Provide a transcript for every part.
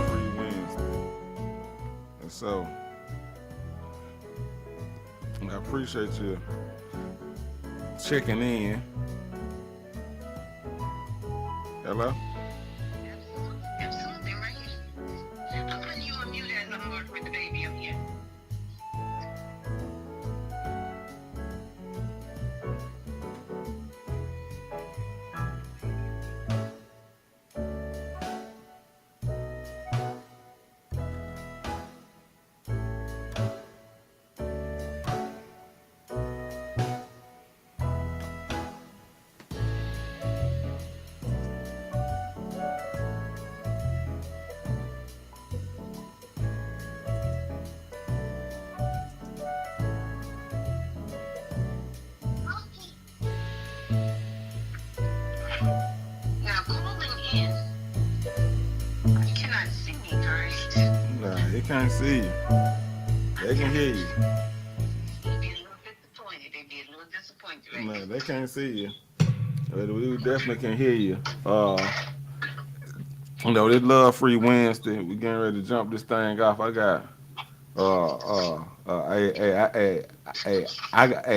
Free Wednesday. And so I appreciate you checking in. Hello? Absolutely, I'm right here. I'm putting you on mute as I'm working with the baby up here. Now, calling in, you cannot see me, correct? Nah, they can't see you. They can hear you. They'd be a little disappointed. They'd be a little disappointed right No, now. they can't see you. But we definitely can hear you. This Love Free Wednesday. We getting ready to jump this thing off. I got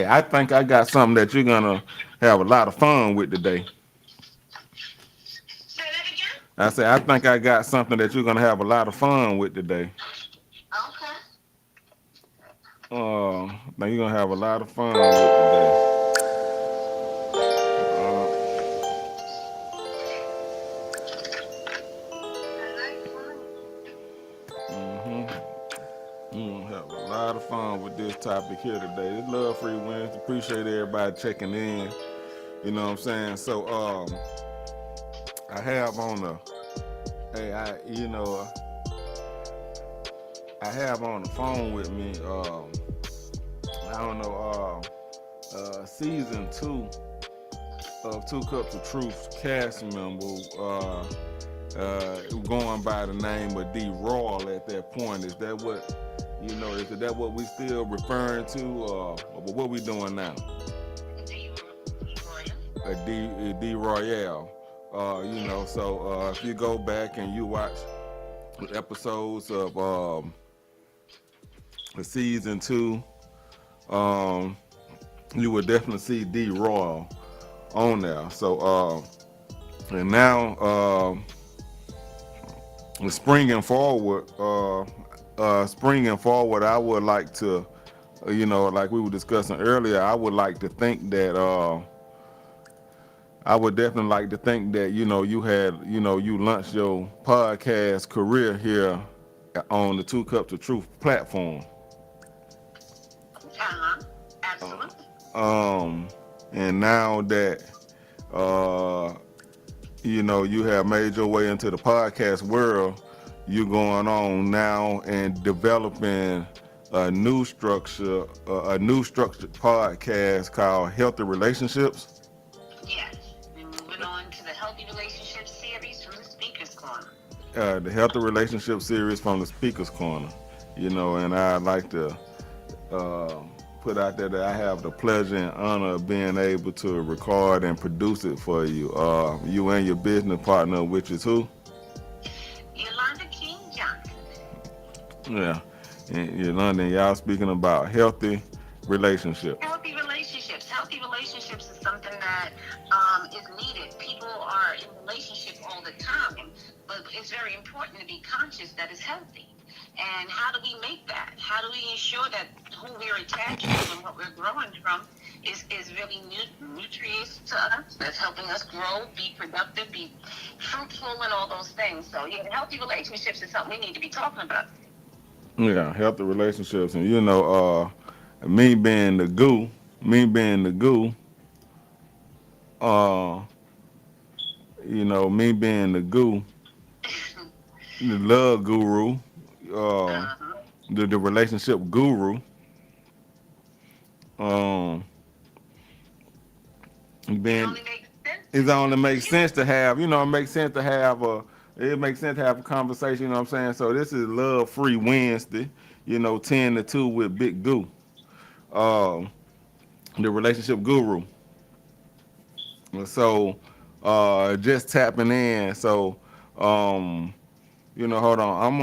I think I got something that you're gonna have a lot of fun with today. Say that again? I say I think I got something that you're gonna have a lot of fun with today. Okay. I think you're gonna have a lot of fun with today. I like fun. hmm You're gonna have a lot of fun with this topic here today. It's Love Free Wednesday. Appreciate everybody checking in. You know what I'm saying? So I have on the hey I you know I have on the phone with me I don't know season two of Two Cups of Truth cast member going by the name of D Royal at that point. Is that what is that what we still referring to or what we doing now? Royal. D Royale. So if you go back and you watch episodes of the season two, um, you would definitely see D Royal on there. So and now springing forward, I would like to, like we were discussing earlier, I would like to think that. I would definitely like to think that you launched your podcast career here on the Two Cups of Truth platform. Absolutely. Um, and now that uh, you have made your way into the podcast world, you're going on now and developing a new structured podcast called Healthy Relationships. Yes. We're moving on to the Healthy Relationship series from the Speaker's Corner. The Healthy Relationship series from the Speaker's Corner. And I'd like to uh, put out there that I have the pleasure and honor of being able to record and produce it for you. You and your business partner, which is who? Yolanda King Johnson. Yeah. And Yolanda, and y'all speaking about healthy relationships. Healthy relationships. Healthy relationships is something that is needed. People are in relationship all the time, but it's very important to be conscious that it's healthy. And how do we make that? How do we ensure that who we're attached to and what we're growing from is really nutritious to us, that's helping us grow, be productive, be fruitful, and all those things. So, yeah, healthy relationships is something we need to be talking about. Yeah, healthy relationships. And me being the goo, me being the goo, uh, me being the goo, the love guru, uh, Uh-huh. the relationship guru. Um, It being only makes sense it only to makes you. sense to have, it makes sense to have a conversation. You know what I'm saying? So this is Love Free Wednesday. 10 to 2 with Big Goo, um, the relationship guru. So just tapping in. So hold on. I'm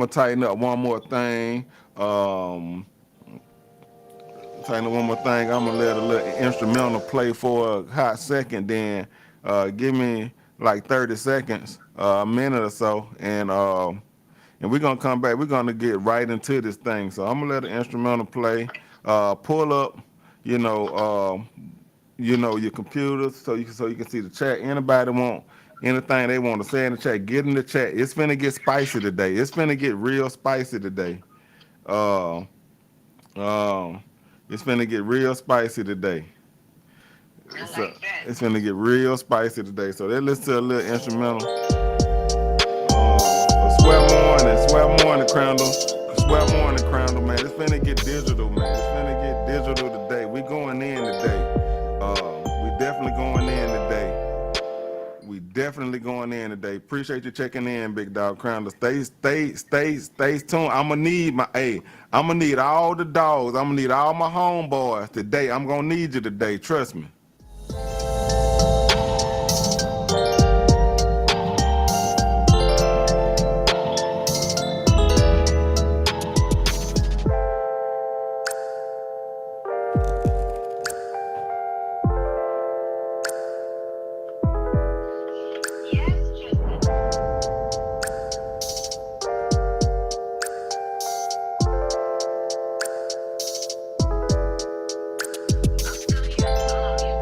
gonna tighten up one more thing. Um, Tighten up one more thing. I'm gonna let a little instrumental play for a hot second. Then give me like 30 seconds, a minute or so, and we're gonna come back. We're gonna get right into this thing. So I'm gonna let the instrumental play. Pull up, you know, your computer so you can see the chat. Anybody want anything they want to say in the chat, get in the chat. It's finna get spicy today. It's finna get real spicy today. Uh, um, it's finna get real spicy today. I So like that. it's finna get real spicy today. So let's listen to a little instrumental. Swear morning, Crandall. Swear morning, Crandall, man. It's finna get digital, man. It's finna get digital today. We going in today. We definitely going in today. We definitely going in today. Appreciate you checking in, big dog Crandall. Stay tuned. I'ma need all the dogs. I'ma need all my homeboys today. I'm gonna need you today. Trust me. Yes, Tristan. I'm still here. Still on you.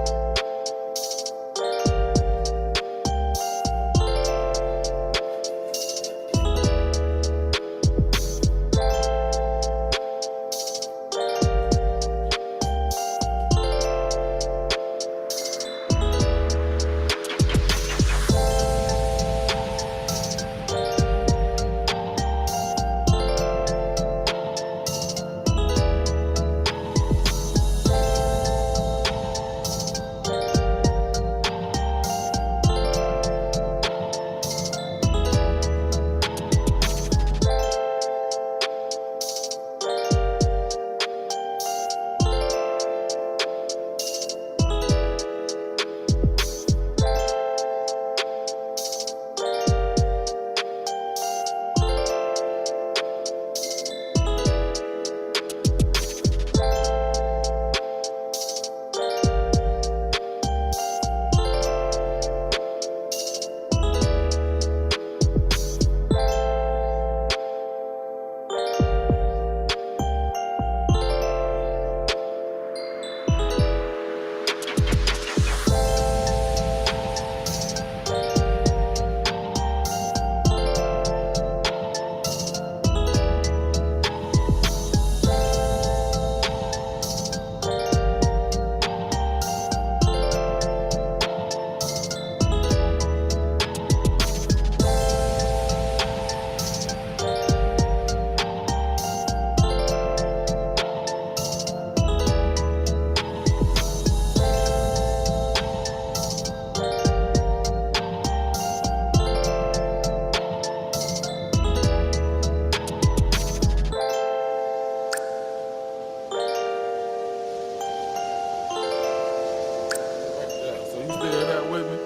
Yeah. So you still there with me?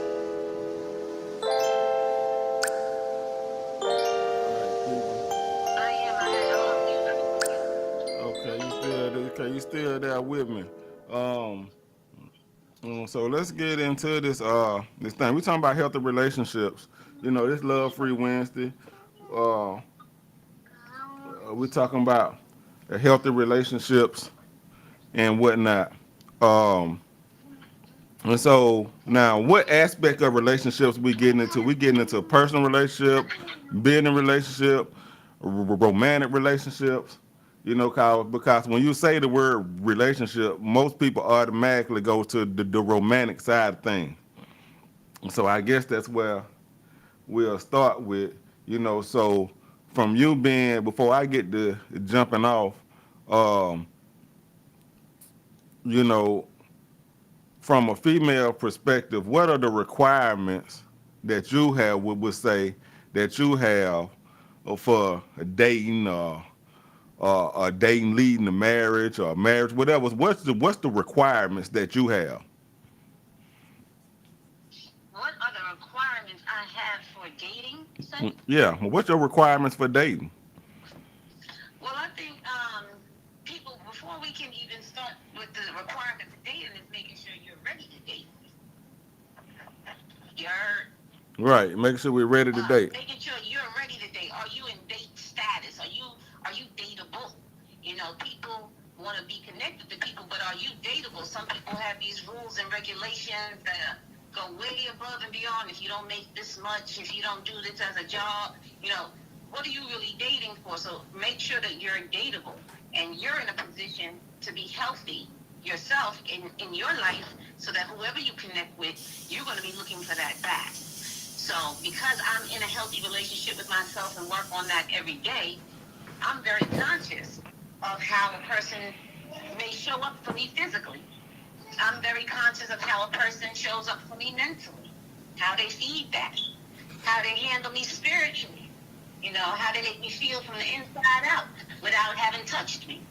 All right, people. I am. I'm on mute. I'm on mute. Okay, you still there? Okay, you still there with me? Um, so let's get into this thing. We talking about healthy relationships. This Love Free Wednesday. Uh, we talking about healthy relationships and whatnot. Um, and so now, what aspect of relationships we getting into? We getting into a personal relationship, business relationship, romantic relationships. Because when you say the word relationship, most people automatically go to the romantic side of things. So I guess that's where we'll start with. So from you being, before I get to jumping off, um, you know, from a female perspective, what are the requirements that you would say that you have for dating, dating leading to marriage or marriage, whatever. What's the requirements that you have? What are the requirements I have for dating, say? Yeah, well, what's your requirements for dating? Well, I think people, before we can even start with the requirement for dating, is making sure you're ready to date. You're Right, make sure we're ready to date. making sure you're ready to date. Are you in date status? Are you dateable? You know, people want to be connected to people, but are you dateable? Some people have these rules and regulations that go way above and beyond. If you don't make this much, if you don't do this as a job, you know, what are you really dating for? So make sure that you're dateable and you're in a position to be healthy yourself in your life so that whoever you connect with, you're going to be looking for that back. So because I'm in a healthy relationship with myself and work on that every day, I'm very conscious of how a person may show up for me physically. I'm very conscious of how a person shows up for me mentally, how they feed that, how they handle me spiritually, you know, how they make me feel from the inside out without having touched me,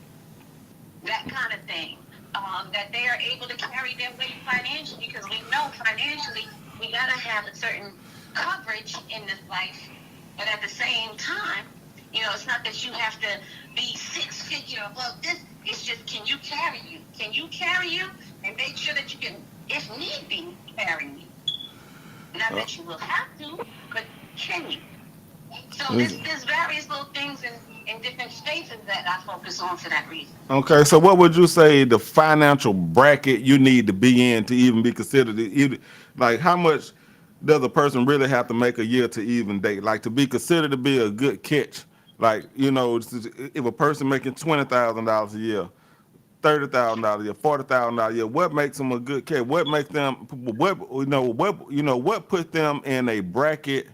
that kind of thing. That they are able to carry their weight financially, because we know financially we got to have a certain coverage in this life, but at the same time, you know, it's not that you have to be 6-figure above this. It's just, can you carry you? Can you carry you? And make sure that you can, if need be, carry me. Not that you will have to, but can you? So there's various little things in different spaces that I focus on for that reason. Okay, so what would you say the financial bracket you need to be in to even be considered? Like, how much does a person really have to make a year to even date? Like, to be considered to be a good catch? Like, you know, if a person making $20,000 a year, $30,000 a year, $40,000 a year, what makes them a good catch? What makes them? What puts them in a bracket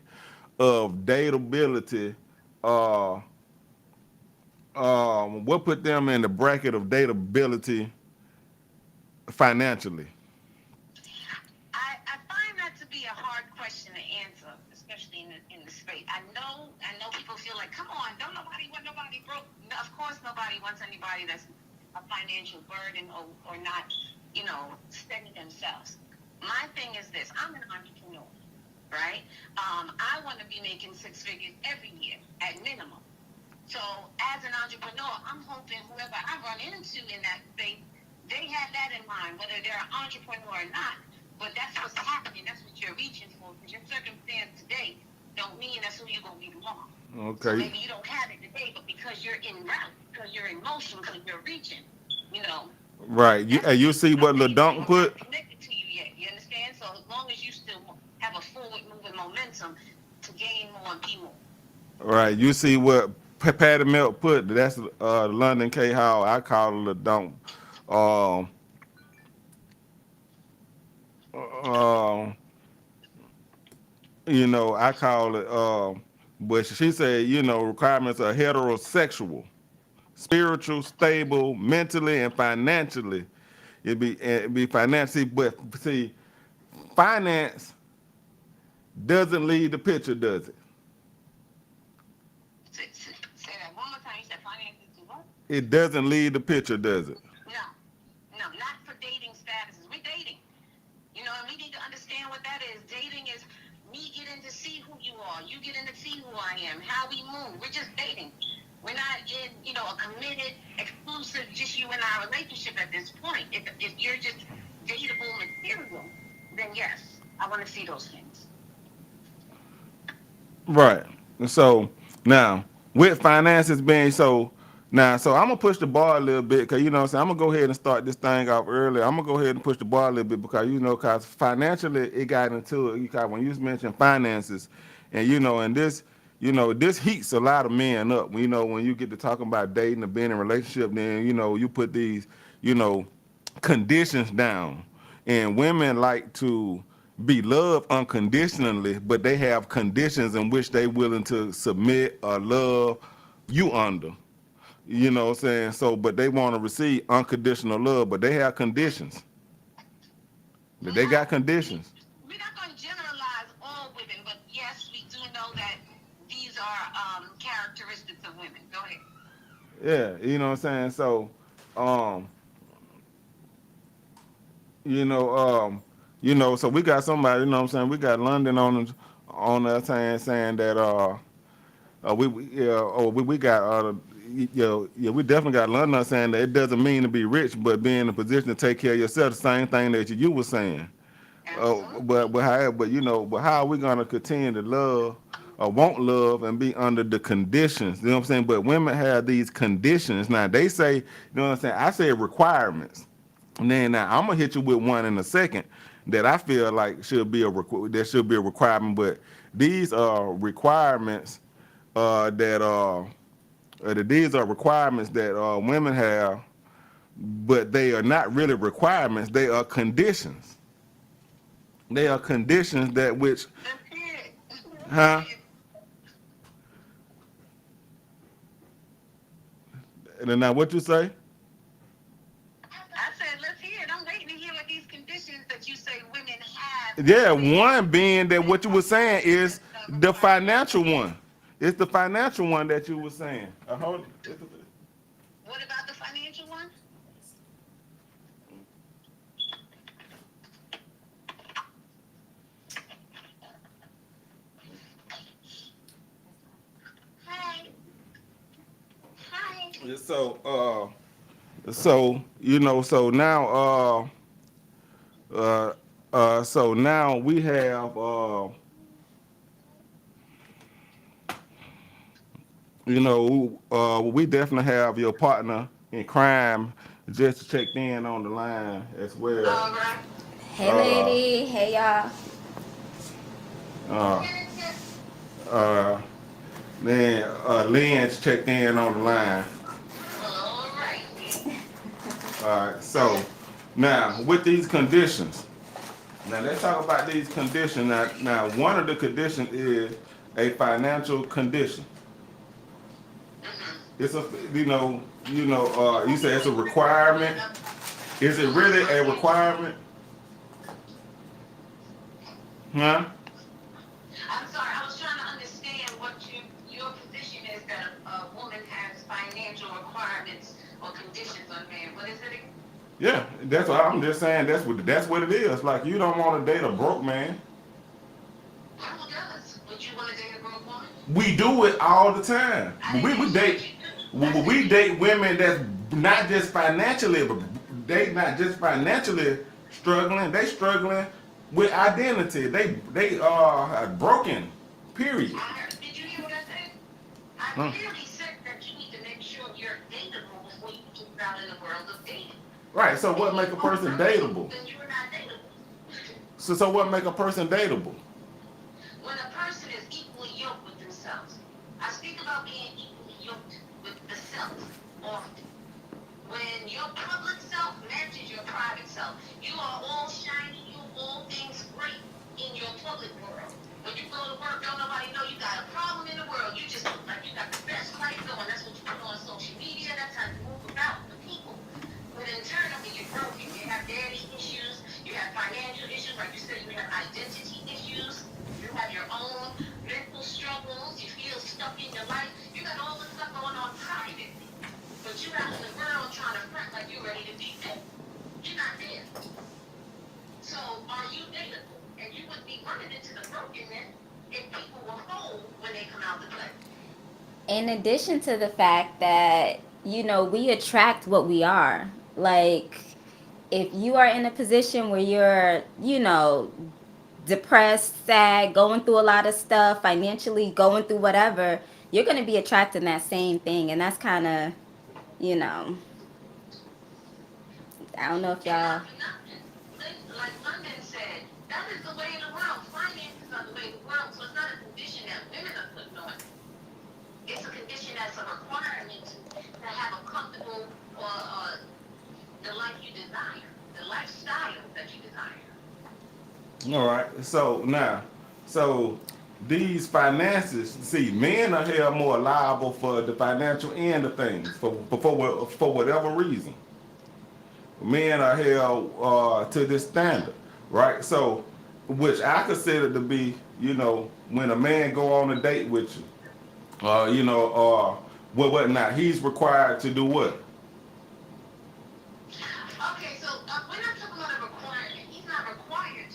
of dateability? Uh, what put them in the bracket of dateability financially? I find that to be a hard question to answer, especially in the space. I know people feel like, come on, don't nobody want nobody broke. No, of course, nobody wants anybody that's a financial burden or not, you know, steady themselves. My thing is this: I'm an entrepreneur, right? I want to be making 6 figures every year at minimum. So as an entrepreneur, I'm hoping whoever I run into in that space, they have that in mind, whether they're an entrepreneur or not. But that's what's happening. That's what you're reaching for. Because your circumstance today don't mean that's who you're going to be tomorrow. So Okay. maybe you don't have it today, but because you're en route, because you're in motion, because you're reaching, you know, Right. You see what LeDunk things not put? connected to you yet. You understand? So as long as you still have a forward moving momentum to gain more and be more. Right. You see what Patty Milk put? That's London K. Hall. I call it LeDunk. Um, um, I call it. But she said, requirements are heterosexual, spiritual, stable, mentally, and financially. It'd be financially, but see, finance doesn't lead the picture, does it? Say that one more time. You said finances do what? It doesn't lead the picture, does it? No, no, not for dating statuses. We're dating. You know, and we need to understand what that is. Dating is me getting to see who you are. You getting to see who I am, how we move. We're just dating. We're not in, you know, a committed, exclusive, just you and I relationship at this point. If you're just dateable material, then yes, I want to see those things. Right. And so now, with finances being so now, so I'm gonna push the bar a little bit because what I'm saying, I'm gonna go ahead and start this thing off early. I'm gonna go ahead and push the bar a little bit because cause financially it got into it. When you mentioned finances, and and this heats a lot of men up. When you get to talking about dating or being in a relationship, then you put these you know conditions down, and women like to be loved unconditionally, but they have conditions in which they willing to submit or love you under. You know what I'm saying? So, but they want to receive unconditional love, but they have conditions. They got Now, conditions. we're not going to generalize all women, but yes, we do know that these are characteristics of women. Go ahead. Yeah, you know what I'm saying. So, um, you know, so we got somebody, you know what I'm saying. We got London on us saying that we got we definitely got London saying that it doesn't mean to be rich, but be in a position to take care of yourself. The same thing that you were saying. Absolutely. But how are we gonna continue to love or want love and be under the conditions? You know what I'm saying? But women have these conditions. Now they say, you know what I'm saying? I say requirements. And then now I'm gonna hit you with one in a second that I feel like there should be a requirement. But these are requirements that these are requirements that women have, but they are not really requirements. They are conditions. They are conditions that which, Let's hear it. huh? And then now what you say? I said, let's hear it. I'm waiting to hear what these conditions that you say women have Yeah, with one being that what you were saying is the requirements. financial one. It's the financial one that you were saying. What about the financial one? Hi. Hi. So so now we have we definitely have your partner in crime just checked in on the line as well. All right. Hey, Uh, lady. Hey, y'all. uh, uh, then Lynn's checked in on the line. All right. All right. So now with these conditions, now let's talk about these conditions. Now one of the conditions is a financial condition. It's a you say it's a requirement. Is it really a requirement? Huh? I'm sorry. I was trying to understand what your position is that a woman has financial requirements or conditions on man. What is it? Yeah, that's what I'm just saying. That's what it is. Like you don't want to date a broke man. Who does? Would you want to date a broke woman? We do it all the time. I We, didn't we think date you do. we date women that's not just financially, but they not just financially struggling. They struggling with identity. They are broken. Period. Did you hear what I said? I Huh? clearly said that you need to make sure you're dateable before you get out in the world of dating. Right. So And what if make you a don't person know you, dateable? then you're not dateable. So what make a person dateable? When a person is equally yoked with themselves, I speak about being equally yoked with the self often. When your public self matches your private self, you are all shiny, you all things great in your public world. When you go to work, don't nobody know you got a problem in the world. You just look like you got the best life going. That's what you put on social media. That's how you move about the people. But internally, you're broken. You have daddy issues. You have financial issues. Like you said, you have identity issues. You have your own mental struggles. You feel stuck in your life. You got all this stuff going on privately. But you're out in the world trying to front like you're ready to be there. You're not there. So are you dateable? And you would be running into the brokenness if people were whole when they come out to play. In addition to the fact that, we attract what we are. Like, if you are in a position where you're, depressed, sad, going through a lot of stuff, financially going through whatever, you're going to be attracting that same thing. And that's kind of, you know, I don't know if And y'all. not for nothing. Like London said, that is the way of the world. Finances are the way of the world. So it's not a condition that women are putting on. It's a condition that's a requirement to have a comfortable the life you desire, the lifestyle that you desire. All right. So these finances, see, men are held more liable for the financial end of things for whatever reason. Men are held to this standard, right? So, which I consider to be, when a man go on a date with you, what not? He's required to do what? Okay, so we're not talking about a requirement. He's not required.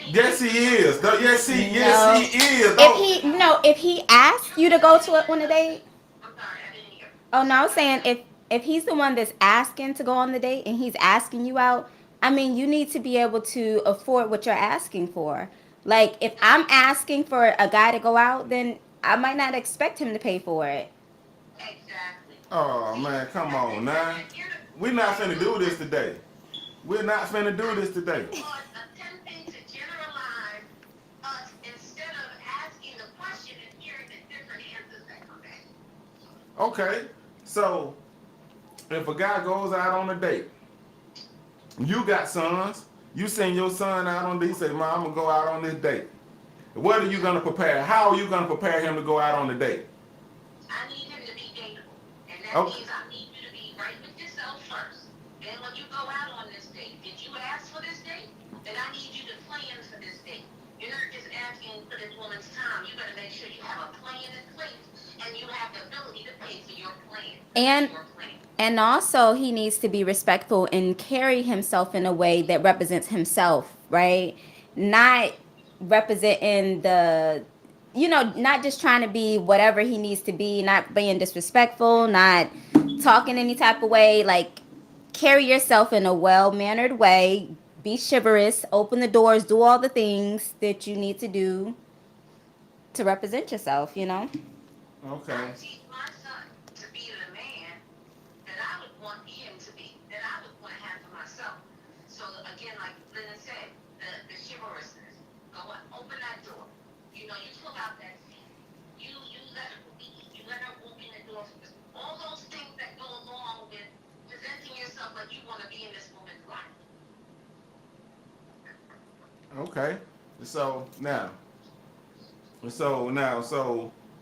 Yes, he is. Yes, No. he is. If Oh, he no, if he asks you to go to it on a date, I'm sorry, I didn't hear. oh no, I'm saying if he's the one that's asking to go on the date and he's asking you out, I mean, you need to be able to afford what you're asking for. Like if I'm asking for a guy to go out, then I might not expect him to pay for it. Exactly. oh man, come on now. We're not finna do this today. We're not finna do this today. Was attempting to generalize us instead of asking the question and hearing the different answers that come back. Okay, so if a guy goes out on a date, you got sons. You send your son out on a date. You say, "Mom, I'm gonna go out on this date." What are you gonna prepare? How are you gonna prepare him to go out on the date? I need him to be dateable. And that Okay. means I need you to be right with yourself first. Then when you go out on this date, did you ask for this date? Then I need you to plan for this date. You're not just asking for this woman's time. You better make sure you have a plan in place and you have the ability to pay for your plan. And Your plan. and also he needs to be respectful and carry himself in a way that represents himself, right? Not representing the not just trying to be whatever he needs to be, not being disrespectful, not talking any type of way, like carry yourself in a well-mannered way, be chivalrous, open the doors, do all the things that you need to do to represent yourself. Okay. I teach my son to be the man that I would want him to be, that I would want to have for myself. So again, like Linda said, the chivalrousness. Go on, open that door. You pull out that seat. You let her lead. You let her open the door. All those things that go along with presenting yourself like you want to be in this woman's life. Okay. So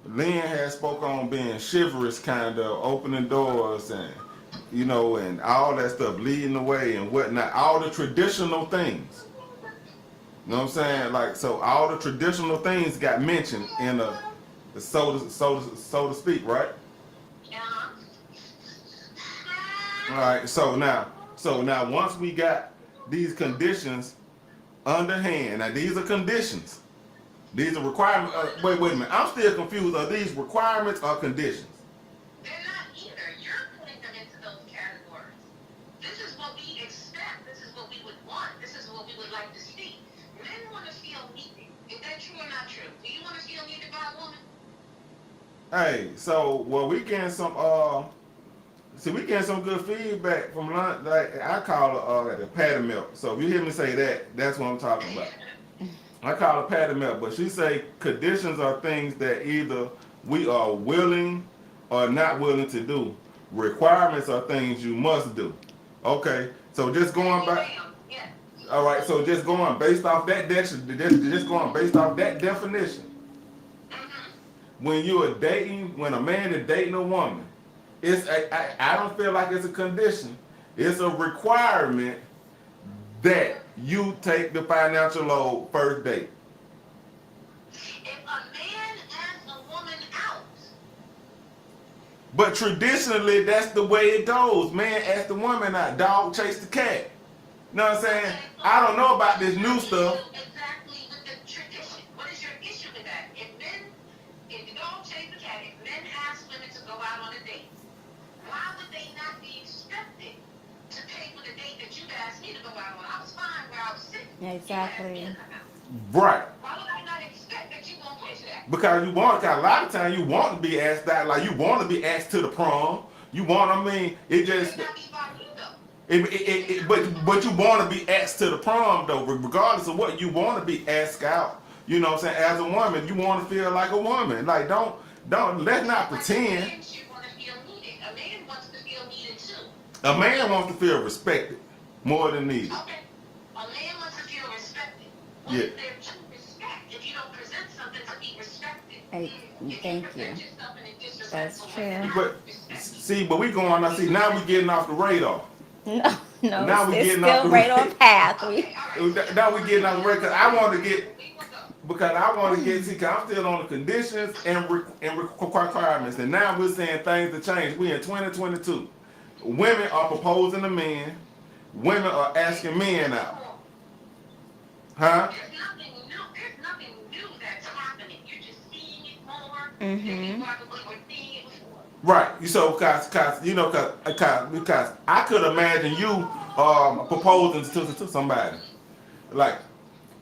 Lynn has spoke on being chivalrous, kind of opening doors and and all that stuff, leading the way and whatnot, all the traditional things. You know what I'm saying? Like, so all the traditional things got mentioned in so to speak, right? Uh-huh. All right. So now once we got these conditions underhand, now these are conditions. These are requirements. Wait a minute. I'm still confused. Are these requirements or conditions? They're not either. You're putting them into those categories. This is what we expect. This is what we would want. This is what we would like to see. Men want to feel needed. Is that true or not true? Do you want to feel needed by a woman? Hey, so we getting some we getting some good feedback from lunch. Like I call it the patty milk. So if you hear me say that, that's what I'm talking about. I call it patty milk, but she say conditions are things that either we are willing or not willing to do. Requirements are things you must do. Okay, so just going back. Yeah. All right, so just going based off that definition. When you are dating, when a man is dating a woman, I don't feel like it's a condition. It's a requirement that you take the financial load first date. If a man asks a woman out, But traditionally, that's the way it goes. Man ask the woman out, dog chase the cat. You know what I'm saying? I don't know about this new stuff. exactly with the tradition. What is your issue with that? If you don't chase the cat, if men ask women to go out on a date, why would they not be expected to pay for the date that you asked me to go out on? I was fine where I was sitting. Exactly. You asked me to come out. Right. Why would I not expect that you won't pay for that? Because a lot of times you want to be asked that, like you want to be asked to the prom. You want, it just, It not be by you though. but you want to be asked to the prom though, regardless of what you want to be asked out. You know what I'm saying? As a woman, you want to feel like a woman. Like let's not pretend. A man should want to feel needed. A man wants to feel needed too. A man wants to feel respected more than needed. Okay. A man wants to feel respected. What Yeah. is there to respect if you don't present something to be respected? Hey, If thank present you. yourself in a disrespectful That's way, true. you're not But respected. but we going now. See, now we getting off the radar. No, Now we it's getting still off the right on path. Okay, all right. Now we getting off the radar because I want to get. We will go. because I want to get, see, cause I'm still on the conditions and requirements, and now we're saying things to change. We in 2022. Women are proposing to men. Women are asking men out. Huh? There's nothing new. There's nothing new that's happening. You're just seeing it more than Mm-hmm. you probably were seeing it before. Right. So, cause you know, because I could imagine you proposing to somebody, like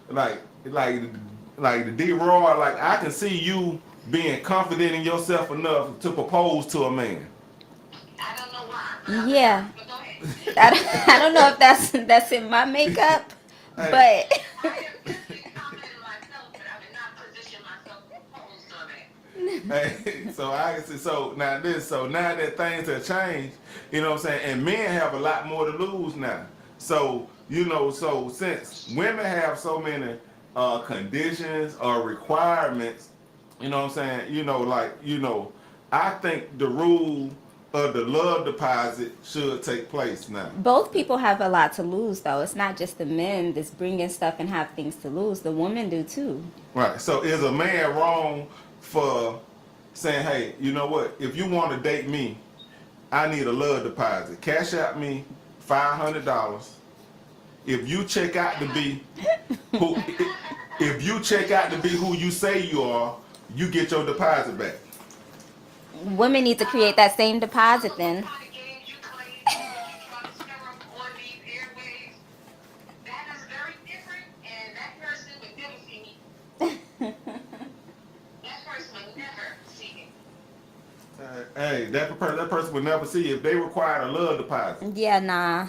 like like like the D-Roy, like I can see you being confident in yourself enough to propose to a man. I don't know why. But Yeah. but go ahead. I don't know if that's in my makeup, Hey, but I am definitely confident in myself, but I would not position myself to propose to a man. hey, so I can see. So now that things have changed, you know what I'm saying, and men have a lot more to lose now. So you know, so since women have so many conditions or requirements, you know what I'm saying, I think the rule of the love deposit should take place now. both people have a lot to lose, though. It's not just the men that's bringing stuff and have things to lose. The women do too. Right. So is a man wrong for saying, hey, you know what? If you want to date me, I need a love deposit. Cash out me $500. If you check out to be who, if you check out to be who you say you are, you get your deposit back. Women need to create that same deposit then. What kind of games you play when you try to stir up on these airwaves, that is very different, and that person would never see me. That person would never see me. Hey, that person would never see if they required a love deposit. Yeah, nah.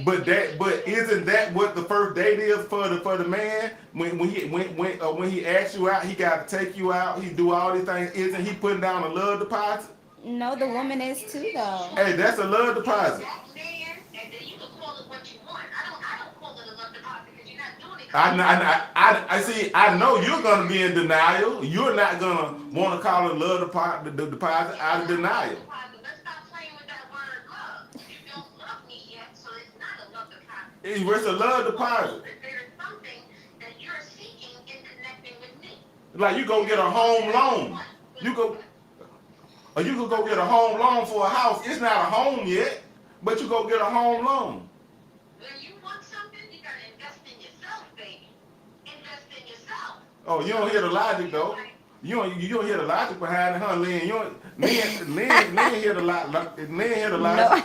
But isn't that what the first date is for the man? When he asks you out, he got to take you out. He do all these things. Isn't he putting down a love deposit? No, the woman is too, though. Hey, that's a love deposit. That man, and then you can call it what you want. I don't call it a love deposit because you're not doing it. I see. I know you're gonna be in denial. You're not gonna want to call it love deposit, the deposit out of denial. Let's stop playing with that word love. You don't love me yet, so it's not a love deposit. It's a love deposit. There is something that you're seeking in connecting with me. Like you go get a home loan. You could go get a home loan for a house. It's not a home yet, but you go get a home loan. When you want something, you gotta invest in yourself, baby. Invest in yourself. Oh, you don't hear the logic though. You don't hear the logic behind it, huh, Lynn? You don't, Lynn hear the logic. Lynn hear the logic.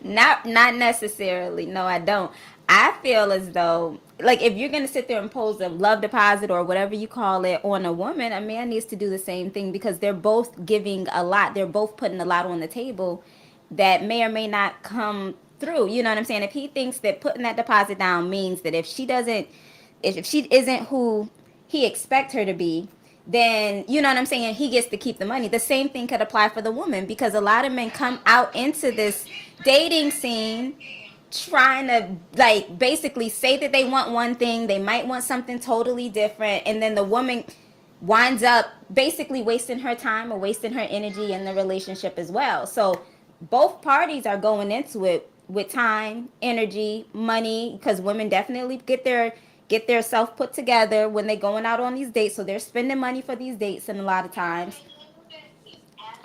No, not necessarily. No, I don't. I feel as though, like, if you're gonna sit there and impose a love deposit or whatever you call it on a woman, a man needs to do the same thing because they're both giving a lot. They're both putting a lot on the table that may or may not come through. You know what I'm saying? If he thinks that putting that deposit down means that if she isn't who he expects her to be, then you know what I'm saying, he gets to keep the money. The same thing could apply for the woman because a lot of men come out into this dating scene trying to like basically say that they want one thing, they might want something totally different, and then the woman winds up basically wasting her time or wasting her energy in the relationship as well. So both parties are going into it with time, energy, money, because women definitely get their self put together when they're going out on these dates. So they're spending money for these dates, and a lot of times.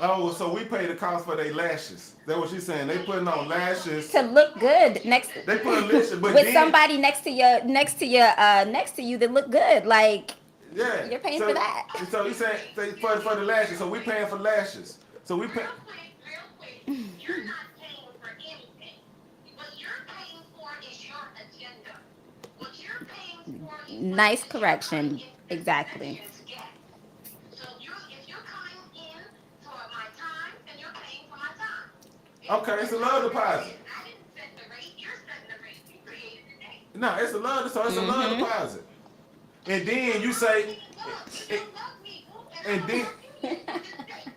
Oh, so we pay the cost for their lashes. That's what she's saying. They putting on lashes. To look good next. They put lashes, but with then, somebody next to you that look good. Like yeah, you're paying for that. So you saying for the lashes. So we paying for lashes. So we pay. Real quick, you're not paying for anything. What you're paying for is your agenda. What you're paying for is Nice correction. Exactly. So if you're coming in for my time, then you're paying for my time. Okay, it's a love deposit. I didn't set the rate, you're setting the rate. You created the date. No, it's a love. So it's a love deposit. And then you say, and then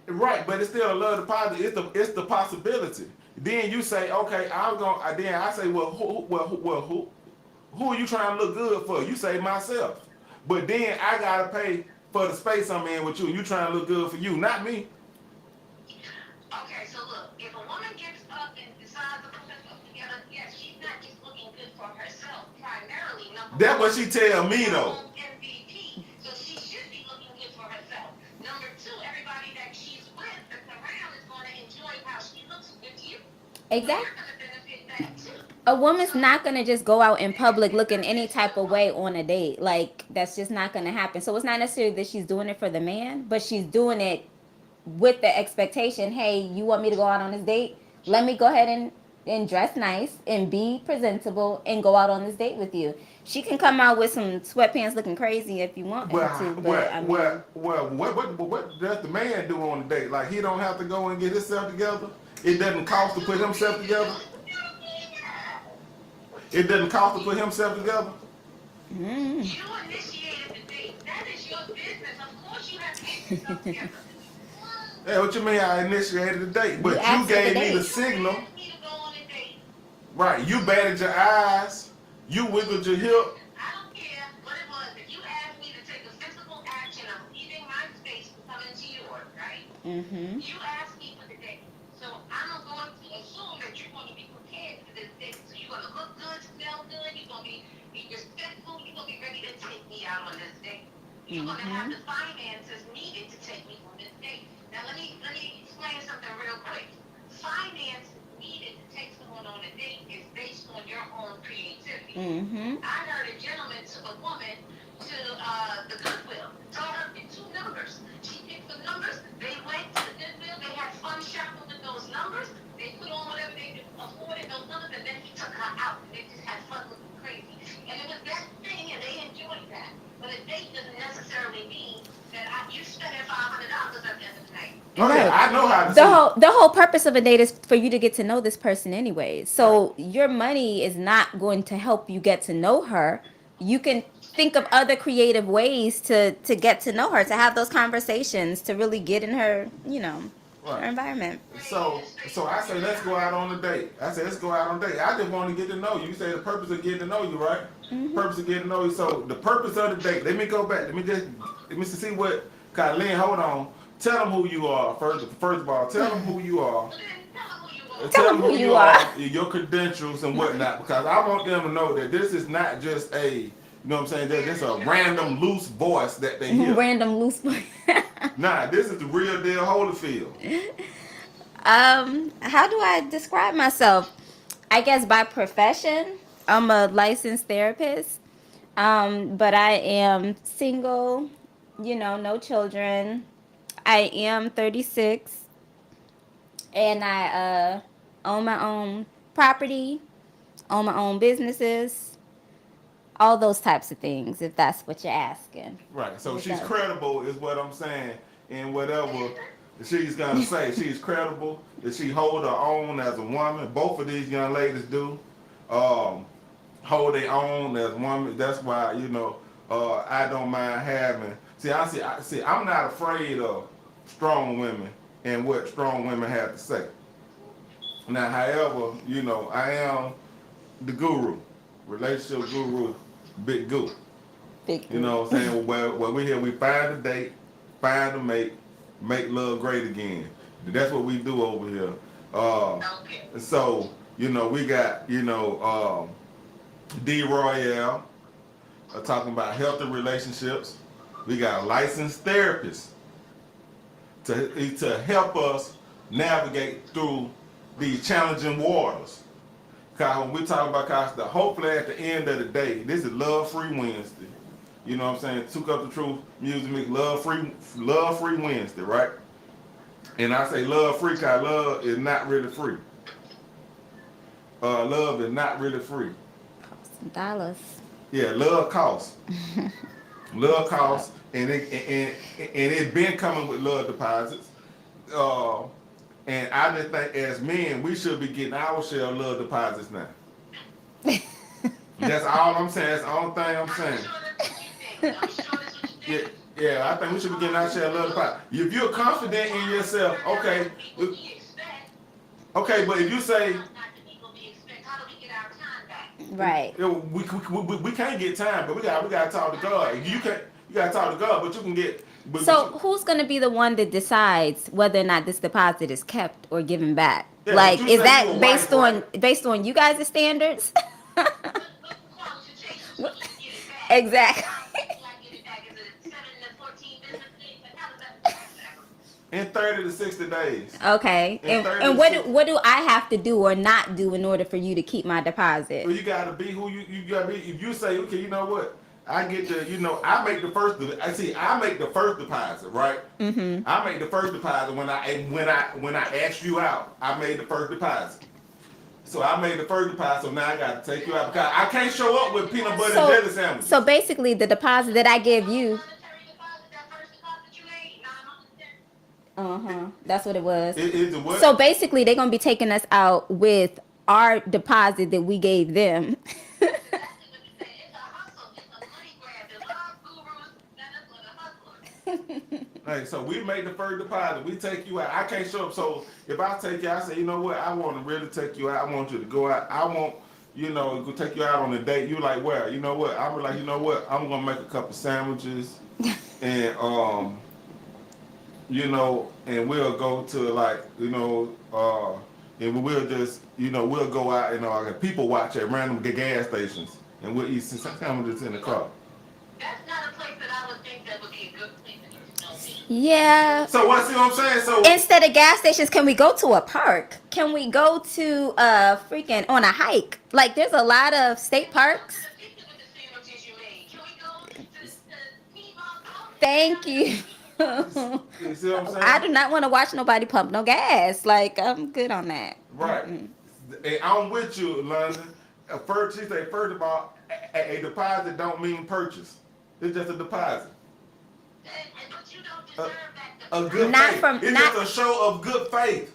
right, but it's still a love deposit. It's the possibility. Then you say, okay, I'm going. Then I say, well, who are you trying to look good for? You say myself. But then I gotta pay for the space I'm in with you. You trying to look good for you, not me. Okay, so look, if a woman gets up and decides to put herself together, yes, she's not just looking good for herself primarily. That's what she tell me though. MVP. So Exactly. You're gonna benefit that too. A woman's So not gonna just go out in public looking any type of way on a date. Like that's just not gonna happen. So it's not necessarily that she's doing it for the man, but she's doing it with the expectation, hey, you want me to go out on this date? Let me go ahead and dress nice and be presentable and go out on this date with you. She can come out with some sweatpants looking crazy if you want her to, but I mean, What does the man do on the date? Like he don't have to go and get himself together. It doesn't cost to put himself together. It doesn't cost to put himself together. mm, you initiated the date. That is your business. Of course you have to get yourself together. Hey, what you mean? I initiated the date, but you asked for the gave me the date. signal. You asked me to go on a date. Right? You batted your eyes. You wiggled your hip. I don't care what it was. If you asked me to take a physical action of leaving my space and coming to yours, right? mm-hmm, You asked me for the date. So I'm going to assume that you're going to be prepared for this date. So you're going to look good, smell good, you're going to be respectful, you're going to be ready to take me out on this date. You're going to have the finances needed to take me on this date. Now let me explain something real quick. Finance needed to take someone on a date is based on your own creativity. mm-hmm, I heard a gentleman took a woman to the Goodwill, told her to pick two numbers. She picked the numbers. They went to the Goodwill. They had fun shopping with those numbers. They put on whatever they could afford in those numbers, and then he took her out. And they just had fun looking crazy. And it was that thing, and they enjoyed that. But a date doesn't necessarily mean that you spent $500 at the end of the night. Okay, I know how to the whole purpose of a date is for you to get to know this person anyways. So your money is not going to help you get to know her. You can think of other creative ways to get to know her, to have those conversations, to really get in her, her Right. environment. So I say let's go out on a date. I say let's go out on a date. I just want to get to know you. You say the purpose of getting to know you, right? Purpose of getting to know you. So the purpose of the date. Let me go back. Let me see what. Lynn, hold on. Tell them who you are first. First of all, tell them who you are. Tell them who you are. Your credentials and whatnot, because I want them to know that this is not just you know what I'm saying? That's just a random loose voice that they hear. Random loose. Nah, this is the real deal Holyfield. How do I describe myself? I guess by profession, I'm a licensed therapist. But I am single, no children. I am 36 and I own my own property, own my own businesses, all those types of things, if that's what you're asking. Right. So Yes, she's sir. credible, is what I'm saying, in whatever she's gonna say. She's credible. That she hold her own as a woman. Both of these young ladies do. Hold their own as women. That's why I don't mind having. I'm not afraid of strong women and what strong women have to say. Now, however, I am the guru, relationship guru, big guru. Big You know what I'm saying? Well, we here, we find a date, find a mate, make love great again. That's what we do over here. Okay. So, we got, D. Royale talking about healthy relationships. We got a licensed therapist to help us navigate through these challenging waters. Because when we talk about hopefully at the end of the day, this is Love Free Wednesday. You know what I'm saying? Two Cups of Truth Music Mix, Love Free Wednesday, right? And I say love free because love is not really free. Love is not really free. Some dollars. Yeah, love costs. Love costs, and it's been coming with love deposits. And I just think as men, we should be getting our share of love deposits now. That's all I'm saying. That's the only thing I'm saying. I'm sure that's what you think. Yeah, I think we should be getting our share of love deposits. If you're confident in yourself, okay, but if you say, How do we get our time back? Right. we can't get time, but we got to talk to God. You got to talk to God, but you can get. So who's going to be the one that decides whether or not this deposit is kept or given back? Yeah, Like, but you is say that you a based wife, on right? based on you guys' standards? What qualifications do you get it back? Exactly. How do I get it back? Is it 7 to 14 business days? Like, how does that work exactly? In 30 to 60 days. Okay. In 30 And to what 60. what do I have to do or not do in order for you to keep my deposit? Well, you gotta be who you gotta be. If you say, okay, you know what, I get to, I make the first. I make the first deposit, right? Mm-hmm. I make the first deposit when I ask you out. I made the first deposit. So I made the first deposit. So now I gotta take you out because I can't show up with peanut butter and jelly sandwiches. So basically, the deposit that I give you. That's what it was. Is it what? So basically, they're gonna be taking us out with our deposit that we gave them. Hey, so we made the first deposit. We take you out. I can't show up. So if I take you out, I say, you know what? I want to really take you out. I want you to go out. I want, go take you out on a date. You like, where? You know what? I'm like, you know what? I'm gonna make a couple sandwiches, and and we'll go to like, and we'll just, we'll go out and people watch at random gas stations, and we'll eat some sandwiches in the car. That's not a place that I would think that would be a good place to go. Yeah. So what? See what I'm saying? So instead of gas stations, can we go to a park? Can we go to freaking on a hike? Like, there's a lot of state parks. Thank you. You see what I'm saying? I do not want to watch nobody pump no gas. Like, I'm good on that. Right. And I'm with you, London. First, she said, first of all, a deposit don't mean purchase. It's just a deposit. But you don't deserve A good Not faith. from- It's not- just a show of good faith.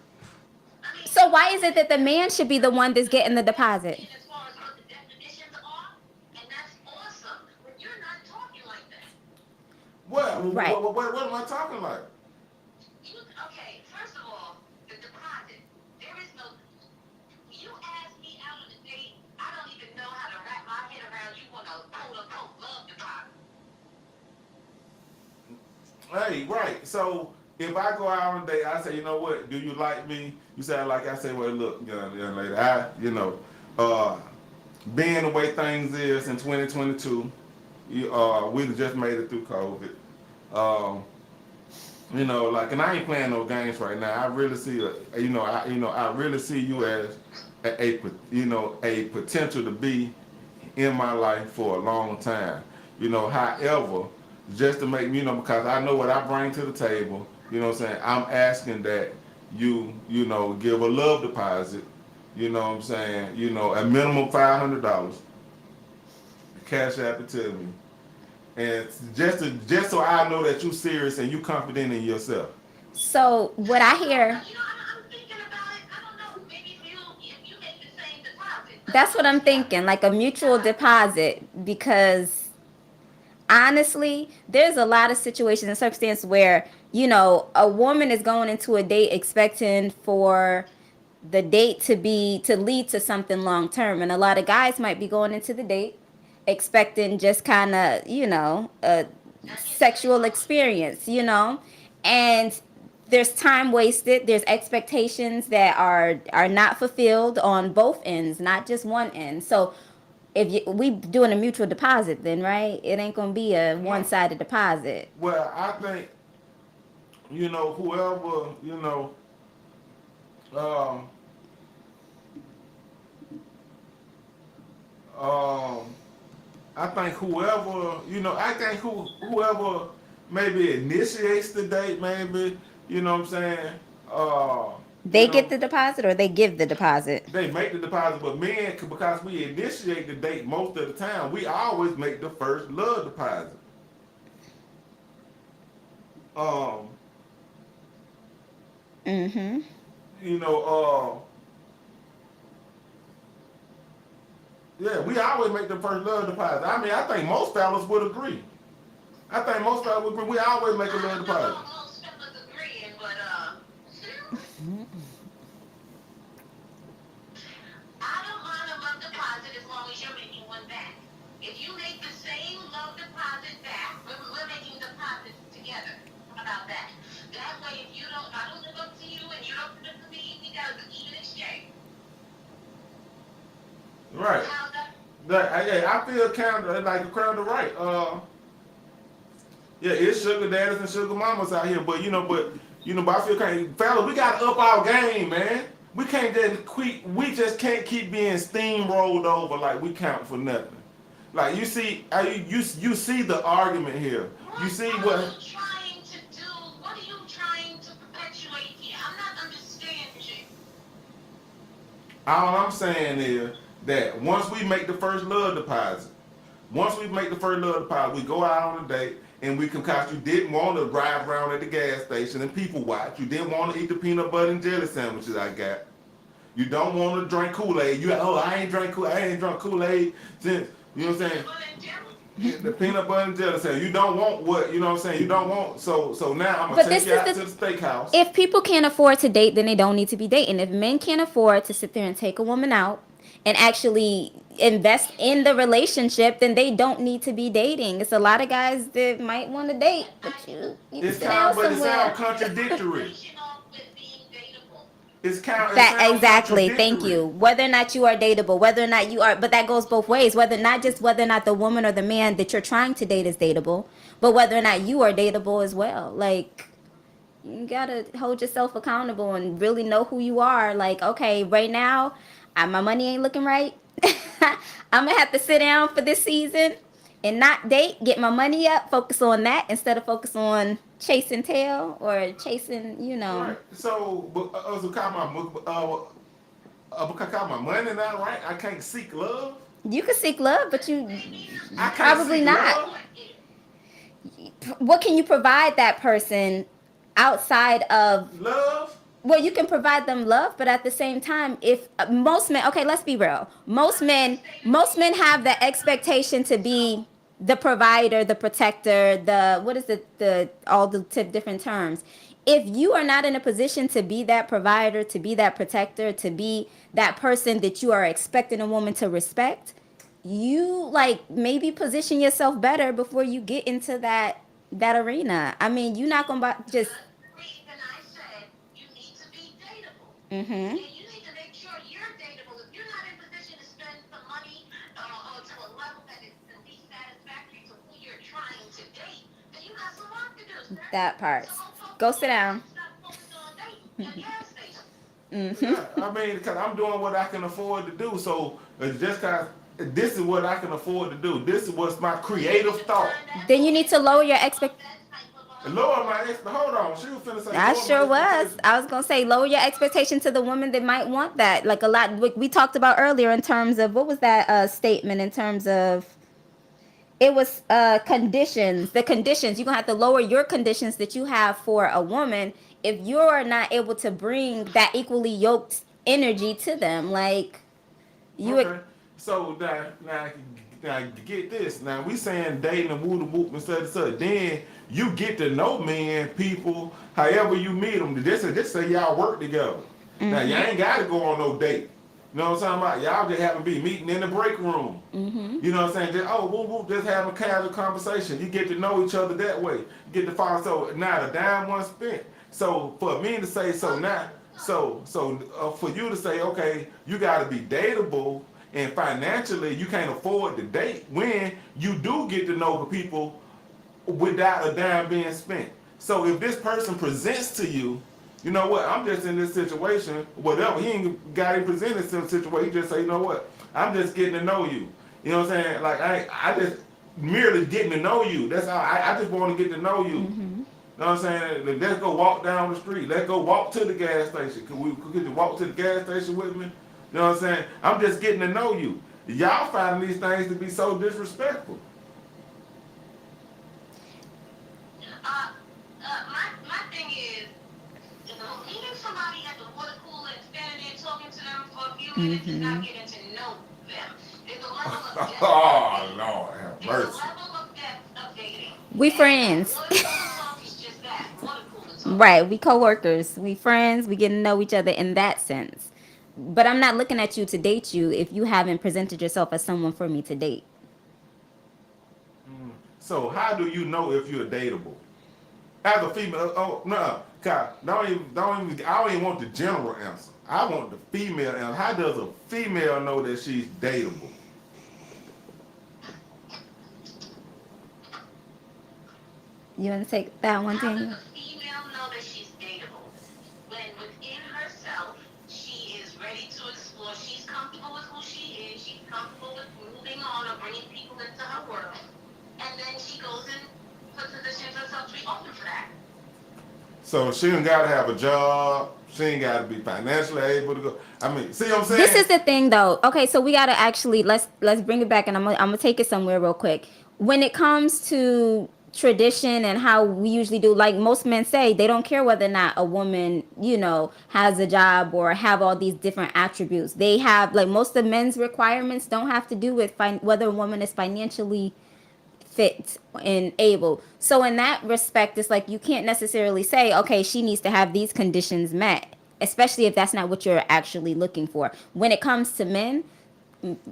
So why is it that the man should be the one that's getting the deposit? As far as what the definitions are, and that's awesome. But you're not talking like that. What? Right. What am I talking like? Okay, first of all, the deposit. There is no. You ask me out on a date, I don't even know how to wrap my head around you want a quote unquote love deposit. Hey, right. So if I go out on a date, I say, you know what? Do you like me? You say I like. I say, well, look, young lady, being the way things is in 2022, we just made it through COVID. And I ain't playing no games right now. I really see, I really see you as a potential to be in my life for a long time. However, just to make me, because I know what I bring to the table. You know what I'm saying? I'm asking that you give a love deposit. You know what I'm saying? A minimum $500. Cash app it to me. And just so I know that you're serious and you confident in yourself. So what I hear, I'm thinking about it. I don't know. Maybe if you make the same deposit. that's what I'm thinking, like a mutual deposit, because honestly, there's a lot of situations and circumstances where, a woman is going into a date expecting for the date to lead to something long term. And a lot of guys might be going into the date expecting just kind of, a sexual experience, and there's time wasted. There's expectations that are not fulfilled on both ends, not just one end. So if we doing a mutual deposit, then right, it ain't gonna be a one-sided deposit. Well, I think, whoever, I think whoever maybe initiates the date, maybe, you know what I'm saying? They get the deposit or they give the deposit? They make the deposit, but men, because we initiate the date most of the time, we always make the first love deposit. Mm-hmm. Yeah, we always make the first love deposit. I mean, I think most fellas would agree. We always make a love deposit. Most fellas agreeing, but I don't mind a love deposit as long as you're making one back. If you make the same love deposit back, we're making deposits together. How about that? That way, if I don't live up to you and you don't live up to me, we got an even exchange. Right. How's that? I feel kind of like a crown to right. Yeah, it's sugar daddies and sugar mamas out here, but You know, but I feel fellas, we gotta up our game, man. We can't just we just can't keep being steamrolled over like we count for nothing. Like you see, you see the argument here. You see What what are you trying to do? What are you trying to perpetuate here? I'm not understanding. all I'm saying is that once we make the first love deposit, we go out on a date and we can, cause you didn't want to drive around at the gas station and people watch. You didn't want to eat the peanut butter and jelly sandwiches I got. You don't want to drink Kool-Aid. I ain't drunk Kool-Aid since, you know what I'm saying? The peanut butter and jelly sandwich. You don't want what, you know what I'm saying? You don't want, so now I'm going to take you out to the steakhouse. If people can't afford to date, then they don't need to be dating. If men can't afford to sit there and take a woman out and actually invest in the relationship, then they don't need to be dating. It's a lot of guys that might want to date, but you can sit down But it somewhere. sounds contradictory. Exactly. Thank you. Whether or not you are dateable, whether or not you are, but that goes both ways. Whether or not the woman or the man that you're trying to date is dateable, but whether or not you are dateable as well. Like, you gotta hold yourself accountable and really know who you are. Like, okay, right now, my money ain't looking right. I'm gonna have to sit down for this season and not date, get my money up, focus on that instead of focus on chasing tail or chasing, Right. So, because my money not right, I can't seek love. You can seek love, but you I can't probably seek not. love. What can you provide that person outside of Love. well, you can provide them love, but at the same time, if most men, okay, let's be real, most men have the expectation to be the provider, the protector, the what is it, the all the different terms. If you are not in a position to be that provider, to be that protector, to be that person that you are expecting a woman to respect, you like maybe position yourself better before you get into that arena. I mean, you're not gonna just. I said you need to be dateable. Mm-hmm. And you need to make sure you're dateable. If you're not in position to spend the money to a level that is at least satisfactory to who you're trying to date, then you got some work to do. Sir. That part. Go sit down. Mm-hmm. I mean, because I'm doing what I can afford to do. So just because this is what I can afford to do, this is what's my creative thought. Then you need to lower your expectations. Lower my hold on, she was finna say. I sure was. I was gonna say lower your expectation to the woman that might want that. Like a lot we talked about earlier in terms of what was that statement in terms of it was conditions. The conditions you're gonna have to lower your conditions that you have for a woman if you're not able to bring that equally yoked energy to them. Like you. Okay. So now get this. Now we saying dating and woo the whoop and such and such. Then you get to know men, people, however you meet them. Just say y'all work together. Mm-hmm. Now y'all ain't gotta go on no date. You know what I'm talking about? Y'all just happen to be meeting in the break room. Mm-hmm. You know what I'm saying? Just having a casual conversation. You get to know each other that way. You get to follow. So now the dime one spent. So for me to say for you to say, okay, you got to be dateable and financially you can't afford to date when you do get to know the people without a dime being spent. So if this person presents to you, you know what, I'm just in this situation, whatever, he ain't got him presented in a situation, he just say, you know what, I'm just getting to know you. You know what I'm saying? Like, I just merely getting to know you. That's all. I just want to get to know you. Mm-hmm. You know what I'm saying? Let's go walk down the street. Let's go walk to the gas station. Could you walk to the gas station with me? You know what I'm saying? I'm just getting to know you. Y'all finding these things to be so disrespectful. My thing is, meeting somebody at the water cooler and standing there talking to them for a few minutes is not getting to know them. There's a level of depth. Oh, Lord have mercy. There's a level of depth of dating. We friends. Water cooler talk is just that. Water cooler talk. Right. We co-workers. We friends. We get to know each other in that sense. But I'm not looking at you to date you if you haven't presented yourself as someone for me to date. So how do you know if you're dateable? As a female, I don't even want the general answer. I want the female answer. How does a female know that she's dateable? You want to take that one, Daniel? How does a female know that she's dateable? bringing people into her world, and then she goes and positions herself to be open for that. So she ain't got to have a job. She ain't got to be financially able to go. I mean, see what I'm saying? This is the thing, though. Okay, so we gotta actually let's bring it back, and I'm gonna take it somewhere real quick. When it comes to tradition and how we usually do, like most men say, they don't care whether or not a woman, has a job or have all these different attributes. They have, like, most of men's requirements don't have to do with whether a woman is financially fit and able. So in that respect, it's like you can't necessarily say, okay, she needs to have these conditions met, especially if that's not what you're actually looking for. When it comes to men,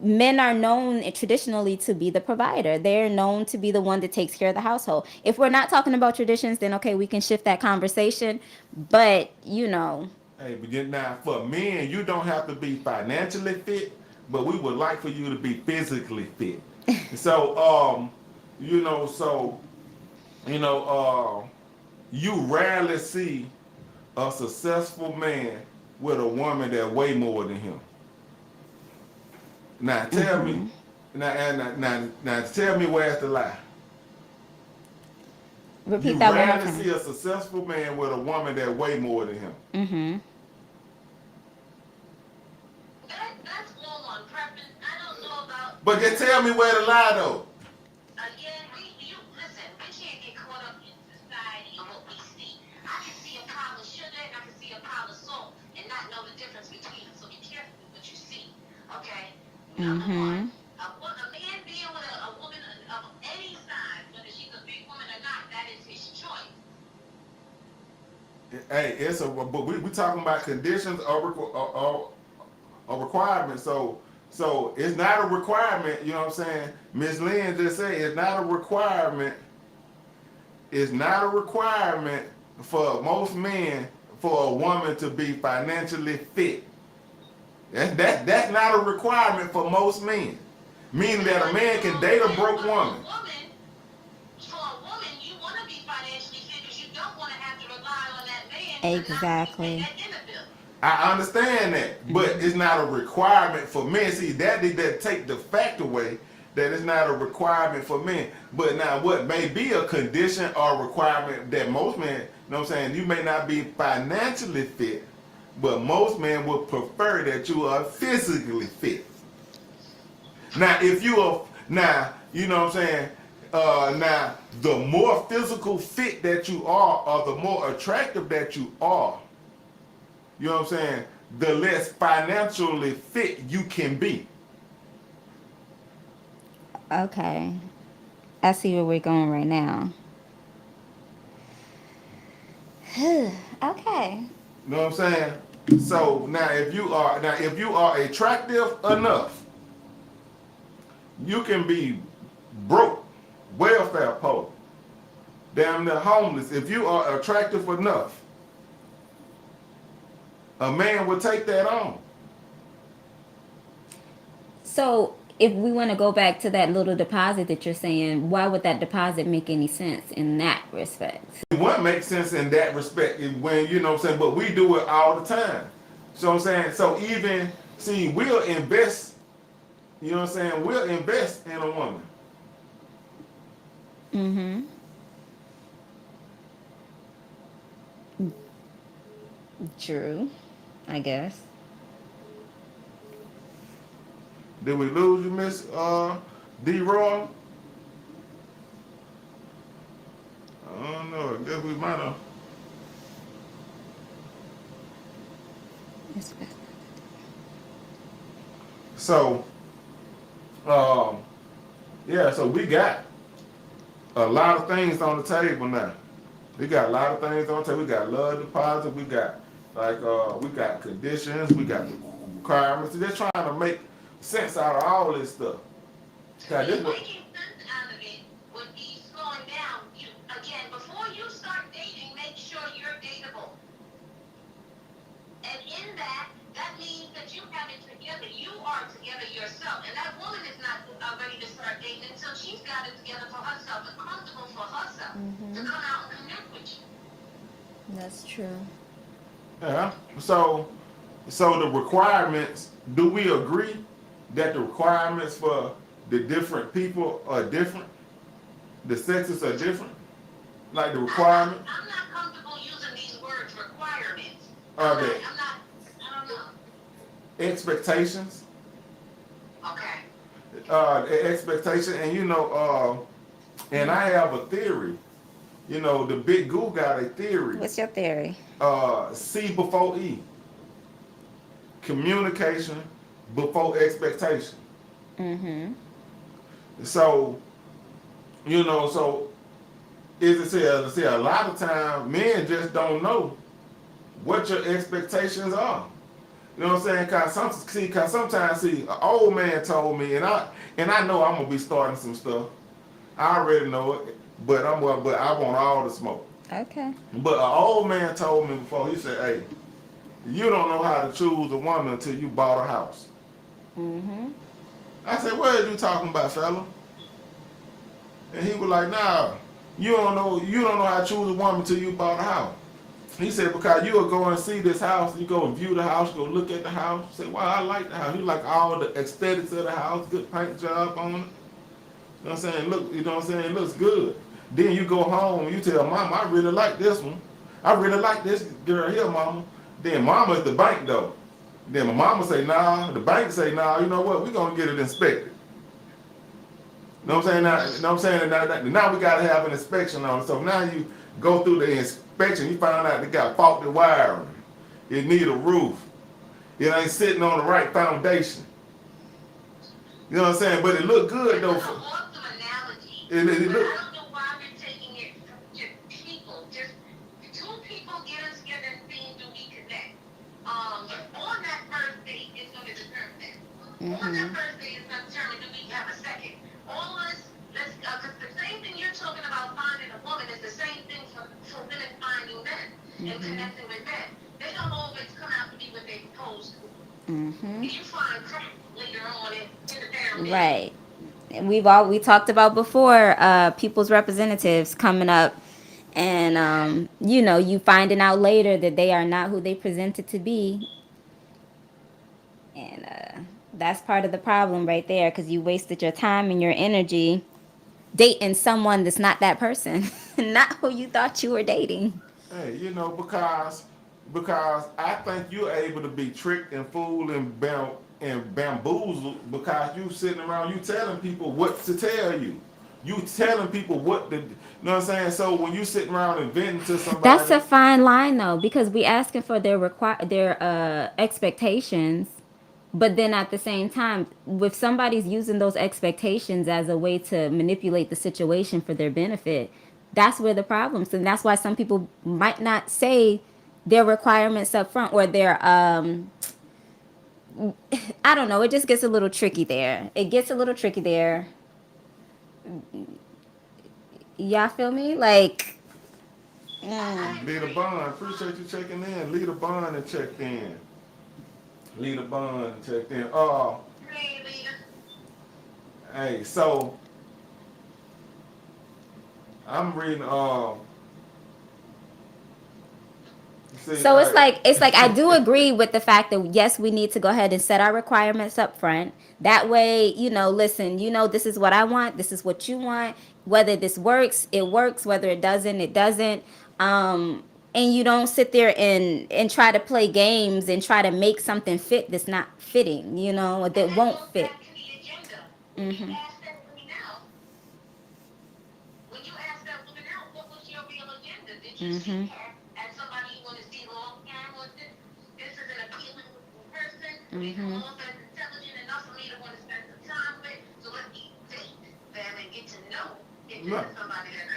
men are known traditionally to be the provider. They're known to be the one that takes care of the household. If we're not talking about traditions, then okay, we can shift that conversation. But Hey, but now for men, you don't have to be financially fit, but we would like for you to be physically fit. So, you rarely see a successful man with a woman that way more than him. Now tell me, now tell me where's the lie. repeat You that one more rarely time. see a successful man with a woman that way more than him. Mm-hmm. That's all on preference. I don't know about. But just tell me where the lie though. Again, listen. We can't get caught up in society and what we see. I can see a pile of sugar and I can see a pile of salt and not know the difference between them. So be careful with what you see. Okay. Number one, a man being with a woman of any size, whether she's a big woman or not, that is his choice. Hey, but we talking about conditions or requirements. So it's not a requirement. You know what I'm saying? Miss Lynn just said it's not a requirement. It's not a requirement for most men for a woman to be financially fit. That's not a requirement for most men. Meaning that a man can date a broke woman. For a woman, you want to be financially fit because you don't want to have to rely on that man. Exactly. To not pay that dinner bill. I understand that, but it's not a requirement for men. See, that take the fact away that it's not a requirement for men. But now, what may be a condition or requirement that most men, you know what I'm saying, you may not be financially fit, but most men would prefer that you are physically fit. Now, if you are, you know what I'm saying, now, the more physical fit that you are, or the more attractive that you are, you know what I'm saying, the less financially fit you can be. Okay. I see where we're going right now. Okay. You know what I'm saying? So now if you are attractive enough, you can be broke, welfare poor, damn near homeless. If you are attractive enough, a man will take that on. So if we want to go back to that little deposit that you're saying, why would that deposit make any sense in that respect? It wouldn't make sense in that respect when, you know what I'm saying, but we do it all the time. So I'm saying, so even, see, we'll invest, you know what I'm saying, we'll invest in a woman. Mm-hmm. True, I guess. Did we lose you, Miss D-Roy? I don't know. I guess we might have. So, yeah, so we got a lot of things on the table now. We got a lot of things on the table. We got love deposit. We got, we got conditions. We got requirements. They're trying to make sense out of all this stuff. Making sense out of it would be slowing down. Again, before you start dating, make sure you're dateable. And in that means that you have it together. You are together yourself. And that woman is not ready to start dating until she's got it together for herself and comfortable for herself to come out and connect with you. That's true. Yeah. So the requirements, do we agree that the requirements for the different people are different, the sexes are different, like the requirement. I'm not comfortable using these words, requirements. Are they I'm not, I don't know. expectations? Okay. Expectation, and and I have a theory. The big goo got a theory. What's your theory? C before E. Communication before expectation. Mm-hmm. So, so is it say a lot of times men just don't know what your expectations are. You know what I'm saying? Cause sometimes an old man told me, and I know I'm gonna be starting some stuff. I already know it, but I want all the smoke. Okay. But an old man told me before. He said, "Hey, you don't know how to choose a woman until you bought a house." Mm-hmm. I said, "What are you talking about, fella?" And he was like, "Nah, you don't know how to choose a woman until you bought a house." He said, "Because you will go and see this house, you go and view the house, go look at the house, say, wow, I like the house. You like all the aesthetics of the house, good paint job on it. You know what I'm saying? It looks good. Then you go home and you tell mama, I really like this one. I really like this girl here, mama." Then mama's the bank though. Then my mama say, nah, the bank say, nah, you know what, we're gonna get it inspected. You know what I'm saying? Now we gotta have an inspection on it. So now you go through the inspection, you find out they got faulty wiring. It need a roof. It ain't sitting on the right foundation. You know what I'm saying? But it look good though. That's an awesome analogy. It But I look. don't know why we're taking it from just people. Just two people getting together and seeing do we connect. On that first date is going to determine that. On that first date is going to determine do we have a second. All of us, because the same thing you're talking about finding a woman is the same thing for women finding men and connecting with men. They don't always come out to be what they supposed to. Mm-hmm. You find crap later on in the family. Right. And we talked about before people's representatives coming up and you finding out later that they are not who they presented to be, and that's part of the problem right there, because you wasted your time and your energy dating someone that's not that person, not who you thought you were dating. Hey, because I think you're able to be tricked and fooled and bamboozled because you sitting around, you telling people what to tell you. You telling people what to, you know what I'm saying? So when you sitting around inventing to somebody, That's a fine line though, because we asking for their expectations, but then at the same time, if somebody's using those expectations as a way to manipulate the situation for their benefit, that's where the problems. And that's why some people might not say their requirements up front, or their I don't know. It just gets a little tricky there. It gets a little tricky there. Y'all feel me? Like, Leader Bond, appreciate you checking in. Leader Bond and checked in. Leader Bond and checked in. Hey, Leah. Hey, so I'm reading. so it's like I do agree with the fact that yes, we need to go ahead and set our requirements up front. That way, listen, this is what I want, this is what you want. Whether this works, it works. Whether it doesn't, it doesn't. And you don't sit there and try to play games and try to make something fit that's not fitting, that won't fit. Back to the agenda. Mm-hmm. You asked that woman out. When you asked that woman out, what was your real agenda? Did you see her as somebody you want to see long term? Was this is an appealing person? They come off as intelligent enough for me to want to spend some time with. So let me date them and get to know if this is somebody that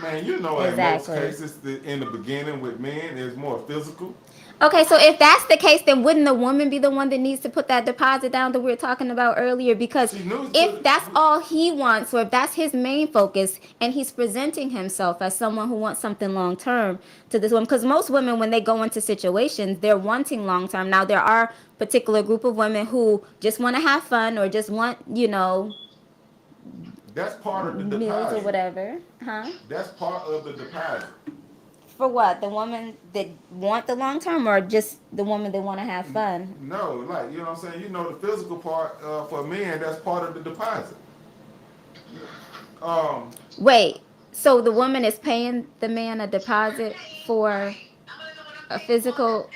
Man, in most cases, in the beginning with men, it's more physical. Okay, so if that's the case, then wouldn't the woman be the one that needs to put that deposit down that we were talking about earlier? Because if that's all he wants, or if that's his main focus, and he's presenting himself as someone who wants something long term to this woman, because most women, when they go into situations, they're wanting long term. Now, there are particular group of women who just want to have fun, or just want, That's part of the meals deposit. or whatever. Huh? That's part of the deposit. For what? The woman that want the long term, or just the woman that want to have fun? No, like, you know what I'm saying? The physical part for men, that's part of the deposit. Wait, so the woman is paying the man a deposit for a physical?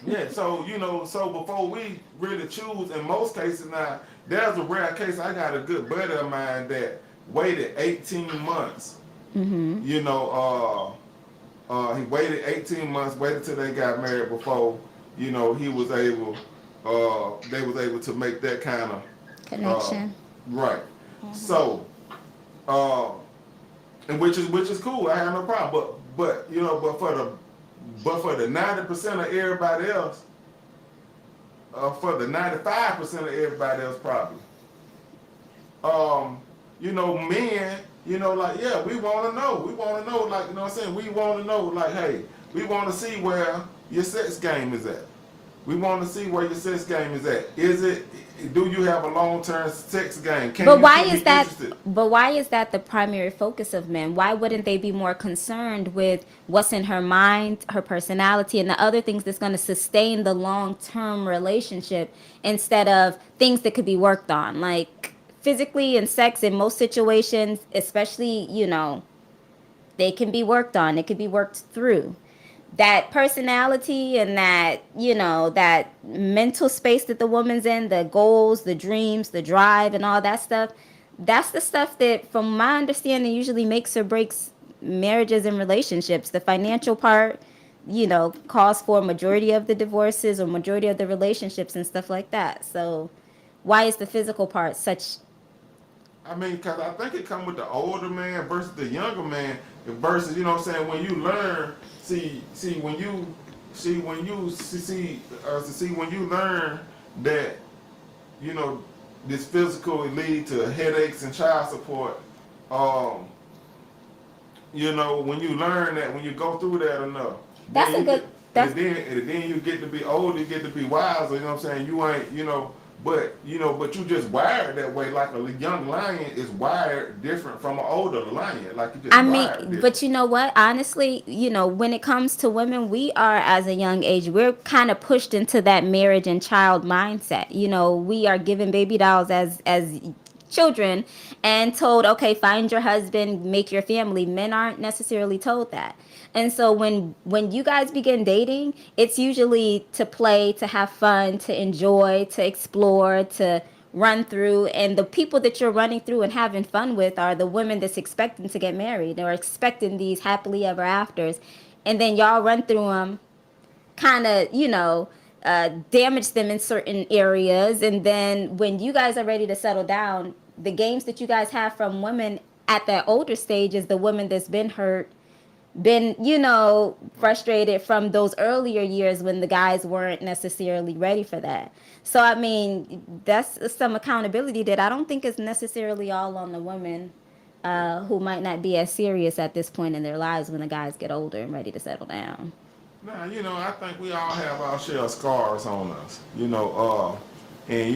Yeah, so so before we really choose, in most cases now, there's a rare case. I got a good buddy of mine that waited 18 months. Mm-hmm. He waited 18 months, waited till they got married before, he was able, they was able to make that kind of Connection. right. So, uh, and which is cool. I have no problem. But for the 90% of everybody else, for the 95% of everybody else probably, men, like, yeah, we want to know. We want to know, like, what I'm saying? We want to know, like, hey, we want to see where your sex game is at. We want to see where your sex game is at. Do you have a long-term sex game? But why can is you be that? interested? But why is that the primary focus of men? Why wouldn't they be more concerned with what's in her mind, her personality, and the other things that's going to sustain the long-term relationship instead of things that could be worked on, like physically and sex in most situations, especially they can be worked on. It can be worked through. That personality and that mental space that the woman's in, the goals, the dreams, the drive, and all that stuff, that's the stuff that, from my understanding, usually makes or breaks marriages and relationships. The financial part, calls for a majority of the divorces or majority of the relationships and stuff like that. So why is the physical part such? I mean, because I think it comes with the older man versus the younger man versus, what I'm saying, when you learn, when you learn that, this physical will lead to headaches and child support, when you learn that, when you go through that enough, That's then a good. That's and then you get to be older, you get to be wiser, what I'm saying? You ain't, but you just wired that way. Like a young lion is wired different from an older lion. Like you just I wired mean, different. but you know what? Honestly, when it comes to women, we are, as a young age, we're kind of pushed into that marriage and child mindset. We are given baby dolls as children and told, okay, find your husband, make your family. Men aren't necessarily told that. And so when you guys begin dating, it's usually to play, to have fun, to enjoy, to explore, to run through, and the people that you're running through and having fun with are the women that's expecting to get married or expecting these happily ever afters, and then y'all run through them, kind of damage them in certain areas, and then when you guys are ready to settle down, the games that you guys have from women at that older stage is the woman that's been hurt, been frustrated from those earlier years when the guys weren't necessarily ready for that. So I mean, that's some accountability that I don't think is necessarily all on the women, who might not be as serious at this point in their lives when the guys get older and ready to settle down. Now, I think we all have our share of scars on us. And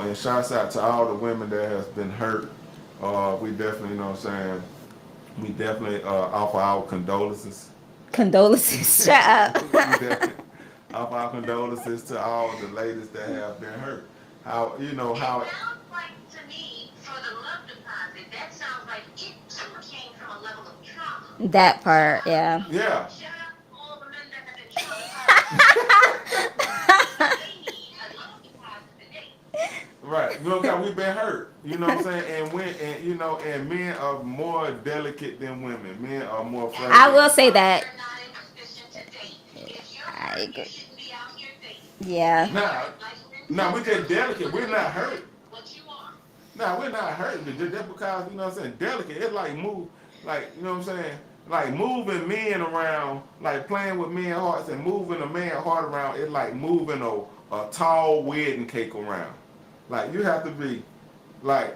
and shouts out to all the women that has been hurt. We definitely, you know what I'm saying, we definitely offer our condolences. Condolences. Shut We up. definitely offer our condolences to all the ladies that have been hurt. How how It sounds like to me, for the love deposit, that sounds like it too came from a level of trauma. That So part, yeah. yeah. shout out to all the men that have been traumatized because they need a love deposit today. Right, cause we've been hurt. You know what I'm saying, and men are more delicate than women. Men are more I fragile. will say that. You're not in a position to date. If you're I hurt, you agree. shouldn't be out here dating. Yeah. Now, now we're just delicate. We're not hurt. What you are. Now we're not hurting. Just because what I'm saying, delicate. It's like move, like what I'm saying, like moving men around, like playing with men's hearts and moving a man's heart around. It's like moving a tall wedding cake around. Like you have to be, like,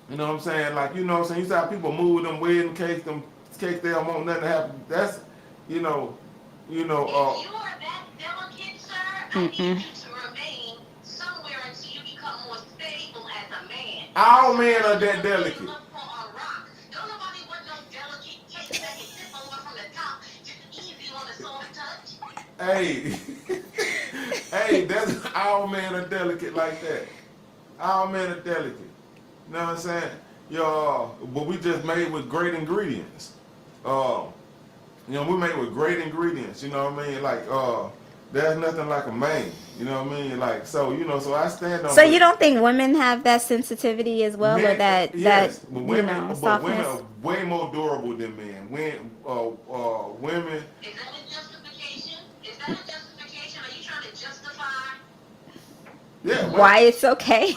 what I'm saying, like what I'm saying. You see how people move them wedding cakes, they don't want nothing to happen. That's, you know, you know. If you are that delicate, sir, I need Mm-mm. you to remain somewhere until you become more stable as a man. All men are that delicate. Look for a rock. Don't nobody want no delicate cake that can tip over from the top, just easy on the soft touch. Hey, hey, that's all men are delicate like that. All men are delicate. You know what I'm saying? But we just made with great ingredients. We made with great ingredients. You know what I mean? Like, there's nothing like a man. You know what I mean? Like, so I stand on. So you don't think women have that sensitivity as well, or that yes, that but you know women softness? are way more durable than men. Women. Is that a justification? Is that a justification? Are you trying to justify Yeah. Why it's okay?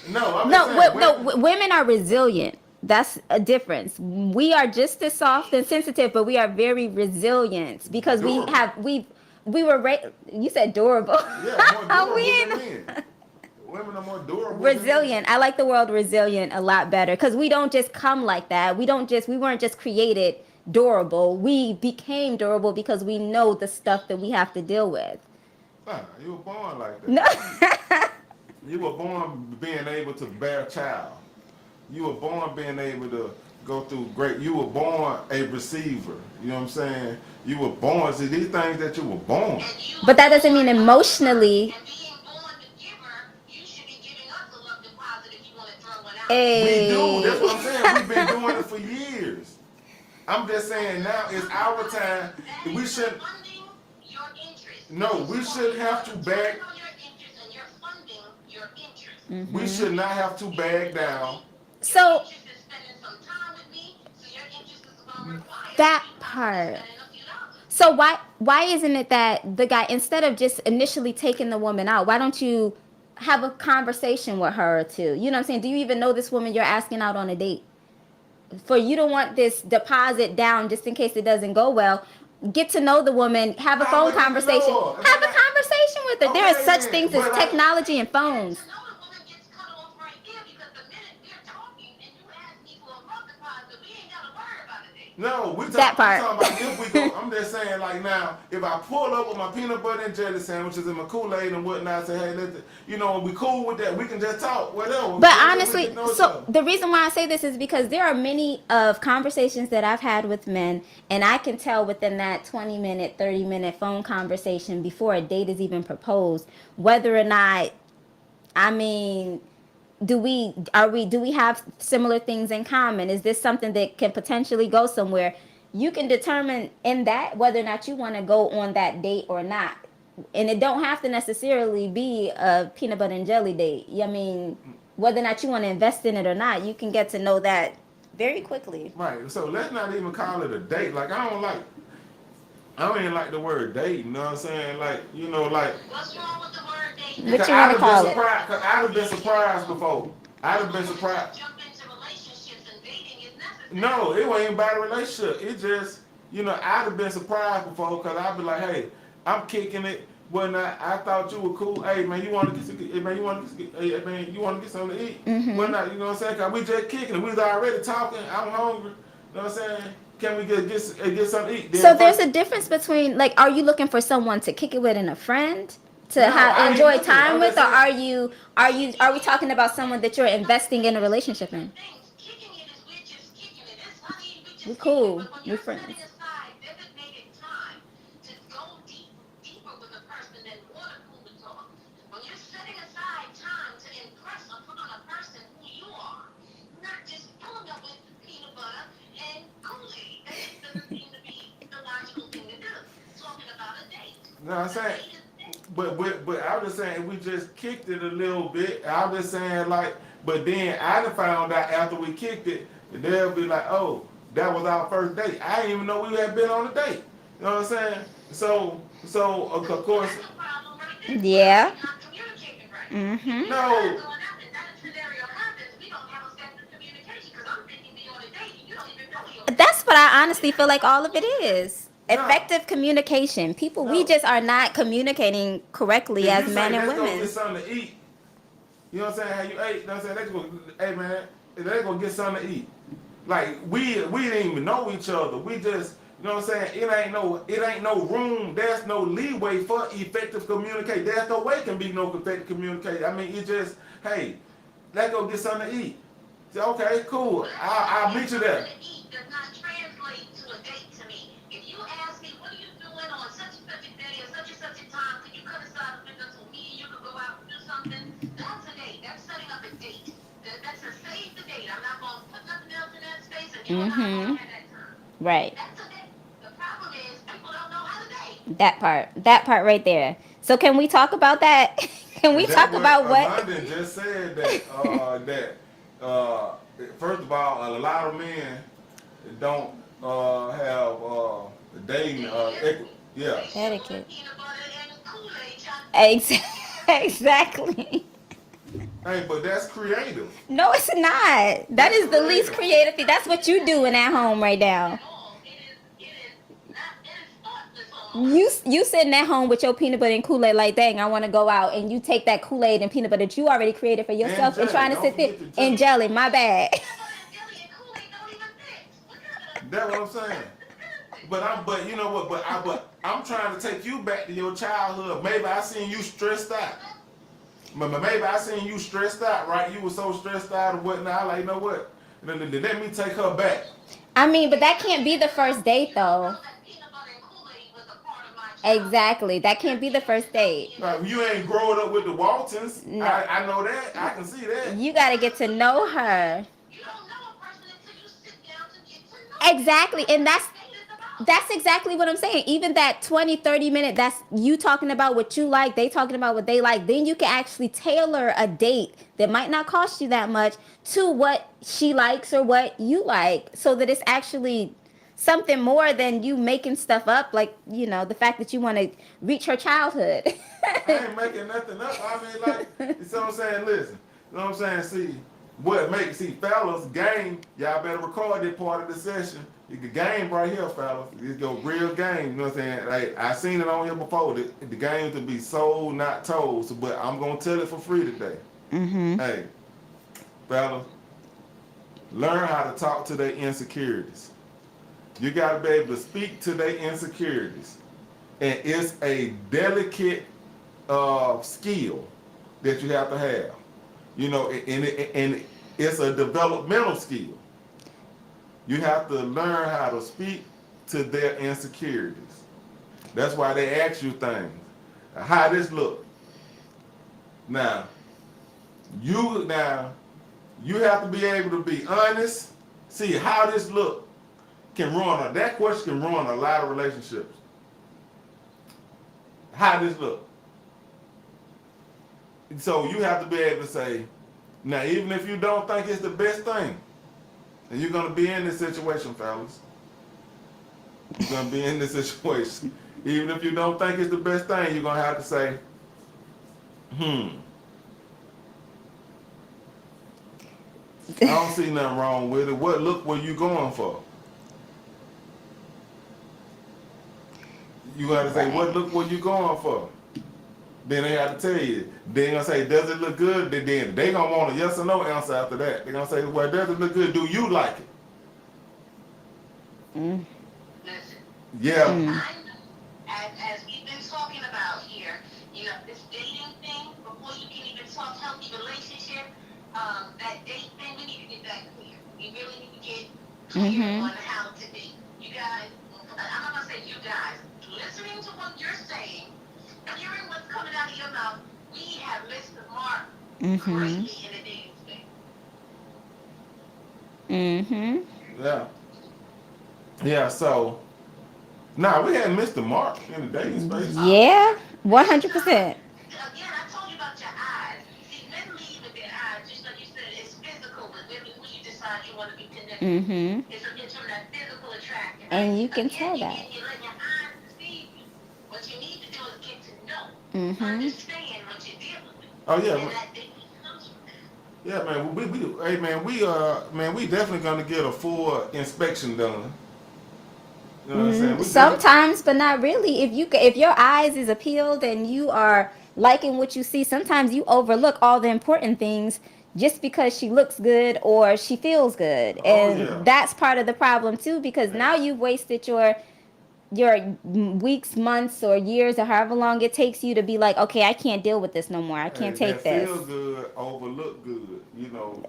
No, I'm No, just saying. women are resilient. That's a difference. We are just as soft and sensitive, but we are very resilient because Durable. we were you said durable. Yeah, more durable We than ain't- men. Women are more durable than men. resilient. I like the word resilient a lot better because we don't just come like that. We weren't just created durable. We became durable because we know the stuff that we have to deal with. Nah, you were born like that. No. You were born being able to bear a child. You were born being able to go through great. You were born a receiver. You know what I'm saying? You were born. See, these things that you were born. But that doesn't mean emotionally. and being born the giver, you should be giving us a love deposit if you want to throw one out. Hey. We do. That's what I'm saying. We've been doing it for years. I'm just saying now it's our time. We should. Funding your interest. No, we should have to bag. Your interest and you're funding your interest. Mm-hmm. We should not have to bag down. So Your interest is spending some time with me, so your interest is about required. that part. Spending a few dollars. So why isn't it that the guy, instead of just initially taking the woman out, why don't you have a conversation with her or two? You know what I'm saying? Do you even know this woman you're asking out on a date? For you to want this deposit down just in case it doesn't go well, get to know the woman, have a phone conversation. Have a conversation with her. There are such things as technology and phones. To know the woman gets cut off right there because the minute we're talking and you ask me for a love deposit, we ain't got to worry about a date. No, we That part. talking about if we go. I'm just saying, like now, if I pull up with my peanut butter and jelly sandwiches and my Kool-Aid and whatnot, say, hey, we cool with that. We can just talk, whatever. But honestly, so the reason why I say this is because there are many of conversations that I've had with men, and I can tell within that 20-minute, 30-minute phone conversation before a date is even proposed, whether or not, I mean, do we have similar things in common? Is this something that can potentially go somewhere? You can determine in that whether or not you want to go on that date or not. And it don't have to necessarily be a peanut butter and jelly date. I mean, whether or not you want to invest in it or not, you can get to know that very quickly. Right. So let's not even call it a date. Like I don't even like the word date. You know what I'm saying? Like like. What's wrong with the word date? What you want to call it? Cause I'd have been surprised before. I'd have been surprised. Jump into relationships and dating is necessary. No, it wasn't about a relationship. It just, I'd have been surprised before because I'd be like, hey, I'm kicking it. When I thought you were cool. Hey man, you want to get some, hey man, you want to get something to eat? Mm-hmm. When not, you know what I'm saying? Cause we just kicking it. We was already talking. I'm hungry. You know what I'm saying? Can we get something to eat? So there's a difference between, like, are you looking for someone to kick it with and a friend to enjoy time with, or are we talking about someone that you're investing in a relationship in? Kicking it is we're just kicking it. It's funny, we just We're cool. But when We're you're friends. setting aside designated time to go deeper with a person than water cooler talk, when you're setting aside time to impress or put on a person who you are, not just pulling up with peanut butter and Kool-Aid. That just doesn't seem to be the logical thing to do. Talking about a date. No, I'm saying, but I was just saying we just kicked it a little bit. I was just saying like, but then I done found out after we kicked it, they'll be like, oh, that was our first date. I didn't even know we had been on a date. You know what I'm saying? So of course. That's a problem right there. Yeah. We're not communicating right. Mm-hmm. No. That's what I honestly feel like all of it is. Effective communication. People, we just are not communicating correctly as men and Let's women. go get something to eat. You know what I'm saying? How you ate? You know what I'm saying? Let's go, hey man, let's go get something to eat. Like we didn't even know each other. We just, you know what I'm saying? It ain't no room. There's no leeway for effective communication. There's no way can be no effective communication. I mean, it just, hey, let's go get something to eat. Say, okay, cool. I'll meet you there. Does not translate to a date to me. If you ask me, what are you doing on such and such a day or such and such a time, could you cut aside a window so me and you could go out and do something? That's a date. That's setting up a date. That's a save the date. I'm not going to put nothing else in that space, and you and I are going to have that time. Right. That's a date. The problem is people don't know how to date. That part right there. So can we talk about that? Can we And that's talk about what? London just said that first of all, a lot of men don't have dating yeah. Etiquette. Peanut butter and Kool-Aid trying to Exactly. Hey, but that's creative. No, it's not. That is the least creative thing. That's what you doing at home right now. at all. It is not. It is thoughtless almost. You sitting at home with your peanut butter and Kool-Aid like, dang, I want to go out, and you take that Kool-Aid and peanut butter that you already created for yourself and jelly. trying to Don't sit there forget the and jelly. jelly. My bad. Peanut butter and jelly and Kool-Aid don't even mix. What kind of That's what I'm saying. But you know what? But I'm trying to take you back to your childhood. Maybe I seen you stressed out. Maybe I seen you stressed out, right? You were so stressed out and whatnot. Like, you know what? Let me take her back. I mean, but that can't be the first date, though. that peanut butter and Kool-Aid was a part of my childhood. Exactly. That can't be the first date. Like, you ain't growing up with the Waltons. No. I know that. I can see that. You got to get to know her. You don't know a person until you sit down to get to know Exactly. And that's exactly what I'm saying. Even that 20-30 minute, that's you talking about what you like, they talking about what they like. Then you can actually tailor a date that might not cost you that much to what she likes or what you like, so that it's actually something more than you making stuff up, like, you know, the fact that you want to reach her childhood. I ain't making nothing up. I mean, like, you see what I'm saying? Listen, you know what I'm saying? See, fellas, game, y'all better record that part of the session. The game right here, fellas. It's your real game, you know what I'm saying? Like, I seen it on here before. The game to be sold, not told. So, but I'm going to tell it for free today. Mm-hmm. Hey, fellas, learn how to talk to their insecurities. You got to be able to speak to their insecurities. And it's a delicate skill that you have to have. You know, and it's a developmental skill. You have to learn how to speak to their insecurities. That's why they ask you things. How this look? Now, you have to be able to be honest. See how this look can ruin that question can ruin a lot of relationships. How this look? So you have to be able to say, now even if you don't think it's the best thing, and you're gonna be in this situation, fellas. You're gonna be in this situation. Even if you don't think it's the best thing, you're gonna have to say, I don't see nothing wrong with it. What look were you going for? You gotta say, what look were you going for? Then they have to tell you. They gonna say, does it look good? Then they gonna want a yes or no answer after that. They gonna say, well, does it look good? Do you like it? Mm. Listen, Yeah. as we've been talking about here, you know, this dating thing, before you can even talk healthy relationship, that date thing, we need to get that clear. We really need to get clear on how to date. You guys, I'm not gonna say you guys, listening to what you're saying, hearing what's coming out of your mouth, we have missed the mark greatly in the dating space. Yeah. Yeah, so we hadn't missed the mark in the dating space. Yeah, 100%. Again, I told you about your eyes. See, men lead with their eyes, just like you said, it's physical, but when you decide you want to be connected, it's from that physical attraction. And you can tell that. You let your eyes deceive you. What you need to do is get to know, understand what you're dealing with. Oh yeah. And that dating comes from that. Yeah, man. We definitely gonna get a full inspection done. You know what I'm saying? We Sometimes, but not really. If your eyes is appealed and you are liking what you see, sometimes you overlook all the important things just because she looks good or she feels good. And that's part of the problem too, because now you've wasted your weeks, months, or years, or however long it takes you to be like, okay, I can't deal with this no more. I can't take this. Feel good, overlook good, you know.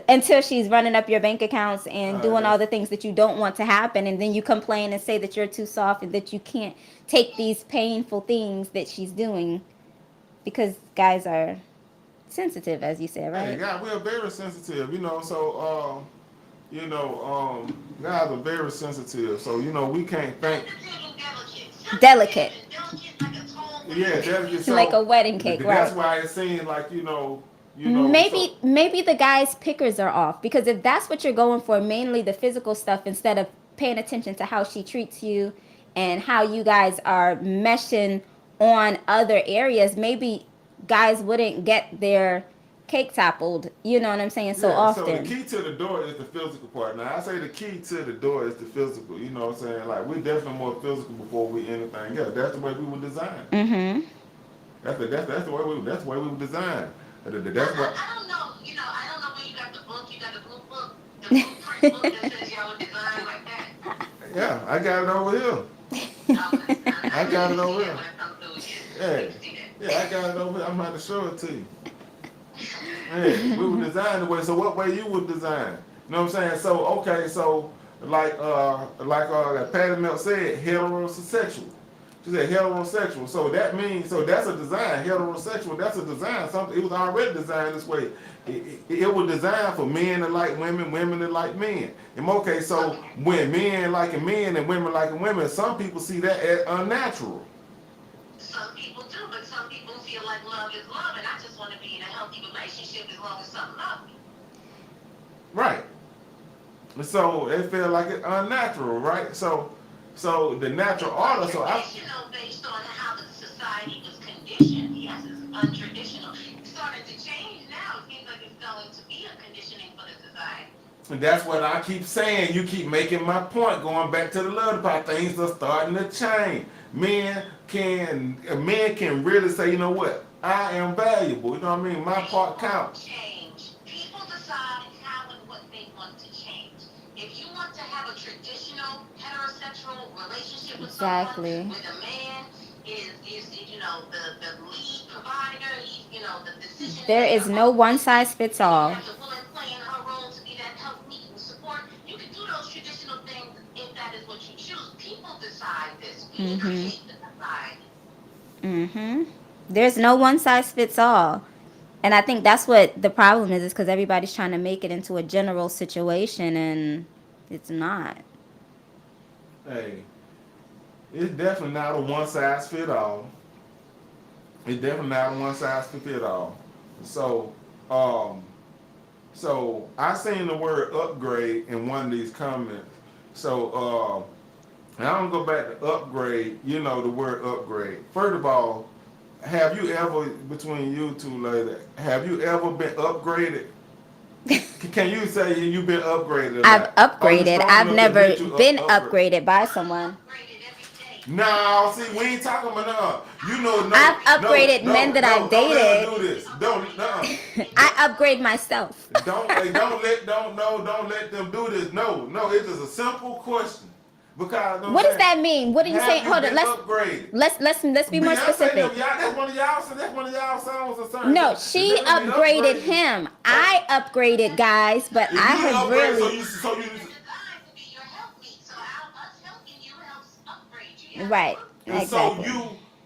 Until she's running up your bank accounts and doing all the things that you don't want to happen, and then you complain and say that you're too soft and that you can't take these painful things that she's doing, because guys are sensitive, as you said, Hey, right? God, we are very sensitive, you know. So, guys are very sensitive. So, we can't think. Delicate, Yeah, delicate. like So a wedding cake, that's right? why it seems like So Maybe the guy's pickers are off, because if that's what you're going for, mainly the physical stuff, instead of paying attention to how she treats you and how you guys are meshing on other areas, maybe guys wouldn't get their cake toppled, you know what I'm saying, so yeah. So the often. key to the door is the physical part. Now I say the key to the door is the physical. You know what I'm saying? Like we're definitely more physical before we anything else. That's the way we were designed. Mm-hmm. That's the way we were designed. That's what. I don't know. I don't know where you got the book. You got the blue book, the blueprint book that says y'all were designed like that. Yeah, I got it over here. I got it over here. Yeah, I got it over here. I'm about to show it to you. Yeah, we were designed the way. So what way you were designed? You know what I'm saying? So okay, so like Patty Melt said, heterosexual. She said heterosexual. So that means that's a design. Heterosexual, that's a design. Something it was already designed this way. It was designed for men that like women, women that like men. And okay, so when men liking men and women liking women, some people see that as unnatural. Some people do, but some people feel like love is love, and I just want to be in a healthy relationship as long as something loves me. Right. So they feel like it's unnatural, right? So the natural order. So traditional based on how the society was conditioned. Yes, it's untraditional. It's starting to change now. It seems like it's going to be a conditioning for the society. And that's what I keep saying. You keep making my point. Going back to the love part, things are starting to change. Men can really say, you know what? I am valuable. You know what I mean? My part counts. Change. People decide how and what they want to change. If you want to have a traditional heterosexual relationship with someone, where the man is the lead provider, he's the decision. There is no one size fits all. You have the woman playing her role to be that help, meet, and support. You can do those traditional things if that is what you choose. People decide this. We create the society. Mm-hmm. There's no one size fits all. And I think that's what the problem is because everybody's trying to make it into a general situation, and it's not. Hey, it's definitely not a one size fit all. It's definitely not a one size fit all. So, I seen the word upgrade in one of these comments. So, and I'm gonna go back to upgrade. You know the word upgrade. First of all, have you ever, between you two ladies, have you ever been upgraded? Can you say you've been upgraded? I've upgraded. I've never been upgraded by someone. No, see, we ain't talking about I've upgraded men that I've dated. Don't do this. Don't. I upgrade myself. Don't let them do this. No, it's just a simple question. Because what does that mean? What are you saying? Hold on. Let's be more specific. That's one of y'all songs or something. No, she upgraded him. I upgraded guys, but I have really. Right. Exactly.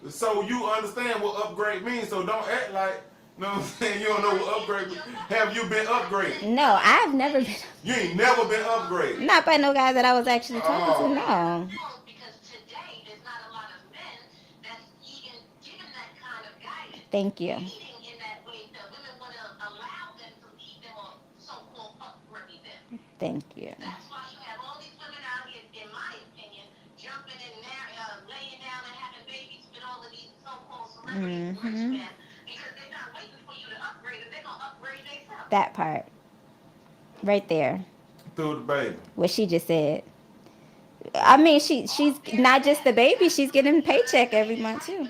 So you understand what upgrade means. So don't act like, you know what I'm saying, you don't know what upgrade means. Have you been upgraded? No, I've never been. You ain't never been upgraded. Not by no guy that I was actually talking to, no. Because today there's not a lot of men that's even given that kind of guidance. Thank you. In that way, the women want to allow them to lead them or so-called upgrade them. Thank you. That's why you have all these women out here, in my opinion, jumping and laying down and having babies with all of these so-called celebrities, rich men, because they're not waiting for you to upgrade them. They're going to upgrade themselves. That part. Right there. Through the baby. What she just said. I mean, she's not just the baby. She's getting a paycheck every month, too.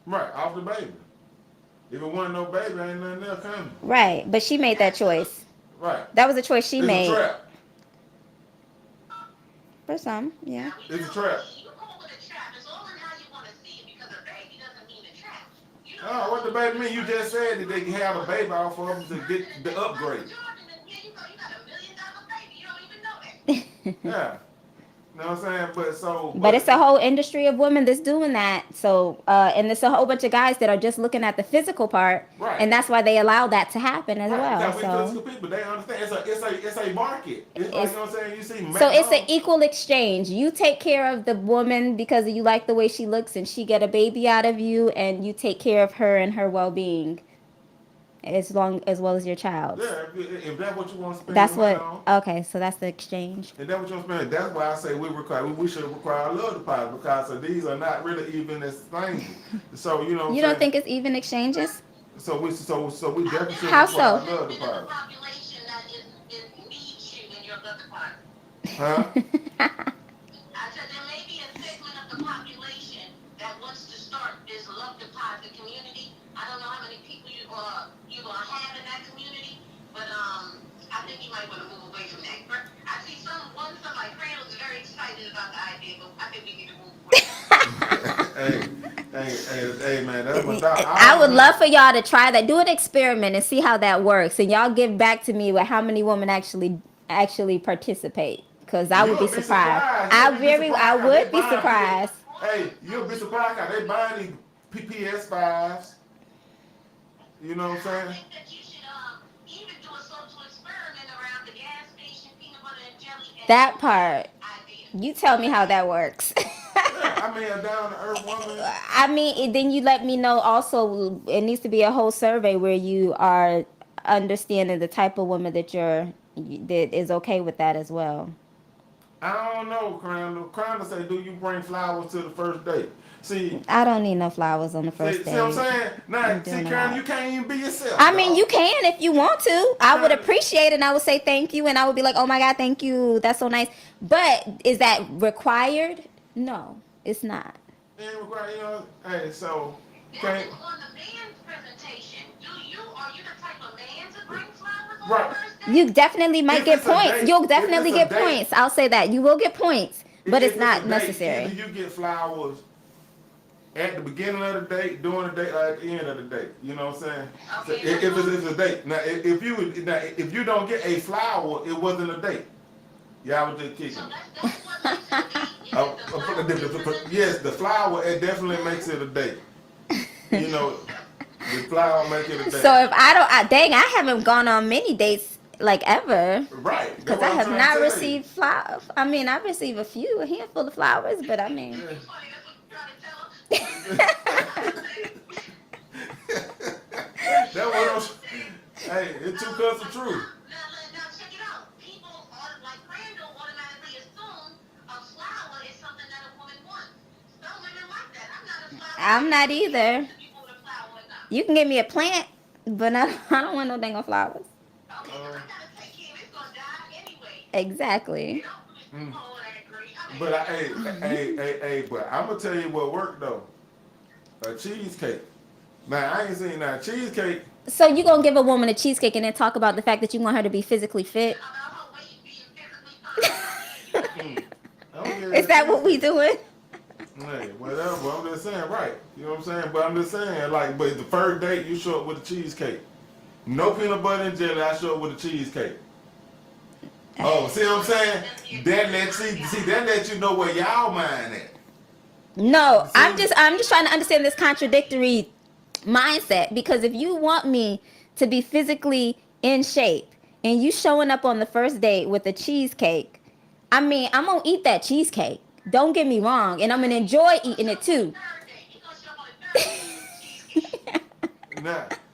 Right, off the baby. If it wasn't no baby, ain't nothing else coming. Right, but she made that choice. Right. That was a choice she made. It's a trap. For some, yeah. It's a trap. You call it a trap. It's all in how you want to see it, because a baby doesn't mean a trap. Oh, what the baby mean? You just said that they can have a baby off of them to get the upgrade. You got $1 million baby. You don't even know that. Yeah. You know what I'm saying? But it's a whole industry of women that's doing that. So, and it's a whole bunch of guys that are just looking at the physical part, Right. and that's why they allow that to happen as right, well. because we So, physical people, they understand. It's a market. It's like, you know what I'm saying? You see, so it's an McDonald's- equal exchange. You take care of the woman because you like the way she looks, and she get a baby out of you, and you take care of her and her well-being, as well as your child. Yeah, if that's what you want to spend That's your money what. on, Okay, so that's the exchange. and that's what you want to spend. That's why I say we should require a love deposit because these are not really even exchangeable. So you know. What You I'm don't saying? think it's even exchanges? So we definitely should How require so? a love Of the deposit. population that needs you in your love department. Huh? I said there may be a segment of the population that wants to start this love deposit community. I don't know how many people you gonna have in that community, but I think you might want to move away from that. But I see somebody Crandall is very excited about the idea, but I think we need to move away. hey, man, that's what I would love for y'all to try that. Do an experiment and see how that works, and y'all give back to me with how many women actually participate. Cause I would be surprised. I would be surprised. Hey, you'll be surprised how they buying these PS5s. You know what I'm I saying? think that you should even do a social experiment around the gas station peanut butter and jelly. And That part. idea. You tell me how that works. I mean, a down to earth woman. I mean, then you let me know also, it needs to be a whole survey where you are understanding the type of woman that is okay with that as well. I don't know, Crandall. Crandall say, do you bring flowers to the first date? See, I don't need no flowers on the first see what I'm date. saying? Now, I'm see, doing a Crandall, lot. you can't even be yourself. I mean, dog. you can if you want to. I would appreciate it, and I would say thank you, and I would be like, oh my God, thank you. That's so nice. But is that required? No, it's not. Ain't required, you know. Hey, so That can't. is on the man's presentation. Are you the type of man to bring flowers on Right. the first date? You definitely might If get it's a points. date- You'll if definitely it's a get date- points. I'll say that. You will get points, but If it's not a date, necessary. Either you get flowers at the beginning of the date, during the date, or at the end of the date. You know what I'm saying? So Okay, if it's a date. Now, if you don't get a flower, it wasn't a date. Y'all was just kicking. So that's what makes it a date. Is it the flower? Yes, the flower it definitely makes it a date. You know, the flower makes it a date. So if dang, I haven't gone on many dates like ever. Right. Because I have not received flowers. I mean, I've received a handful of flowers, but I mean, It's funny, that's what you're trying to tell us. That was. Hey, it's two cuts of truth. Now check it out. People like Crandall automatically assume a flower is something that a woman wants. Some women like that. I'm not a flower. I'm not either. If you want a flower or not. You can give me a plant, but I don't want no dang on flowers. Okay, 'cause I gotta take care of it. It's gonna die anyway. Exactly. You know? Oh, I agree. But I'm gonna tell you what worked though. A cheesecake. Now I ain't seen that cheesecake. So you gonna give a woman a cheesecake and then talk about the fact that you want her to be physically fit? About her weight being physically fine. I don't get Is that what we doing? Hey, whatever. I'm just saying, right? You know what I'm saying? But I'm just saying, like, but the first date you show up with a cheesecake. No peanut butter and jelly. I show up with a cheesecake. Oh, see what I'm saying? That lets you know where y'all mind at. No, See? I'm just trying to understand this contradictory mindset, because if you want me to be physically in shape and you showing up on the first date with a cheesecake, I mean, I'm gonna eat that cheesecake. Don't get me wrong, and I'm gonna enjoy eating it too. Third day. You gonna show up on the third day with cheesecake.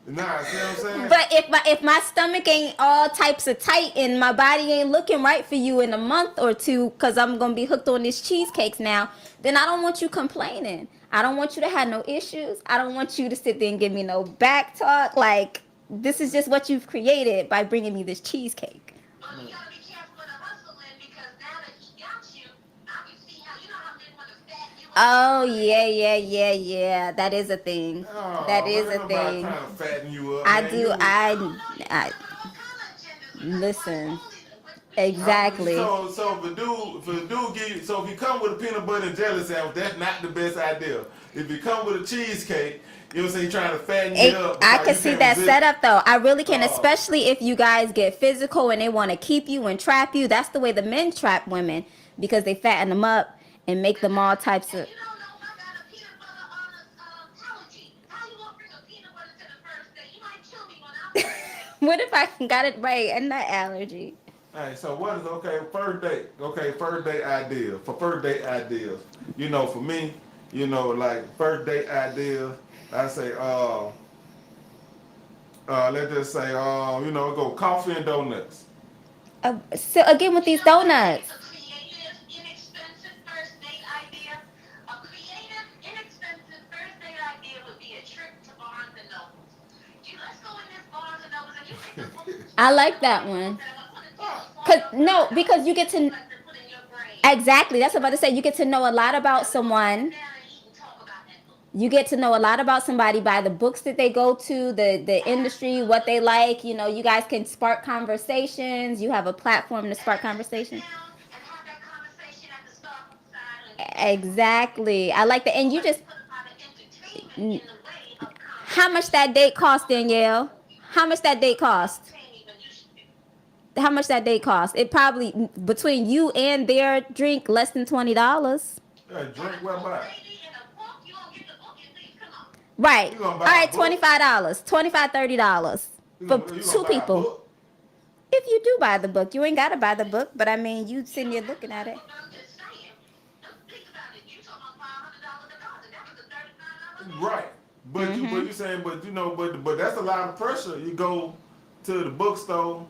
Nah, see what I'm saying? But if my stomach ain't all types of tight and my body ain't looking right for you in a month or two, because I'm gonna be hooked on these cheesecakes now, then I don't want you complaining. I don't want you to have no issues. I don't want you to sit there and give me no back talk. Like, this is just what you've created by bringing me this cheesecake. But you gotta be careful of the hustling, because now that he got you, I can see how men want to fat you up. Oh yeah. That is a thing. Oh, That is man, a nobody thing. trying to fatten you up, I man. do. You- I listen. Exactly. So if a dude give you, so if you come with a peanut butter and jelly sandwich, that's not the best idea. If you come with a cheesecake, you know what I'm saying, trying to fatten you up. I because can you see can't that resist- setup though. I really can, Oh. especially if you guys get physical and they want to keep you and trap you. That's the way the men trap women. because they fatten them up and make them all types And of. you don't know if I got a peanut butter allergy. How you gonna bring a peanut butter to the first day? You might kill me when I'm there. What if I got it right? A nut allergy. Hey, so what is okay? First date. Okay, first date ideas. For first date ideas, you know, for me, you know, like first date ideas, I say, let's just say, you know, go coffee and donuts. So again with these donuts. A creative, inexpensive first date idea. A creative, inexpensive first date idea would be a trip to Barnes and Noble. Let's go in this Barnes and Noble and you pick the book. I like that one. Because you get to exactly. That's what I'm about to say. You get to know a lot about someone. You get to know a lot about somebody by the books that they go to, the industry, what they like. You know, you guys can spark conversations. You have a platform to spark conversation. Exactly. I like that. And you just how much that date cost, Danielle? How much that date cost? How much that date cost? It probably between you and their drink less than $20. Hey, drink what about? Right. You gonna All buy right, a book? $25, $30 for You two buy a people. book? If you do buy the book, you ain't gotta buy the book, but I mean, you sitting there looking at it. Right. But you saying, but you know, but that's a lot of pressure. You go to the bookstore.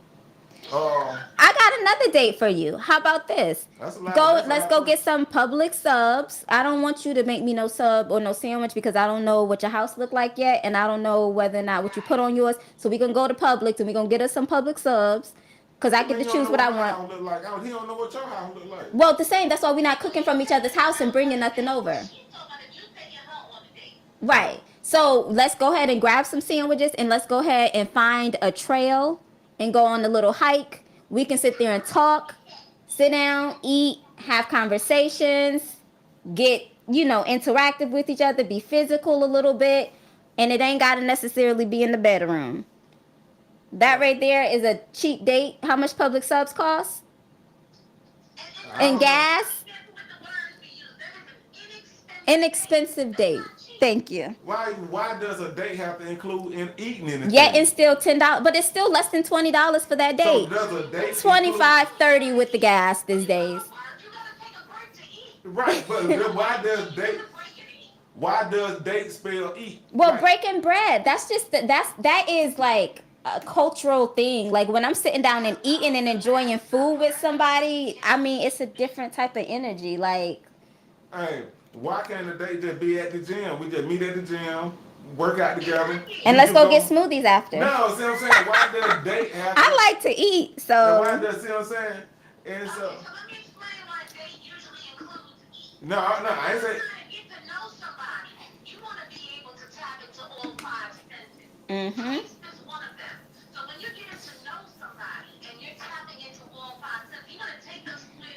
I got another date for you. How about this? That's a lot. Let's go get some Publix subs. I don't want you to make me no sub or no sandwich because I don't know what your house look like yet, and I don't know whether or not what you put on yours. So we can go to Publix and we gonna get us some Publix subs. Cause I get to choose what I want. He don't know what your house look like. Well, the same. That's why we're not cooking from each other's house and bringing nothing over. Right. So let's go ahead and grab some sandwiches and let's go ahead and find a trail and go on a little hike. We can sit there and talk, sit down, eat, have conversations, get, interactive with each other, be physical a little bit. And it ain't got to necessarily be in the bedroom. That right there is a cheap date. How much Public subs cost? And gas? Inexpensive date. Thank you. Why does a date have to include eating anything? Yeah, and still $10, but it's still less than $20 for that date. So does a date 25, 30 with the gas these days. Right, but why does date spell eat? Well, right. Breaking bread. That's just that is like a cultural thing. Like when I'm sitting down and eating and enjoying food with somebody, I mean, it's a different type of energy. Like, hey, why can't a date just be at the gym? We just meet at the gym, work out together, and let's go get smoothies after. No, see what I'm saying? Why does date have to, I like to eat, so. Why does, see what I'm saying? And so. Let me explain why date usually includes eating. No, I ain't saying. Get to know somebody. You want to be able to tap into all five senses. Mm-hmm. Taste is one of them. So when you're getting to know somebody and you're tapping into all five senses, you're going to take those food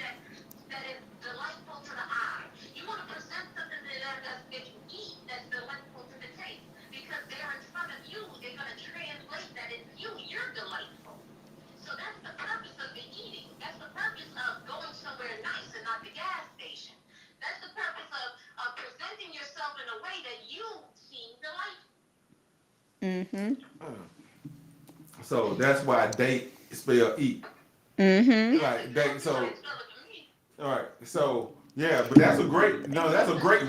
that is delightful to the eye. You want to present something that you eat that's delightful to the taste. Because they're in front of you, they're going to translate that into you. You're delightful. So that's the purpose of the eating. That's the purpose of going somewhere nice and not the gas station. That's the purpose of presenting yourself in a way that you seem delightful. So that's why date spell eat. Like date. So all right. So yeah, but that's a great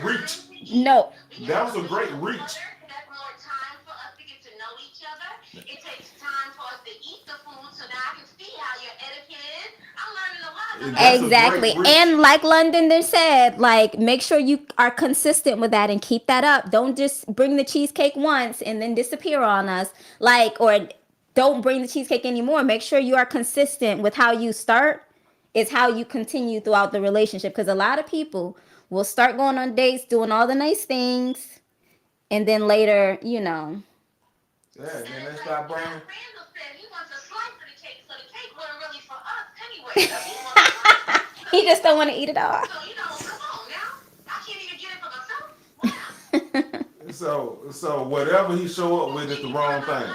reach. No. That was a great reach. That's more time for us to get to know each other. It takes time for us to eat the food, so now I can see how your etiquette is. I'm learning a lot. That's a Exactly. great reach. And like London said, like make sure you are consistent with that and keep that up. Don't just bring the cheesecake once and then disappear on us. Or don't bring the cheesecake anymore. Make sure you are consistent with how you start is how you continue throughout the relationship. Because a lot of people will start going on dates, doing all the nice things, and then later, Yeah, then they start bringing. Randall said he wants a slice of the cake, so the cake wasn't really for us anyway. So he wants a slice. he just don't want to eat it all. So, come on now. I can't even get it for myself. Wow. So whatever he show up with is the wrong thing.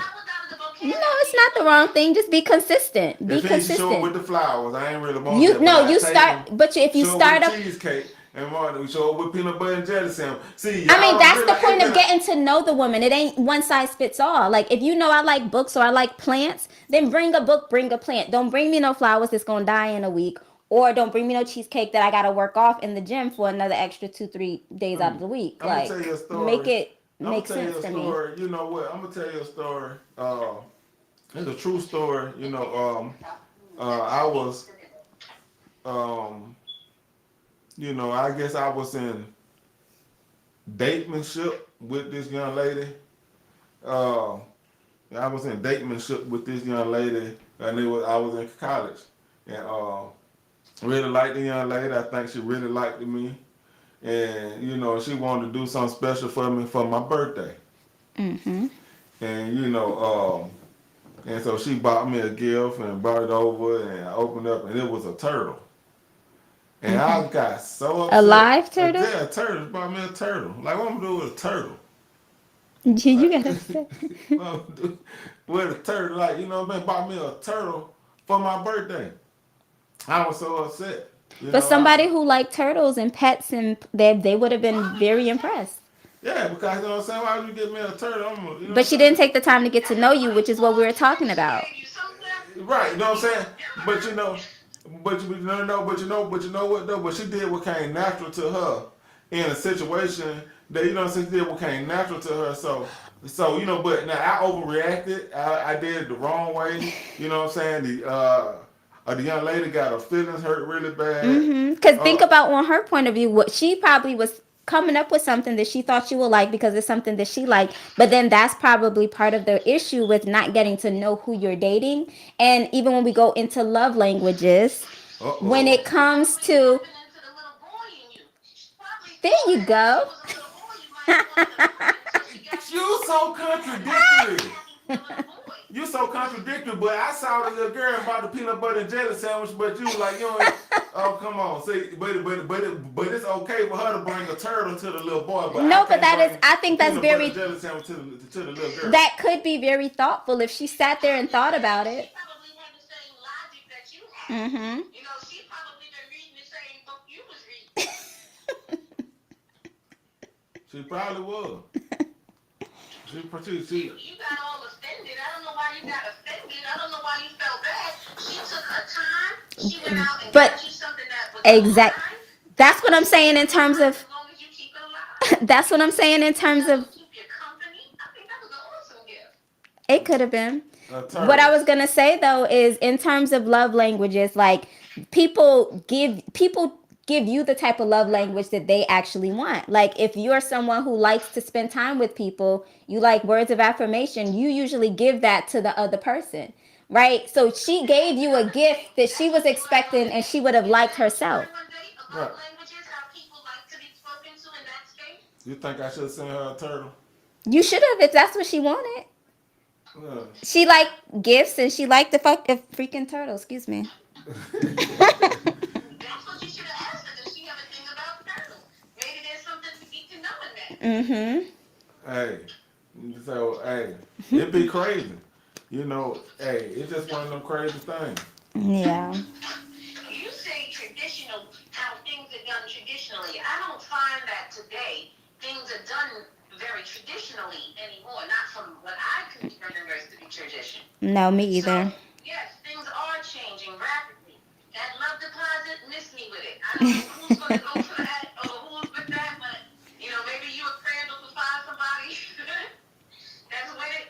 No, it's it's not the wrong thing. Just be consistent. Be If he show up with consistent. the flowers, I ain't really want You that. But no, I you take him. start, but if you Show up start with up, the cheesecake and we show up with peanut butter and jelly sandwich. See, I y'all mean, don't that's the realize point of getting to know the woman. It ain't one size fits all. Like, if you know I like books or I like plants, then bring a book, bring a plant. Don't bring me no flowers that's gonna die in a week, or don't bring me no cheesecake that I gotta work off in the gym for another extra 2-3 days out of the week. I'm gonna tell Like, you a story. make it I'm gonna make tell you sense a to me. story. You know what? I'm gonna tell you a story. It's a true story. I was, um, I guess I was in datemanship with this young lady. Uh, I was in datemanship with this young lady, and I was in college, and really liked the young lady. I think she really liked me, and she wanted to do something special for me for my birthday, Mm-hmm. and and so she bought me a gift and brought it over, and I opened up, and it was a turtle. And I got so A upset. live turtle? Yeah, a turtle. She bought me a turtle. Like, what am I gonna do with a turtle? You Like, got upset. what I'm gonna do with a turtle? Like, what I mean? Bought me a turtle for my birthday. I was so upset. But somebody who liked turtles and pets, and they would have been very impressed. Yeah, because you know what I'm saying? Why would you give me a turtle? You know what But I'm she saying? didn't take the time to get to know you, which is what we were talking about. Right, you know what I'm saying? But but you know what though? But she did what came natural to her in a situation that she did what came natural to her. So but now I overreacted. I did it the wrong way. You know what I'm saying? The young lady got her feelings hurt really bad. Because think Uh, about on her point of view, what she probably was coming up with something that she thought you would like because it's something that she liked. But then that's probably part of the issue with not getting to know who you're dating. And even when we go into love languages, when oh. it comes to, there you go. You so contradictory. You so contradictory, but I saw the little girl about the peanut butter and jelly sandwich, but you like you ain't. Oh come on, see, but it's okay for her to bring a turtle to the little boy, but I No, but can't that is, bring I a think that's peanut butter very, and jelly sandwich to the little girl. that could be very thoughtful if she sat there and thought about it. She probably had the same logic that you had. Mm-hmm. She probably been reading the same book you was reading. She probably was. She You got all offended. I don't know why you got offended. I don't know why you felt bad. She took her time. She went out and But got you something that was exact. alive. That's what I'm saying in terms of. As long as you keep it alive. That's what I'm saying in terms of. Keep your company. I think that was an awesome gift. It could have been. a turtle. What I was gonna say though is in terms of love languages, like people give you the type of love language that they actually want. Like if you're someone who likes to spend time with people, you like words of affirmation, you usually give that to the other person. Right? So she gave you a gift that she was expecting and she would have liked herself. Right. Languages, how people like to be spoken to in that space. You think I should send her a turtle? You should have if that's what she wanted. Yeah. She liked gifts and she liked the freaking turtle, excuse me. That's what you should have asked her. Does she have a thing about turtles? Maybe there's something to get to know in that. Mm-hmm. Hey, so it'd be crazy. It's just one of them crazy things. Yeah. You say traditional, how things are done traditionally. I don't find that today things are done very traditionally anymore. Not from what I consider to be tradition. No, me either. So, yes, things are changing rapidly. That love deposit, miss me with it. I don't know who's going to go for that or who's with that, but maybe you a crandall to find somebody that's with it.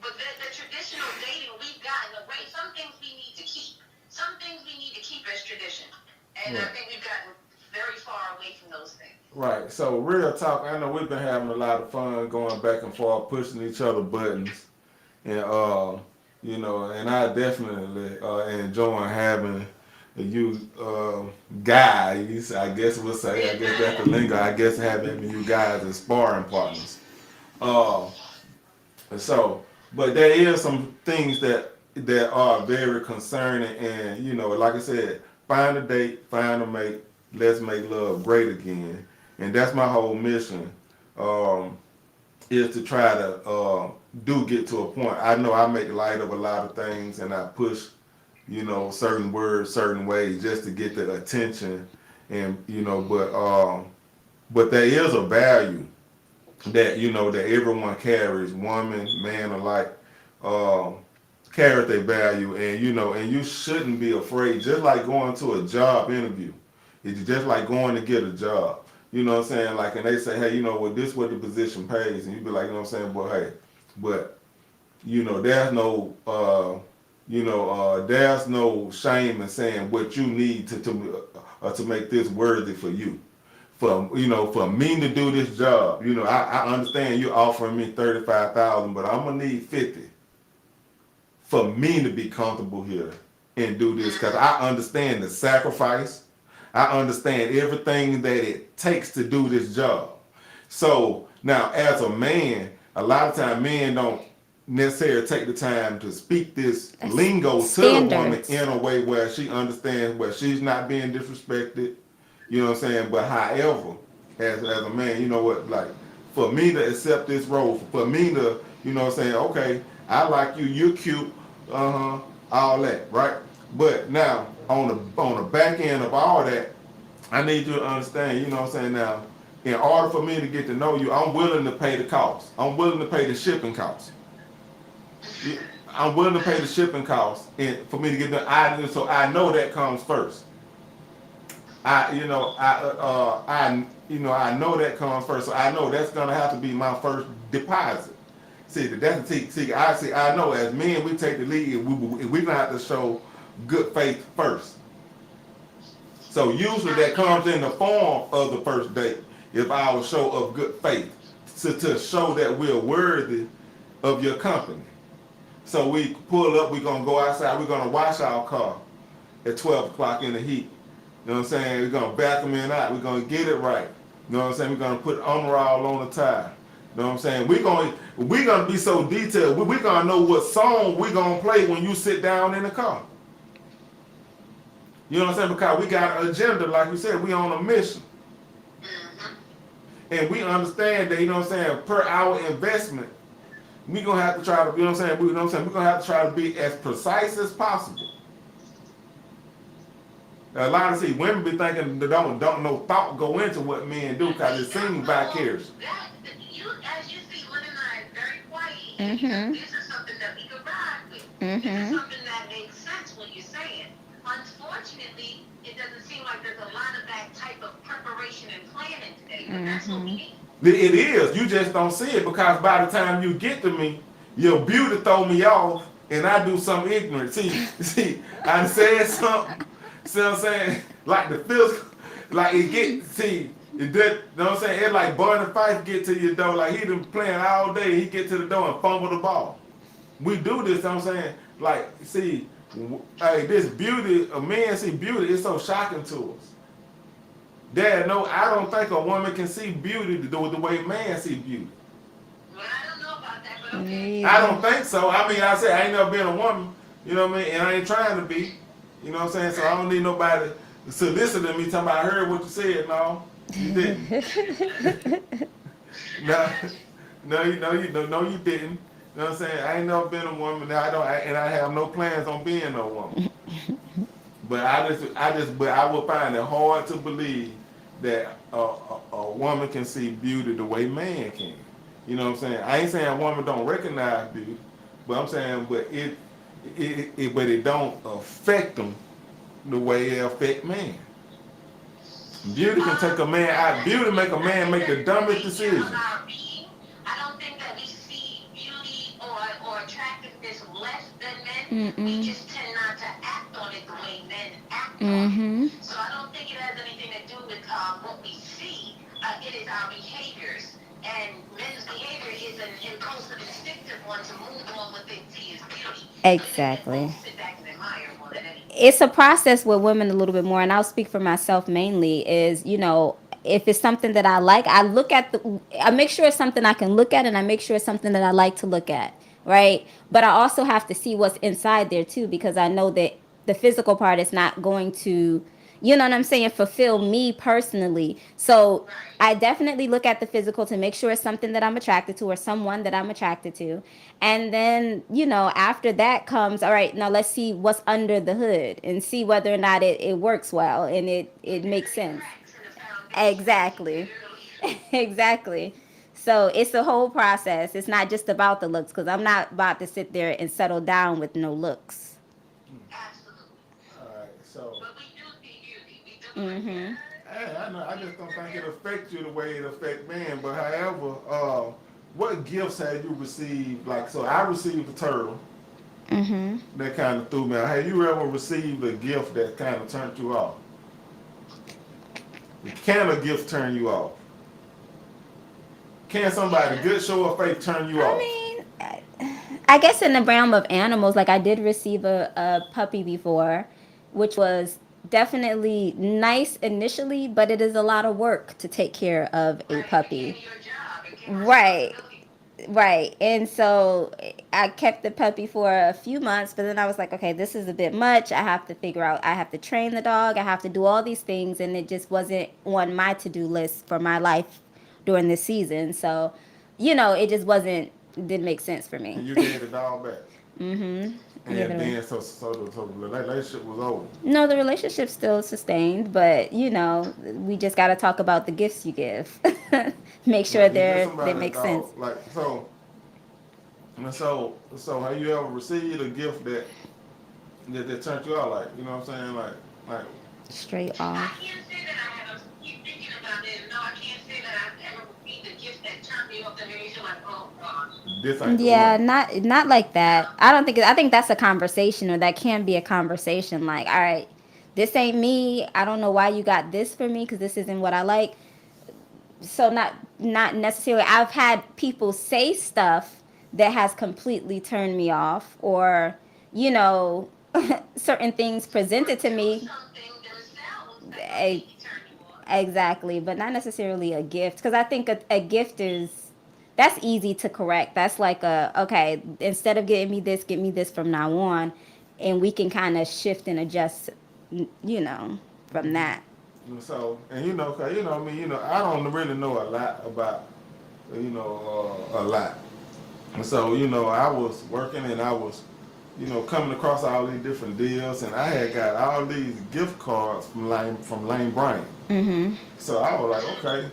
But the traditional dating, we've gotten away. Some things we need to keep. Some things we need to keep as tradition. And I think we've gotten very far away from those things. Right. So real talk. I know we've been having a lot of fun going back and forth, pushing each other buttons, and and I definitely enjoying having you guys. I guess we'll say. I guess that's the lingo. I guess having you guys as sparring partners. Uh, but there is some things that are very concerning, and like I said, find a date, find a mate, let's make love great again, and that's my whole mission. Is to try to do get to a point. I know I make light of a lot of things and I push, certain words, certain ways just to get the attention, and but there is a value that that everyone carries, woman, man alike, um, carry their value, and and you shouldn't be afraid. Just like going to a job interview, it's just like going to get a job. You know what I'm saying? Like, and they say, hey, well, this what the position pays, and you be like, you know what I'm saying? Well, hey, but there's no, there's no shame in saying what you need to make this worthy for you. For me to do this job, I understand you offering me 35,000, but I'm gonna need 50 for me to be comfortable here and do this, because I understand the sacrifice. I understand everything that it takes to do this job. So now, as a man, a lot of times men don't necessarily take the time to speak this lingo to the woman Standards. in a way where she understands where she's not being disrespected. You know what I'm saying? But however, as a man, you know what, like, for me to accept this role, for me to, what I'm saying, okay, I like you, you're cute, all that, right? But now, on the back end of all that, I need you to understand, you know what I'm saying, now, in order for me to get to know you, I'm willing to pay the cost. I'm willing to pay the shipping cost. I'm willing to pay the shipping cost, and for me to get the, so I know that comes first. I know that comes first, so I know that's gonna have to be my first deposit. I know as men we take the lead, and we gonna have to show good faith first. So usually that comes in the form of the first date. If I will show of good faith to show that we're worthy of your company. So we pull up, we're gonna go outside, we're gonna wash our car at 12 o'clock in the heat. You know what I'm saying? We're gonna vacuum it out. We're gonna get it right. You know what I'm saying? We're gonna put Armor All on the tire. You know what I'm saying? We're gonna be so detailed. We're gonna know what song we're gonna play when you sit down in the car. You know what I'm saying? Because we got an agenda, like we said, we on a mission. And we understand that, you know what I'm saying, per our investment, we gonna have to try to, you know what I'm saying, we're gonna have to try to be as precise as possible. A lot of women be thinking that don't no thought go into what men do because it seems vicarious. As you see, Lynn and I are very quiet. This is something that we could ride with. This is something that makes sense what you're saying. Unfortunately, it doesn't seem like there's a lot of that type of preparation and planning today, but that's what we need. It is. You just don't see it because by the time you get to me, your beauty throw me off and I do something ignorant. See, I said something. See what I'm saying? Like the physical, like it get, you know what I'm saying? It like Barney Fife get to your door, like he been playing all day, he get to the door and fumble the ball. We do this, you know what I'm saying? Like, hey, this beauty, a man see beauty, it's so shocking to us. Dad, no, I don't think a woman can see beauty the way man see beauty. Well, I don't know about that, but okay. I don't think so. I mean, I ain't never been a woman, you know what I mean? And I ain't trying to be. You know what I'm saying? So I don't need nobody soliciting me talking about I heard what you said. No, you didn't. no, you didn't. You know what I'm saying? I ain't never been a woman. And I have no plans on being no woman. But I will find it hard to believe that a woman can see beauty the way man can. You know what I'm saying? I ain't saying a woman don't recognize beauty, but I'm saying, but it don't affect them the way it affect man. Beauty can take a man out. Beauty make a man make the dumbest decision. I don't think that we see beauty or attractiveness less than men. We just tend not to act on it the way men act on it. So I don't think it has anything to do with what we see. It is our behaviors. And men's behavior is an impulsive, instinctive one to move on what they see as beauty. Exactly. Sit back and admire more than anything. It's a process with women a little bit more, and I'll speak for myself mainly. Is if it's something that I like, I make sure it's something I can look at, and I make sure it's something that I like to look at, right? But I also have to see what's inside there too, because I know that the physical part is not going to, you know what I'm saying, fulfill me personally. So I definitely look at the physical to make sure it's something that I'm attracted to or someone that I'm attracted to. And then, after that comes, all right, now let's see what's under the hood and see whether or not it works well and it What makes are the sense. cracks in the foundation? Exactly. Literally. Exactly. So it's a whole process. It's not just about the looks because I'm not about to sit there and settle down with no looks. Absolutely. All right, so But we do see beauty. We do like Mm-hmm. that. hey, I know. I just don't think it affects you the way it affects men. But however, what gifts have you received? Like, so I received a turtle Mm-hmm. that kind of threw me out. Have you ever received a gift that kind of turned you off? Can a gift turn you off? Can somebody good show of faith turn you I off? mean, I guess in the realm of animals, like I did receive a puppy before, which was definitely nice initially, but it is a lot of work to take care of a Right. It puppy. became your job. It became a Right. responsibility. Right. And so I kept the puppy for a few months, but then I was like, okay, this is a bit much. I have to figure out, I have to train the dog, I have to do all these things. And it just wasn't on my to do list for my life during this season. So, it just didn't make sense for me. And you gave the dog back. Mm-hmm. Give it And away. then so the relationship was over. No, the relationship still sustained, but we just got to talk about the gifts you give. Make sure Like you get they somebody a make sense. dog. Like so have you ever received a gift that turned you out? Like, you know what I'm saying? Like Straight I off. can't say that I have. Keep thinking about it. No, I can't say that I've ever received a gift that turned me off that made me feel like, oh gosh. this ain't the Yeah, one. not like that. I don't think I think that's a conversation or that can be a conversation like, all right, this ain't me. I don't know why you got this for me because this isn't what I like. So not necessarily I've had people say stuff that has completely turned me off or, you know, certain things Or presented to do me. something themselves that eh, completely turn you off. Exactly, but not necessarily a gift because I think a gift is that's easy to correct. That's like okay, instead of getting me this, get me this from now on, and we can kind of shift and adjust, from that. So and cause me, I don't really know a lot about a lot. And so, I was working and I was, coming across all these different deals and I had got all these gift cards from Lane Bryant. Mhm. So I was like, okay,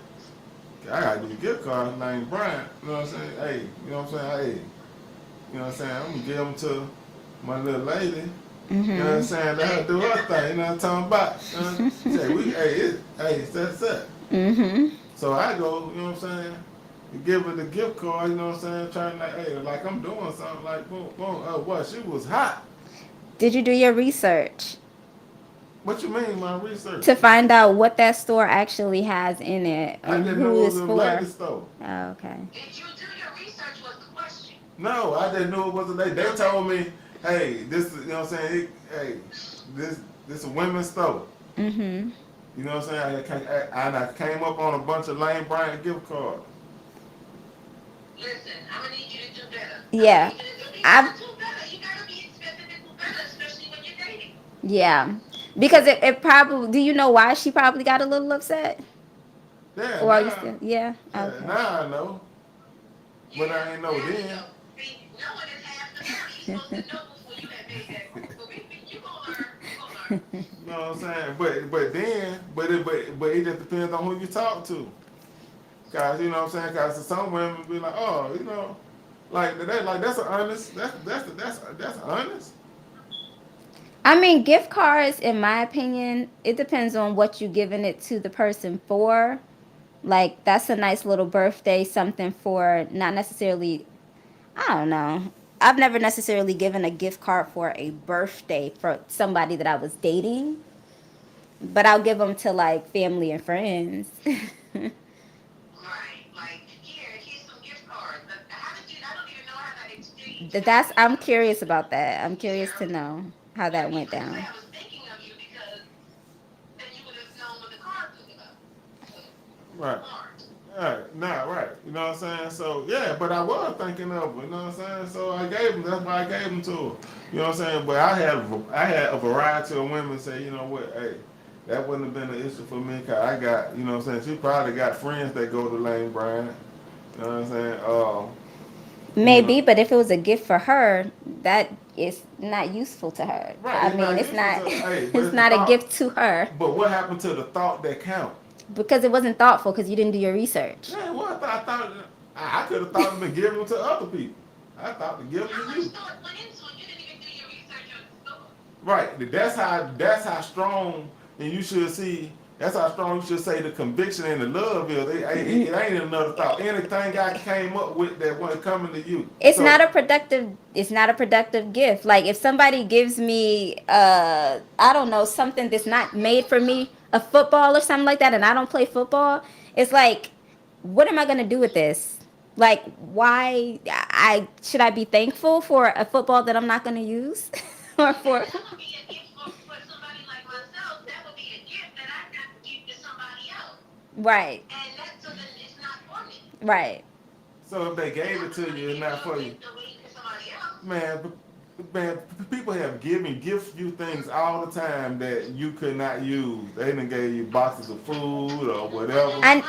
I gotta do gift cards from Lane Bryant. You know what I'm saying? Hey, you know what I'm saying? Hey, you know what I'm saying? I'm gonna give them to my little lady. You know what I'm Mhm. saying? Let her do her thing. You know what I'm talking about? Say, that's it. Mhm. So I go, you know what I'm saying? Give her the gift card, you know what I'm saying? Trying like, hey, like I'm doing something like, boom, boom. What? She was hot. Did you do your research What you mean, my research? to find out what that store actually has in it I and didn't who know it was it's a lady for? store. Oh, okay. Did you do your research was the question. No, I didn't know it was a lady. They told me, hey, this is, you know what I'm saying? Hey, this a women's store. Mhm. You know what I'm saying? I came up on a bunch of Lane Bryant gift cards. Listen, I'm gonna need you to do better. I'm gonna Yeah. need you to do. You I've gotta do better. You gotta be specific with better, especially when you're dating. Yeah. Because it probably, do you know why she probably got a little upset? Yeah, Or are you now, still, yeah? yeah, Okay. now I know, but Yeah, I ain't know there you then. go. See, knowing is half the battle. You're supposed to know before you have made that move. But you gonna learn. You gonna learn. You know what I'm saying? But it just depends on who you talk to. Cause you know what I'm saying? Cause some women be like, oh, that's an honest, that's honest. I mean, gift cards, in my opinion, it depends on what you giving it to the person for. Like, that's a nice little birthday, something for not necessarily, I don't know. I've never necessarily given a gift card for a birthday for somebody that I was dating, but I'll give them to like family and friends. Right. Like, here's some gift cards. But how did you? I don't even know how that exchange I'm happened. curious about that. I'm You curious to know. know how But that you went couldn't say down. I was thinking of you because then you would have known what the cards was about. Right. Smart. Right. Nah, right. You know what I'm saying? So yeah, but I was thinking of her, you know what I'm saying? So I gave them. That's why I gave them to her. You know what I'm saying? But I had a variety of women say, you know what? Hey, that wouldn't have been an issue for me. Cause I got, you know what I'm saying. She probably got friends that go to Lane Bryant. You know what I'm saying? You know, Maybe, but if it was a gift for her, that is not useful to her. right? I It's mean, not it's useful not to. Hey, but it's it's the not a thought. gift to her But what happened to the thought that count? because it wasn't thoughtful because you didn't do your research. Yeah, well, I thought I could have thought of and given them to other people. I thought to give them How to much you. thought went into it? You didn't even do your research on the store. Right. That's how strong, and you should see. That's how strong you should say the conviction and the love is. It ain't another thought. Anything I came up with that wasn't coming to you. So It's not a productive gift. Like if somebody gives me I don't know, something that's not made for me, a football or something like that, and I don't play football, it's like, what am I gonna do with this? Like, why I should I be thankful for a football that I'm not gonna use? Or Okay, for that would be a gift for somebody like myself. That would be a gift that I got to give to somebody else. right, And that's so that it's not for me. right. so if they gave it to you, it's not for you. The way for somebody else. Man, people have gift you things all the time that you could not use. They done gave you boxes of food or whatever. And My man,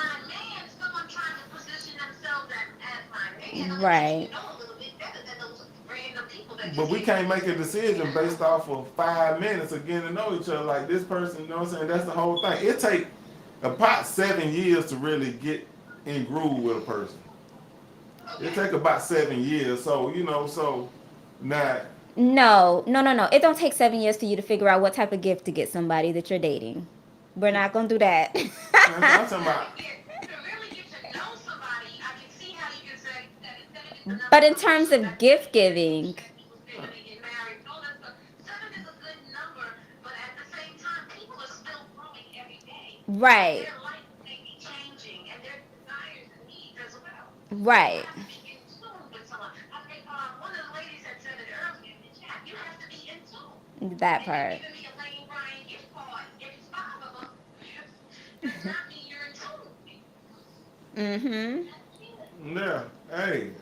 someone trying to position themselves as my man, I'm right. you know a little bit better than those random people that But just we can't make a decision based off of 5 minutes of getting to know each other. Like this person, you know what I'm saying? That's the whole thing. It take about 7 years to really get in groove with a person. It take about 7 years. So, you know, so now, No, no, no, no. It don't take 7 years for you to figure out what type of gift to get somebody that you're dating. We're not gonna do that. I'm talking about, to really get to know somebody, I can see how you can say that instead of just another But in terms of gift giving, people say when they get married, all that stuff. 7 is a good number, but at the same time, people are still growing every day. right, Their life may be changing, and their desires and needs as well. You right, have to be in tune with someone. I think one of the ladies had said it earlier in the chat. You have to be in tune. that And you're part. giving me a Lane Bryant gift card. If it's 5 of them, does not mean you're in tune with me. Mm-hmm. yeah. Hey,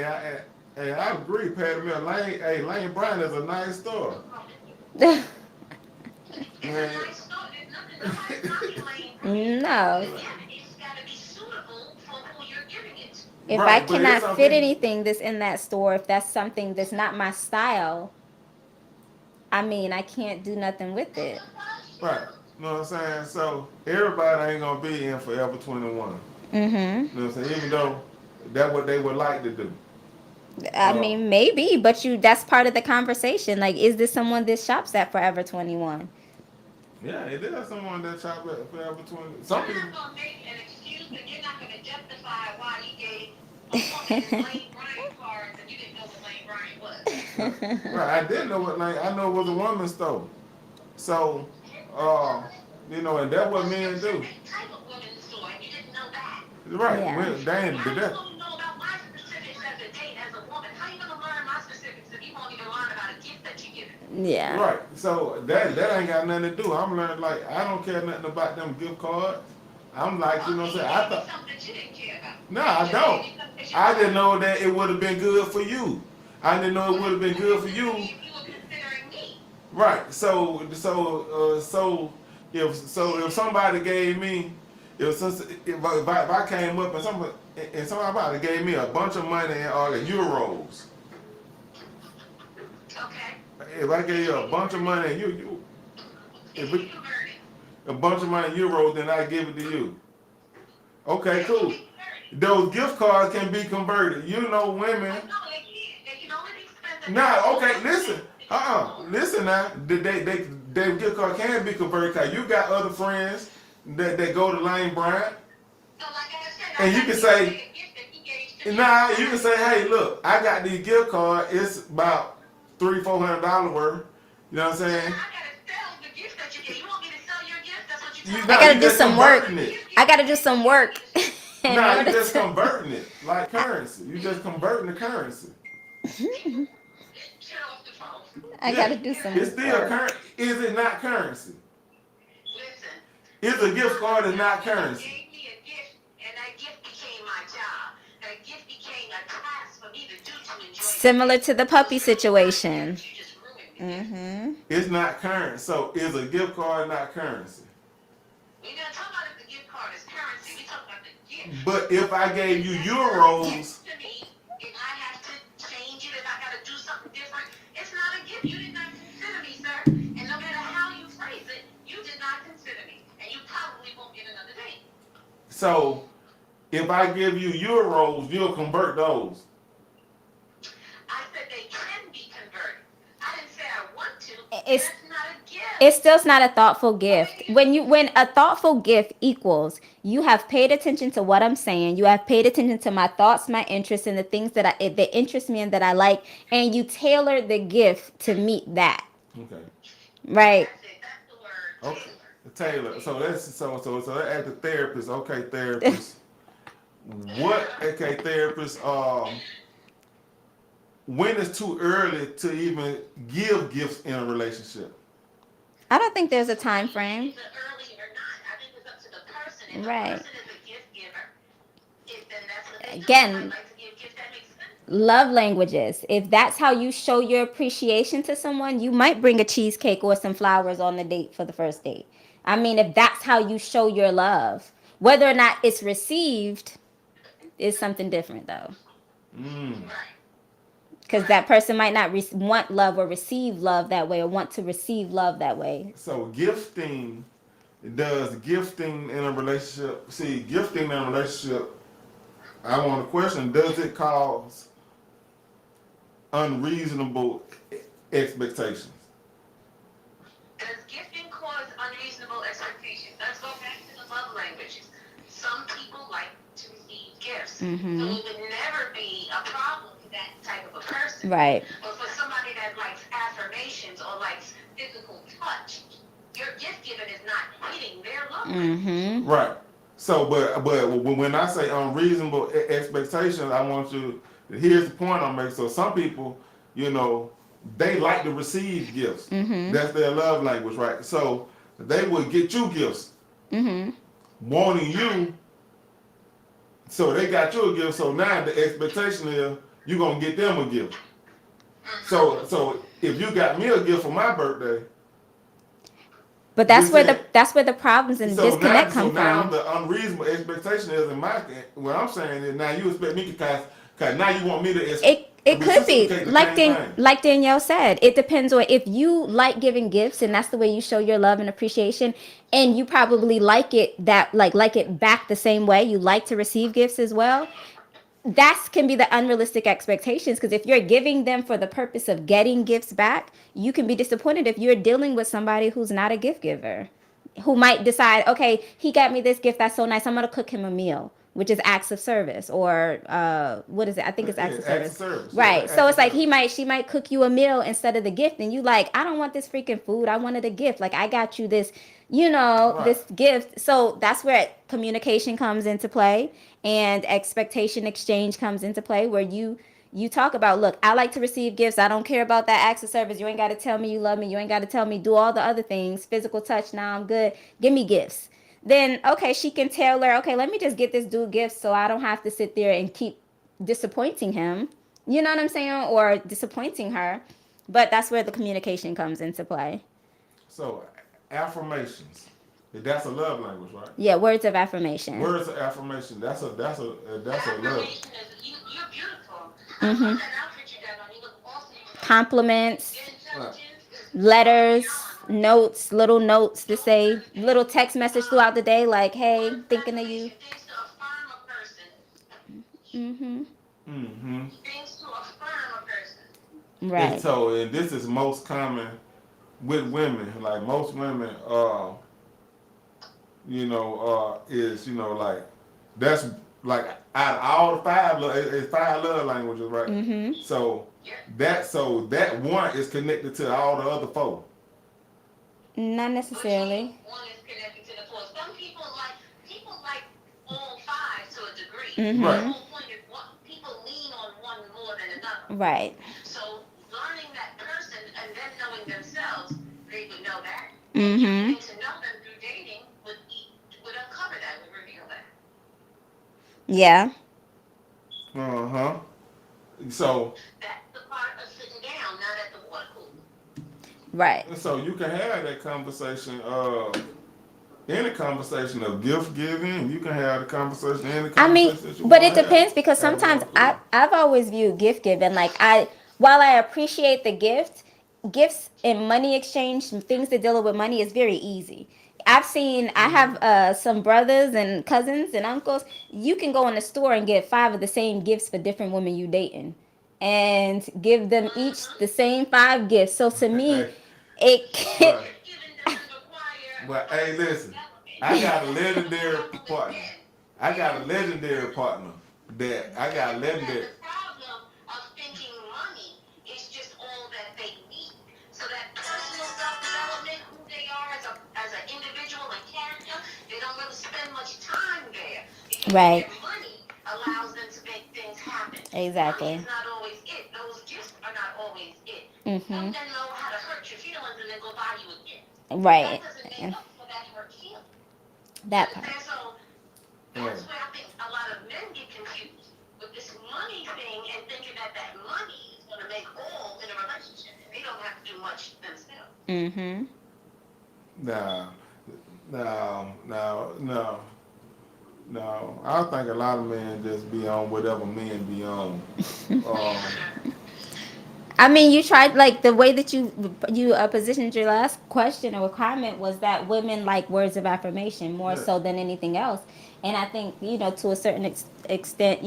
I agree, Patty Mill. Lane Bryant is a nice store. It's a nice store. There's nobody's knocking Lane Bryant. No. Again, it's got to be suitable for who you're giving it to. If I Right, but it's cannot fit something. anything that's in that store, if that's something that's not my style, I mean, I can't do nothing with it. Right. You know what I'm saying? So everybody ain't gonna be in Forever 21. Mm-hmm. You know what I'm saying? Even though that's what they would like to do. I mean, maybe, but that's part of the conversation. Like, is this someone that shops at Forever 21? Yeah, it is someone that shop at Forever 20. You're Some people, not going to make an excuse, and you're not going to justify why you gave a woman Lane Bryant cards and you didn't know what Lane Bryant was. right, I didn't know what Lane, I know it was a woman's store. So, you know, and that's what men do. Type of women's store, and you didn't know that. Right, Yeah. they ain't How do you that. gonna know about my specifics as a date as a woman? How you gonna learn my specifics if you won't even learn about a gift that you give it? Yeah. Right, so that ain't got nothing to do. I'm learning, like, I don't care nothing about them gift cards. I'm like, you know what I'm saying? I thought, Something that you didn't care about. no, I don't. I didn't know that it would have been good for you. I didn't know it would have been good for you. You were considering me. Right. So if somebody gave me, if I came up and somebody gave me a bunch of money or the euros, Okay. if I gave you a bunch of money, if it, converted. a bunch of money in euros, then I give it to you. Okay, cool. Those gift cards can be converted. You know, women. No, they can't. They can only be spent. Nah, okay, listen. Listen now. They gift card can be converted because you got other friends that go to Lane Bryant. So like I said, And you can say, nah, you can say, hey, look, I got these gift cards. It's about $300-400 worth. You know what I'm saying? I gotta sell the gift that you get. You want me to sell your gift? That's what you You, tell nah, I gotta you do just some work. converting it. I gotta do some work. in Nah, you order just to- converting it like currency. You just converting the currency. Shut off the phone. I gotta do some It's still work. currency. Is it not currency? Listen. Is a gift card is not You currency? gave me a gift, and that gift became my job. That gift became a task for me to do to enjoy. Similar to the puppy situation. You just ruined Mm-hmm. It's not current. So is a gift card not currency? We're not talking about if the gift card is currency. We talking about the gift. But if I gave you That's euros, to me, if I have to change it, if I got to do something different, it's not a gift. You did not consider me, sir. And no matter how you phrase it, you did not consider me. And you probably won't get another date. so if I give you euros, you'll convert those. I said they can be converted. I didn't say I want to. It's That's not a gift. it's still not a thoughtful gift. When a thoughtful gift equals you have paid attention to what I'm saying, you have paid attention to my thoughts, my interests, and the things that interest me and that I like, and you tailor the gift to meet that. Okay. Right. That's it. That's the word. Okay. Taylor. Taylor. So that's so at the therapist. Okay, therapist. What? Okay, therapist. When is too early to even give gifts in a relationship? I don't think there's a time frame. Is it early or not? I think it's up to the person. If Right. the person is a gift giver, then that's what they do. Again, I like to give gifts. That makes sense. love languages. If that's how you show your appreciation to someone, you might bring a cheesecake or some flowers on the date for the first date. I mean, if that's how you show your love, whether or not it's received is something different though. Right. Because that person might not want love or receive love that way or want to receive love that way. So gifting does gifting in a relationship. See, gifting in a relationship. I want to question: does it cause unreasonable expectations? Does gifting cause unreasonable expectations? Let's go back to the love languages. Some people like to receive gifts. Mm-hmm. So it would never be a problem to that type of a person. Right. But for somebody that likes affirmations or likes physical touch, your gift giving is not hitting their love language. Mm-hmm. Right. So, but when I say unreasonable expectations, I want you. Here's the point I'm making. So some people, they like to receive gifts. Mm-hmm. That's their love language, right? So they would get you gifts, Mm-hmm. wanting you. So they got you a gift. So now the expectation is you're gonna get them a gift. So if you got me a gift for my birthday. But that's where the problems and disconnect come so now from. the unreasonable expectation is what I'm saying is now you expect me to cause now you want me to It could be reciprocate the like same thing. like Danielle said. It depends on if you like giving gifts and that's the way you show your love and appreciation, and you probably like it like it back the same way. You like to receive gifts as well. That can be the unrealistic expectations because if you're giving them for the purpose of getting gifts back, you can be disappointed if you're dealing with somebody who's not a gift giver, who might decide, okay, he got me this gift, that's so nice, I'm gonna cook him a meal, which is acts of service, or what is it? I think it's acts of service. Right. So it's like she might cook you a meal instead of the gift, and you like, I don't want this freaking food, I wanted a gift. Like I got you this, Right. this gift. So that's where communication comes into play and expectation exchange comes into play, where you talk about, look, I like to receive gifts. I don't care about that acts of service. You ain't got to tell me you love me. You ain't got to tell me do all the other things. Physical touch, now I'm good. Give me gifts. Then, okay, she can tailor, okay, let me just get this dude gifts so I don't have to sit there and keep disappointing him. You know what I'm saying? Or disappointing her. But that's where the communication comes into play. So affirmations. That's a love language, right? Yeah, words of affirmation. Words of affirmation. That's a love. Affirmation is you're beautiful. Mm-hmm. I love that outfit you got on. You look awesome. Compliments, Your intelligence is letters, notes, little notes to say, little text message throughout the day, like, hey, thinking of you. things to affirm a person. Mm-hmm. Mm-hmm. Things to affirm a person. Right. And so, and this is most common with women. Like most women, is like that's like out of all the five, it's five love languages, right? Mm-hmm. So that one is connected to all the other four. Not necessarily. One is connected to the four. Some people like all five to a degree. Mm-hmm. Right. The whole point is people lean on one more than another. Right. So learning that person and then knowing themselves, they would know that. Mm-hmm. Getting to know them through dating would uncover that, would reveal that. Yeah. Uh-huh. So That's the part of sitting down, not at the water cooler. Right. And so you can have that conversation, any conversation of gift giving. You can have the conversation, any I mean, conversation that you but want it to have. depends because Have sometimes love for it. I've always viewed gift giving like while I appreciate the gift, gifts in money exchange, things that deal with money is very easy. I have some brothers and cousins and uncles. You can go in the store and get 5 of the same gifts for different women you dating, and give them each the same 5 gifts. So to me, Hey, it but Gift giving doesn't require but hey, personal listen, development. I got a That's the legendary problem with partner. men. I got a Men legendary partner that I got a men have legendary. the problem of thinking money is just all that they need. So that personal self-development, who they are as an individual and character, they don't really spend much time there because right. their money allows them to make things happen. Money Exactly. is not always it. Those gifts are not always it. Some Mhm. men know how to hurt your feelings and then go buy you a gift. That Right. doesn't make And up for that hurt feeling. You that part. understand? So Yeah. that's where I think a lot of men get confused with this money thing and thinking that that money is going to make all in a relationship. And they don't have to do much themselves. Mhm. Nah, no. No, I think a lot of men just be on whatever men be on. Um, I mean, you tried like the way that you positioned your last question or comment was that women like words of affirmation more yeah, so than anything else, and I think to a certain extent,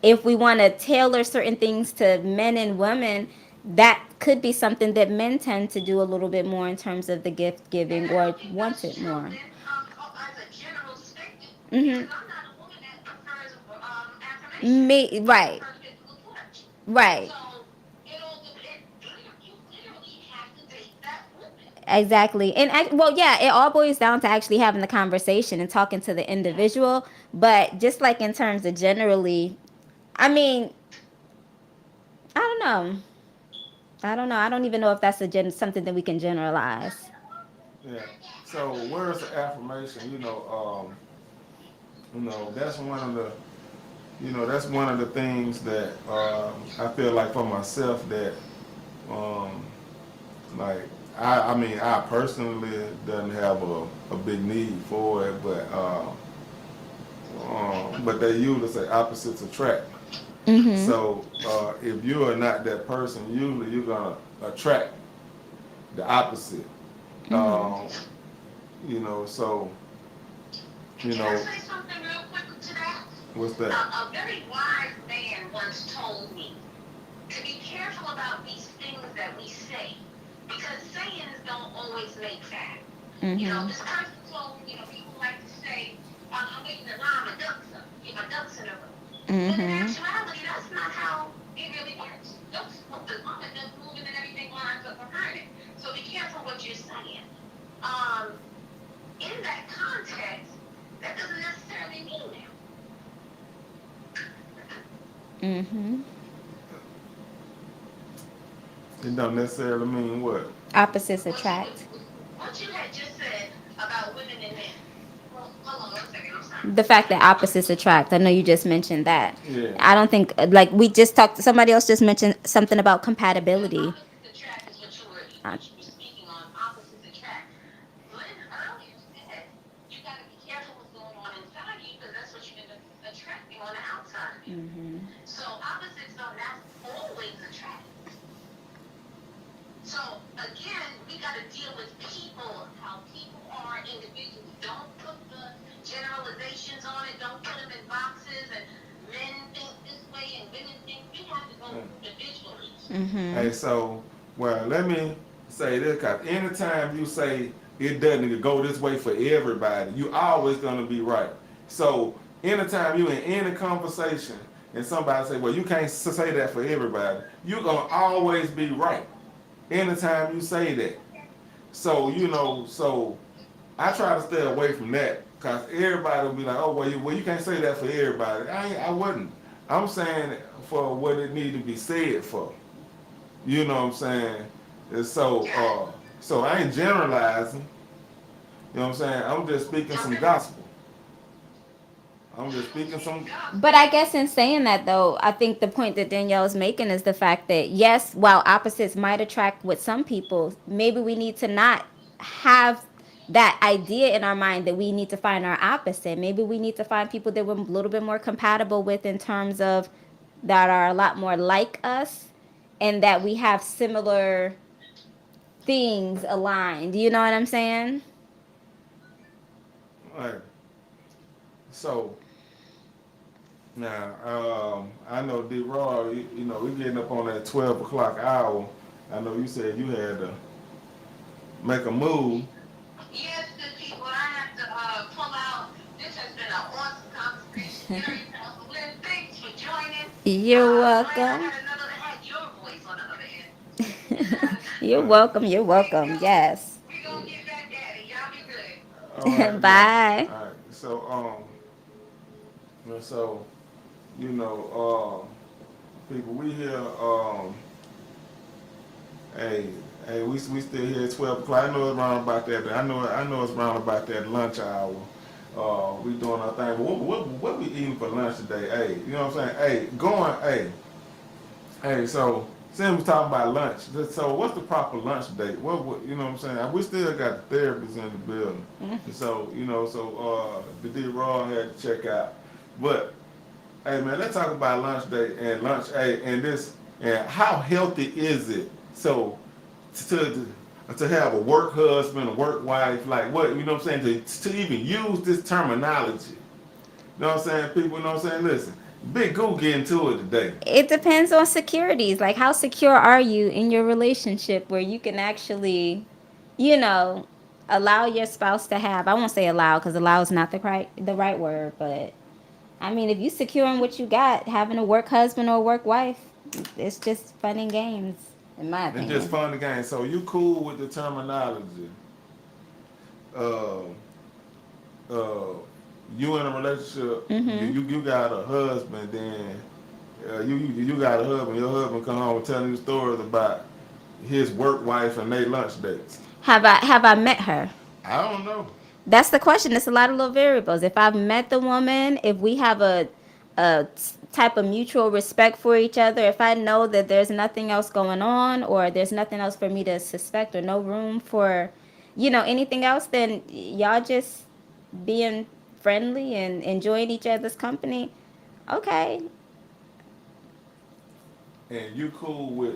if we want to tailor certain things to men and women, that could be something that men tend to do a little bit more in terms of the gift And giving I or don't think want that's it true, more. then, as a general statement, Mhm. because I'm not a woman that prefers affirmation. Me I right, prefer physical touch. right. So it all depends. You literally have to date that woman. Exactly. And well, yeah, it all boils down to actually having the conversation and talking to the Yeah. individual. But just like in terms of generally, I mean, I don't know. I don't know. I don't even know if that's something that we can generalize. yeah. So words of affirmation, that's one of the, that's one of the things that I feel like for myself that, um, like, I mean, I personally doesn't have a big need for it, but they usually say opposites attract. Mhm. So if you are not that person, usually you're gonna attract the opposite. Mhm. Um, so Can I know say something real quick to that? what's that? A very wise man once told me to be careful about these things that we say because sayings don't always make facts. Mhm. This person told me, people like to say, I'm waiting to line my ducks up, get my ducks in a row. But in Mhm. actuality, that's not how it really works. Ducks, as long as they're moving and everything lines up behind it. So be careful what you're saying. Um, in that context, that doesn't necessarily mean that. Mhm. It don't necessarily mean what. Opposites What you attract. what you had just said about women and men. Well, hold on one second. I'm sorry. The fact that opposites attract. I know you just mentioned that. Yeah. I don't think like we just talked. Somebody else just mentioned something about Yeah, compatibility. opposites attract is Uh, what you were speaking on. Opposites attract. Glenn earlier said you got to be careful what's going on inside you because that's what you're going to attracting on the outside of you. mhm. So opposites don't always attract. So again, we got to deal with people, how people are individuals. Don't put the generalizations on it. Don't put them in boxes. And men think this way and women think we have to go individually. Hey, Mhm. so let me say this, cause anytime you say it doesn't go this way for everybody, you always gonna be right. So anytime you in any conversation and somebody say, well, you can't say that for everybody, you're gonna always be right. Anytime you say that. So I try to stay away from that because everybody will be like, oh, well, you can't say that for everybody. I wouldn't. I'm saying for what it need to be said for. You know what I'm saying? And so I ain't generalizing. You know what I'm saying? I'm just speaking some Okay. gospel. I'm just speaking some. But I guess in saying that though, I think the point that Danielle is making is the fact that yes, while opposites might attract with some people, maybe we need to not have that idea in our mind that we need to find our opposite. Maybe we need to find people that we're a little bit more compatible with in terms of that are a lot more like us and that we have similar things aligned. You know what I'm saying? Like, so now, I know D. Raw. You know, we getting up on that 12 o'clock hour. I know you said you had to make a move. Yes, the people, I have to pull out. This has been an awesome conversation. Very awesome. Lynn, thanks for joining. You're Glad I welcome. had your voice on the other end. You're welcome. You're welcome. Yes. We gonna get back at it. Y'all be good. All right, yeah. Bye. All right. So you know, people, we here. We still here at 12 o'clock. I know it's around about that. I know it's around about that lunch hour. We doing our thing. But what we eating for lunch today? Hey, you know what I'm saying? Hey. So since we talking about lunch, so what's the proper lunch date? What you know what I'm saying? We still got the therapists in the building. Mm-hmm. So the D Raw had to check out. But hey man, let's talk about lunch date and lunch. Hey, and how healthy is it? So to have a work husband, a work wife, like what, you know what I'm saying, to even use this terminology. You know what I'm saying? People, you know what I'm saying? Listen, Big Goo get into it today. It depends on securities. Like, how secure are you in your relationship where you can actually, you know, allow your spouse to have, I won't say allow because allow is not the right word, but I mean, if you secure in what you got, having a work husband or a work wife, it's just fun and games, in my It's just opinion. fun again. So you cool with the terminology. Uh, uh, you in a relationship, Mm-hmm. you got a husband, then you got a husband, your husband come home and telling you stories about his work wife and their lunch dates. Have I met her? I don't know. That's the question. It's a lot of little variables. If I've met the woman, if we have a type of mutual respect for each other, if I know that there's nothing else going on or there's nothing else for me to suspect or no room for, anything else, then y'all just being friendly and enjoying each other's company. Okay. And you cool with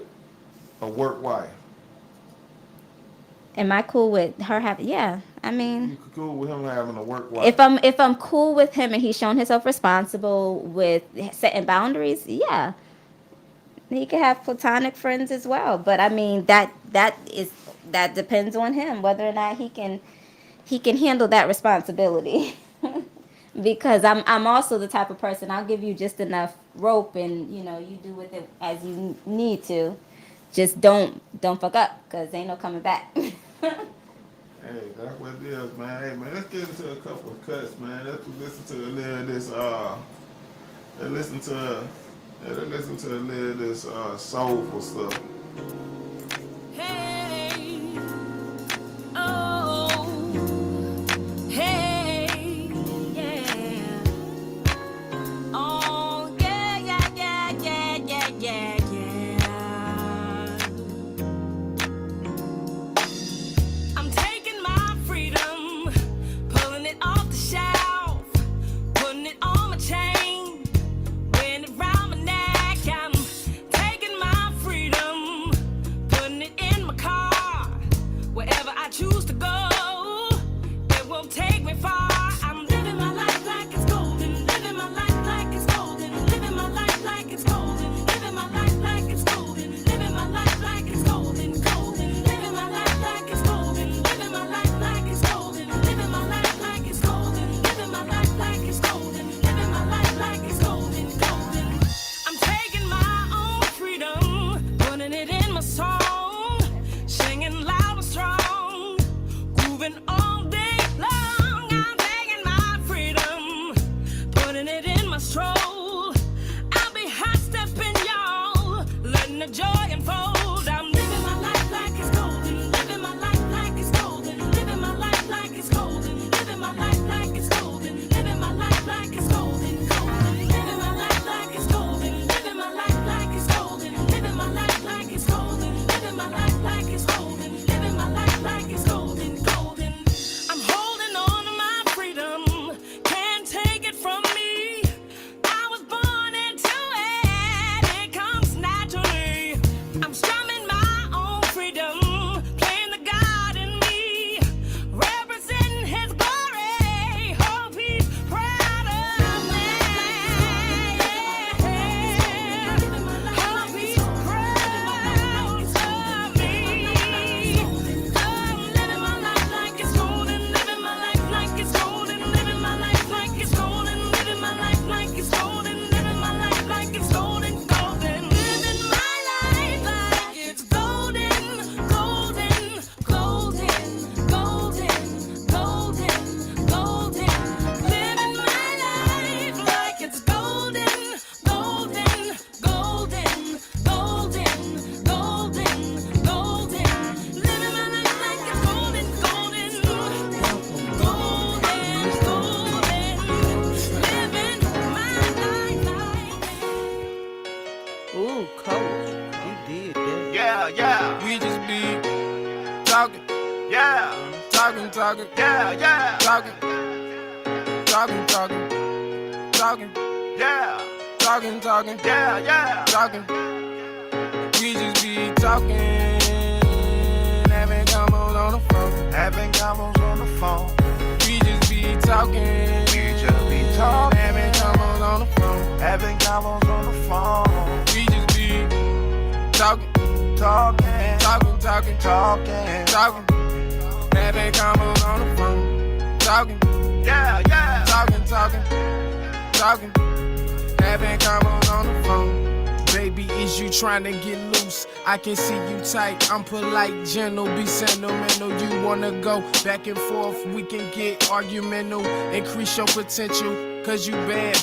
a work wife. Am I cool with her having? Yeah. I mean, You cool with him having a work wife. if I'm cool with him and he's shown himself responsible with setting boundaries, yeah, he could have platonic friends as well. But I mean that depends on him whether or not he can handle that responsibility. Because I'm also the type of person, I'll give you just enough rope and you do with it as you need to. Just don't fuck up because ain't no coming back. Hey, that's what it is, man. Hey, man, let's get into a couple of cuts, man. Let's listen to a little of this. Let's listen to. Let's listen to a little of this soulful stuff. Hey, oh, hey, yeah. Oh, yeah, yeah, yeah, yeah, yeah, yeah, yeah. I'm taking my freedom, pulling it off the shelf, putting it on my chain, wearing it round my neck. I'm taking my freedom, Yeah. Talking, Yeah, yeah. talking, Yeah. yeah, Yeah. talking. We just be talking, having combos on the phone. Having combos on the phone. We just be talking, having combos on the phone. Having combos on the phone. We just be talking, Talking. having combos on the phone. Talking, Yeah, yeah. talking, having combos on the phone. Baby, is you trying to get loose? I can see you tight. I'm polite, gentle, be sentimental. You wanna go back and forth? We can get argumental. Increase your potential, cause you bad.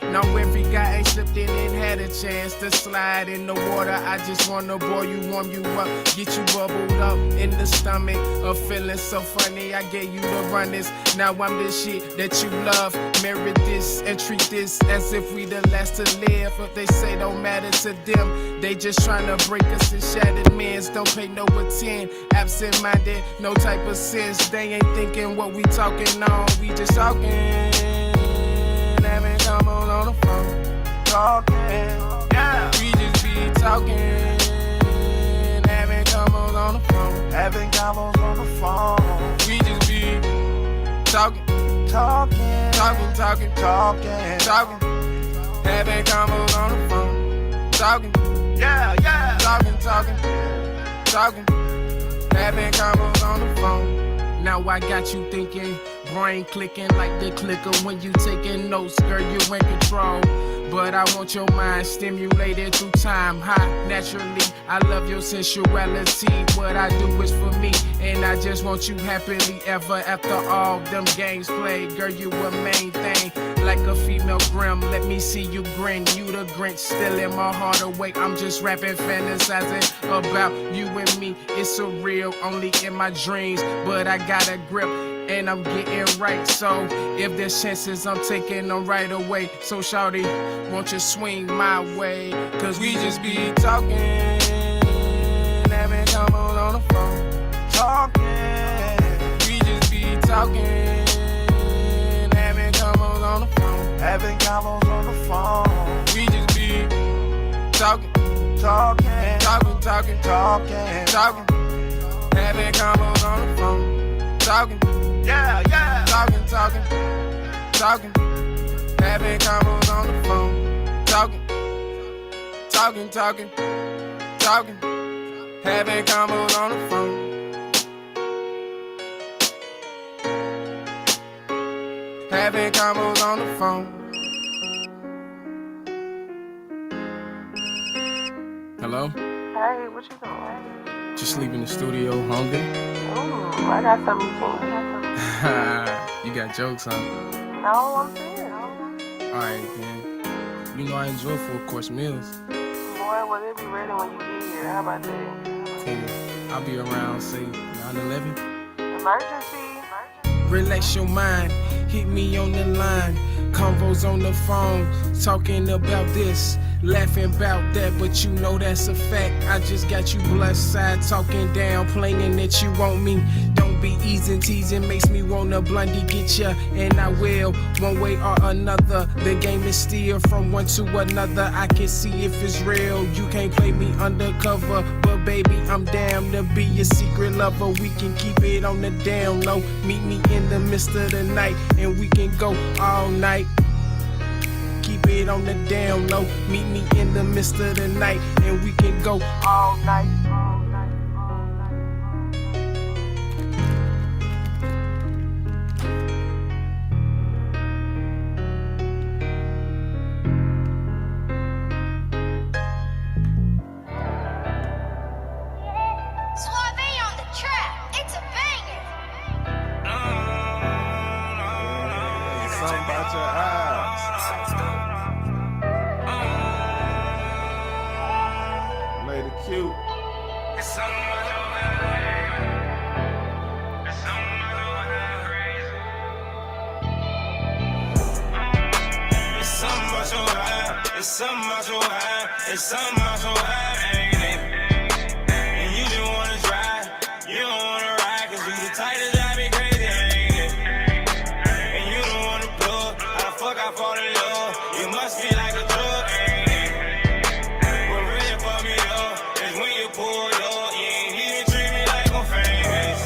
Now every guy ain't slipped in and had a chance to slide in the water. I just wanna boil you, warm you up, get you bubbled up in the stomach. A feeling so funny, I gave you the runners. Now I'm the shit that you love. Merit this and treat this as if we the last to live. What they say don't matter to them. They just tryna break us in shattered mans. Don't pay no attend. Absent-minded, no type of sense. They ain't thinking what we talking on. We just talking. Having combos on the phone. Yeah. We just be talking. Having combos on the phone. Having combos on the phone. We just be talking. Talking. Having combos on the phone. Talking. Yeah, yeah. Talking. Having combos on the phone. Now I got you thinking, brain clicking like the clicker when you taking notes, girl, you in control. But I want your mind stimulated through time, high, naturally. I love your sensuality, what I do is for me. And I just want you happily ever after all them games played. Girl, you a main thing, like a female grim. Let me see you grin, you the Grinch, stealing my heart away. I'm just rapping, fantasizing about you and me. It's surreal, only in my dreams. But I got a grip, and I'm getting right. So if there's chances, I'm taking them right away. So shawty, won't you swing my way? Cause we just be talking, having combos on the phone. We just be talking, having combos on the phone. Having combos on the phone. We just be talking, having combos on the phone. Talking. Yeah, yeah. Talking, having combos on the phone. Talking, having combos on the phone. Having combos on the phone. Hello? Hey, what you doing? Just leaving the studio, hungry? Ooh, I got something you can. You got jokes, huh? No, I'm serious. Alright, then. You know I enjoy 4-course meals. Boy, well, they'll be ready when you get here. How about that? Okay, I'll be around, say, 9-11. Emergency. Relax your mind, hit me on the line. Convos on the phone, talking about this, laughing about that, but you know that's a fact. I just got you blood side, talking down, playing that you want me. Don't be easing, teasing, makes me wanna blindly get ya, and I will, one way or another. The game is still from one to another. I can see if it's real, you can't play me undercover, but baby, I'm down to be your secret lover. We can keep it on the down low. Meet me in the midst of the night, and we can go all night. Keep it on the down low. Meet me in the midst of the night, and we can go all night. Suave on the track, it's a banger. Something about your eyes. Lady cute. It's something about your high, ain't it? And you just wanna drive, you don't wanna ride, cause you tight as drive me crazy, ain't it? And you don't wanna blow. How the fuck I fall in love? You must be like a drug, ain't it? What really fuck me up is when you pull up. You ain't even treat me like I'm famous.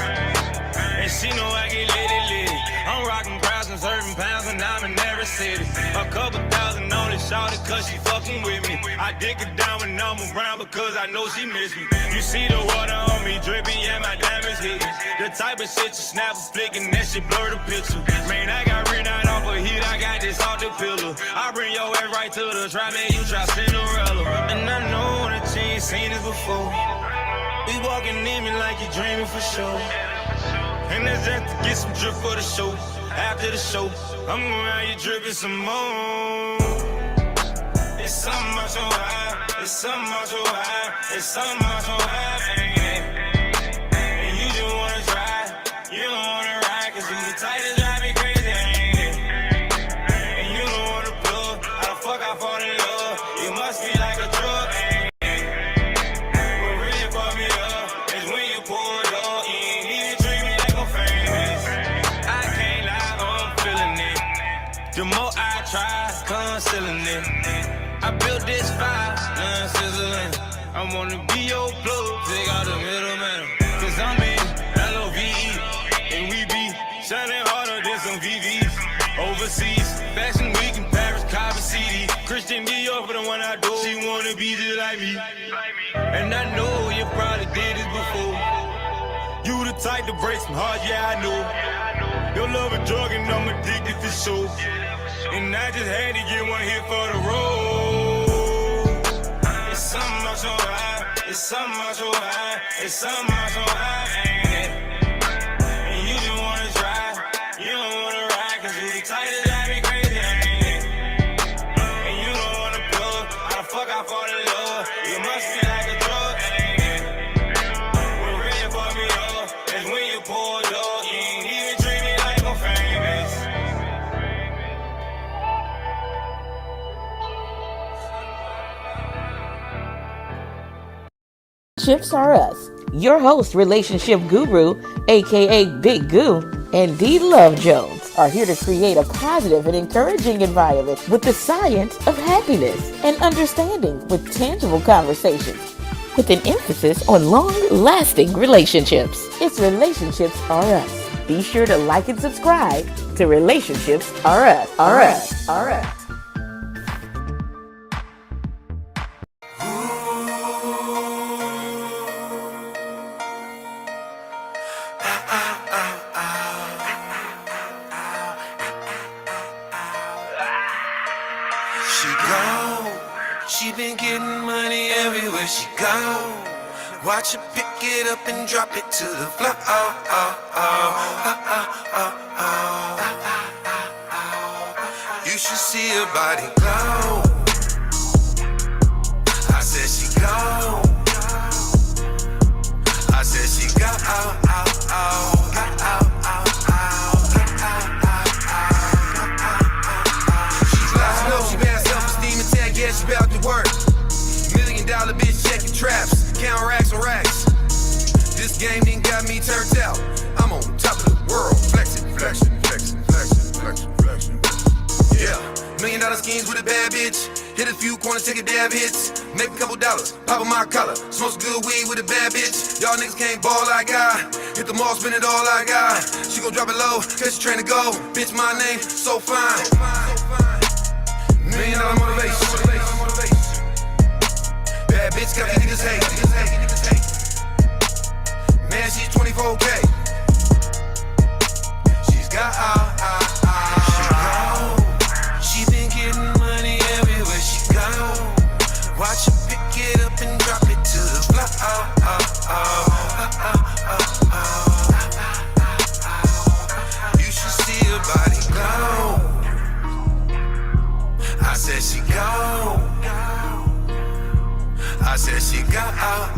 And she know I get litty. I'm rocking crowds and serving pounds and I'm in every city. A couple thousand on it, shout it cause she fucking with me. I dig it down when I'm around because I know she miss me. You see the water on me dripping, yeah, my diamonds hitting. The type of shit you snap a flick and that shit blur the picture. Man, I got rid out off a heat, I got this off the pillow. I bring your ass right to the trap, man, you try Cinderella. And I know that you ain't seen this before. Be walking in me like you dreaming for sure. And that's just to get some drip for the show. After the show, I'm gonna have you dripping some more. It's something about your high, it's something about your high, it's something about your high, ain't it? And you just wanna try, you don't wanna ride, cause you the tight as drive me crazy, ain't it? And you don't wanna plug, how the fuck I fall in love? You must be like a drug, ain't it? What really fuck me up is when you pull it up, you ain't even treat me like I'm famous. I can't lie, I'm feeling it. The more I try, concealing it. I built this fire, none sizzling. I wanna be your plug, take out the middleman. Cause I'm in L-O-V-E, and we be shining harder than some VVs. Overseas, Fashion Week in Paris, Copy CD. Christian Dior for the one I do, she wanna be just like me. And I know you probably did this before. You the type to break some hearts, yeah I know. Your love a drug and I'm addicted for sure. And I just had to get one hit for the road. It's something about your high, it's something about your high, it's something about your high, ain't it? And you just wanna try, you don't wanna ride, cause you the tight as drive me crazy, ain't it? And you don't wanna plug, how the fuck I fall in love? You must be like a drug, ain't it? What really fuck me up is when you pull it up, you ain't even treat me like I'm famous. Relationships Are Us. Your host, relationship guru, aka Big Goo, and D Love Jones are here to create a positive and encouraging environment with the science of happiness and understanding with tangible conversations, with an emphasis on long-lasting relationships. It's Relationships Are Us. Be sure to like and subscribe to Relationships Are Us. Are Us. Are Us. She gone. She been getting money everywhere she go. Watch her pick it up and drop it to the floor. You should see her body glow. I said she gone. I said she got out. Yeah, she bout to work. $1 million bitch checking traps. Count racks on racks. This game done got me turned out. I'm on top of the world. Flexing. Yeah. $1 million schemes with a bad bitch. Hit a few corners, take a dab hits. Make a couple dollars, pop on my collar. Smoke some good weed with a bad bitch. Y'all niggas can't ball like I. Hit the mall, spend it all I got. She gon' drop it low, catch the train to go. Bitch, my name, so fine. $1 million motivation. Bad bitch got these niggas hate. Man, she's 24K. She's got she been getting money everywhere she go. Watch her pick it up and drop it to the floor. You should see her body glow. I said she gone. I said she got out.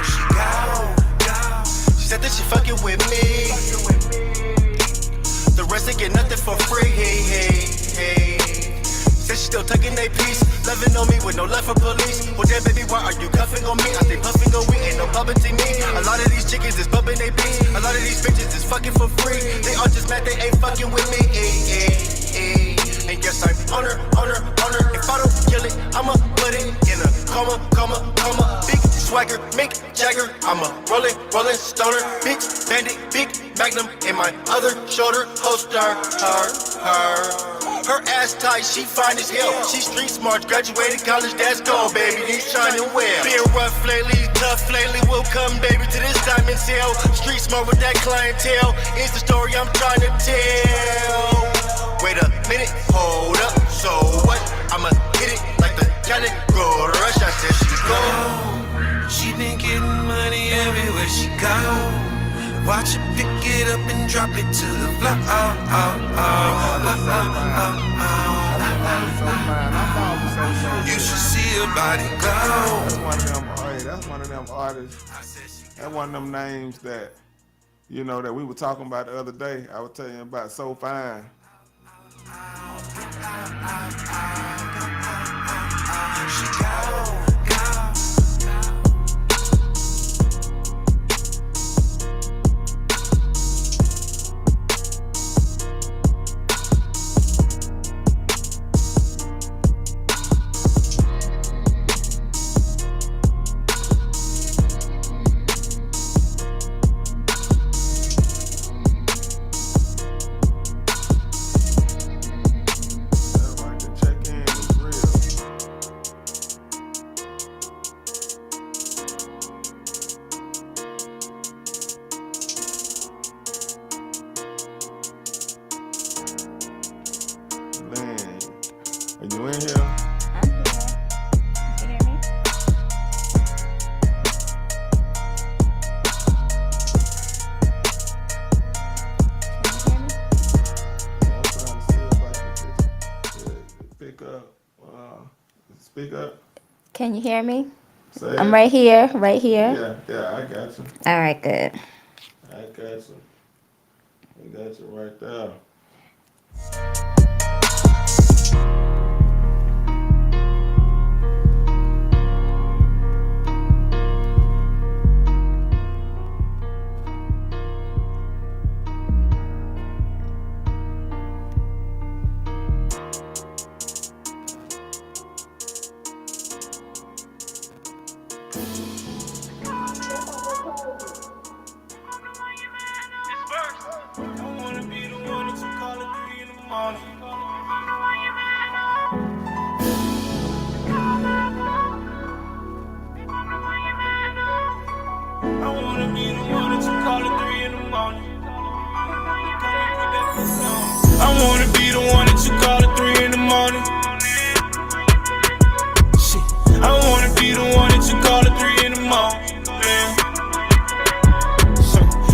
She gone. She said that she fucking with me. The rest they get nothing for free. Said she still taking they piece. loving on me with no love for police. Well, damn, baby, why are you cuffing on me? I stay puffing on weed, ain't no publicity me. A lot of these chickens is bumping they beats. A lot of these bitches is fucking for free. They all just mad they ain't fucking with me. And yes, I'm on her. If I don't kill it, I'ma put it in a coma. Big swagger, Mick Jagger. I'm a rolling stoner. Big bandit, big magnum in my other shoulder holster. Her ass tight, she fine as hell. She street smart, graduated college, that's gold, baby. You shining well. Being rough lately, tough lately. Will come, baby, to this diamond sale. Street smart with that clientele. It's the story I'm trying to tell. Wait a minute, hold up. So what? I'ma hit it like the Johnny Gold Rush. I said she go. She been getting money everywhere she go. Watch her pick it up and drop it to the floor. You should see her body go. That's one of them artists. That's one of them names that, you know, that we were talking about the other day. I was telling you about So Fine. She go. Are you in here? I'm here. You can hear me? I'm trying to see if I can pick up. Speak up. Can you hear me? Say I'm it. right here. Yeah, I got you. All right, good. I got you. I got you right there. I wanna be the one that you call at 3 in the morning. Shit. I wanna be the one that you call at 3 in the morning.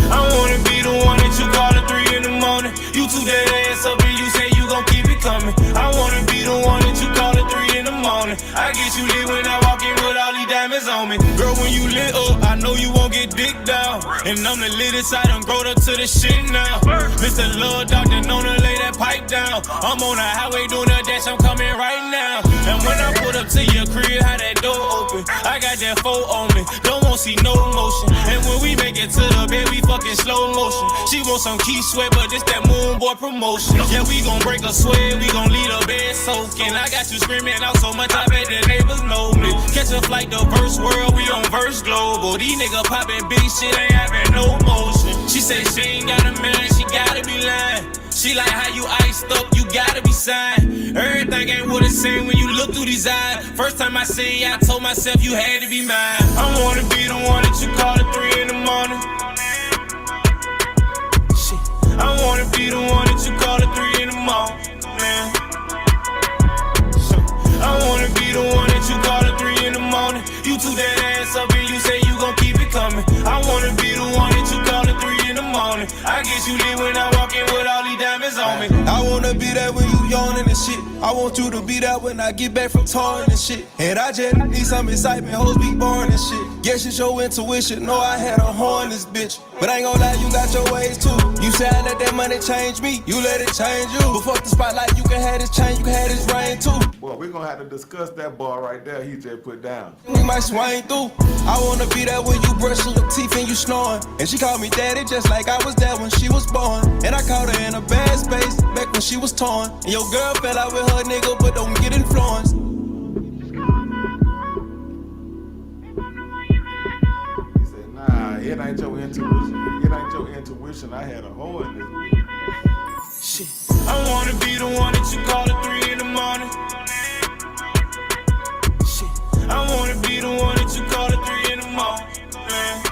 I wanna be the one that you call at 3 in the morning. You two that ass up and you say you gon' keep it coming. I wanna be the one that you call at 3 in the morning. I get you lit when I walk in with all these diamonds on me. Girl, when you lit up, I know you won't get dick down. And I'm the littest, I done growed up to the shit now. Mr. Lil' Doctor, known to lay that pipe down. I'm on the highway doing a dash, I'm coming right now. And when I put up to your crib, how that door open. I got that 4 on me, don't want see no motion. And when we make it to the bed, we fucking slow motion. She want some key sweat, but this that moon boy promotion. Yeah, we gon' break a sweat, we gon' leave the bed soaking. I got you screaming out so much, I bet the neighbors know me. Catch a flight to Verse World, we on Verse Global. These niggas popping big shit, ain't having no motion. She say she ain't got a man, she gotta be lying. She like how you iced up, you gotta be signed. Everything ain't what it seems when you look through these eyes. First time I seen you, I told myself you had to be mine. I wanna be the one that you call at 3 in the morning. Shit. I wanna be the one that you call at 3 in the morning. I wanna be the one that you call at 3 in the morning. You two that ass up and you say you gon' keep it coming. I wanna be the one that you call at 3 in the morning. I get you lit when I walk in with all these diamonds on me. I wanna be there when you yawning and shit. I want you to be there when I get back from touring and shit. And I just need some excitement, hoes be boring and shit. Guess it's your intuition, know I had a horn this bitch. But I ain't gon' lie, you got your ways too. You say I let that money change me, you let it change you. But fuck the spotlight, you can have this chain, you can have this rain too. Boy, we're gonna have to discuss that bar right there he just put down. We might swing through. I wanna be there when you brushing your teeth and you snoring. And she called me daddy just like I was there when she was born. And I caught her in a bad space back when she was torn. And your girl fell out with her nigga, but don't get influenced. He said, nah, it ain't your intuition. It ain't your intuition. I had a hole in this. Shit. I wanna be the one that you call at 3 in the morning. Shit. I wanna be the one that you call at 3 in the morning. Man.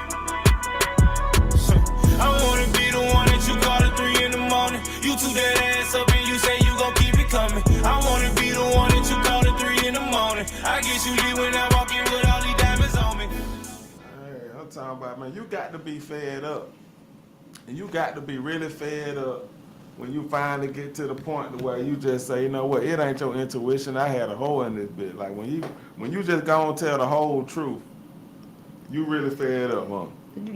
Shit. I wanna be the one that you call at 3 in the morning. You took that ass up and you say you gon' keep it coming. I wanna be the one that you call at 3 in the morning. I get you lit when I walk in with all these diamonds on me. Hey, I'm talking about, man, you got to be fed up. And you got to be really fed up when you finally get to the point where you just say, you know what, it ain't your intuition. I had a hole in this bit. Like when you just go and tell the whole truth, you really fed up, huh?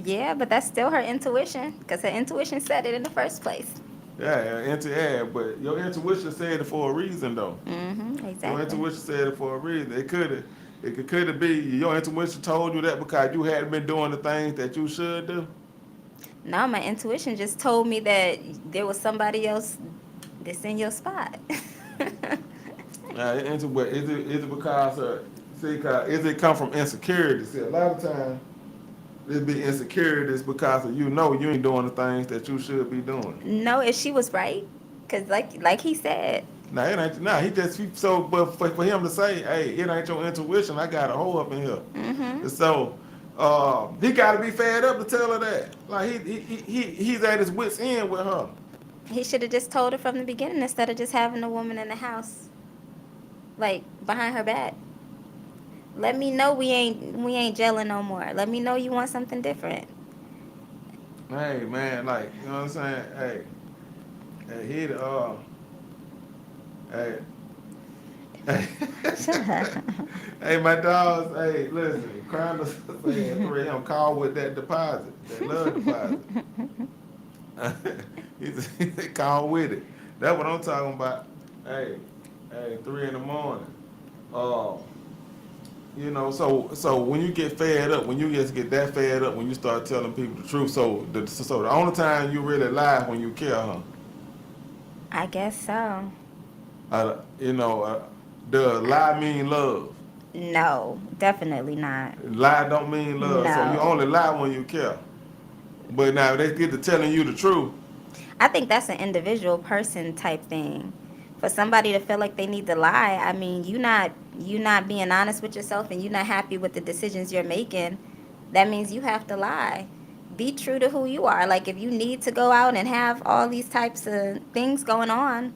Yeah, but that's still her intuition, because her intuition said it in the first place. Yeah, but your intuition said it for a reason, though. Exactly. Your intuition said it for a reason. It could be your intuition told you that because you hadn't been doing the things that you should do. No, my intuition just told me that there was somebody else that's in your spot. Is it because is it come from insecurity? See, a lot of times it be insecurities because of you ain't doing the things that you should be doing. No, if she was right, because like he said. Nah, it ain't. Nah, but for him to say, "Hey, it ain't your intuition," I got a hole up in here. So he got to be fed up to tell her that. Like he's at his wit's end with her. He should have just told her from the beginning instead of just having a woman in the house, like behind her back. Let me know we ain't gelling no more. Let me know you want something different. Hey man, like you know what I'm saying? Hey, my dogs. Hey, listen, Crown saying for him call with that deposit, that love deposit. he said call with it. That's what I'm talking about. Hey, 3 in the morning. You know, so when you get fed up, when you just get that fed up, when you start telling people the truth, so the only time you really lie when you care, huh? I guess so. Does lie mean love? No, definitely not. Lie don't mean love, No. so you only lie when you care. But now they get to telling you the truth. I think that's an individual person type thing. For somebody to feel like they need to lie, I mean, you not being honest with yourself and you're not happy with the decisions you're making, that means you have to lie. Be true to who you are. Like if you need to go out and have all these types of things going on,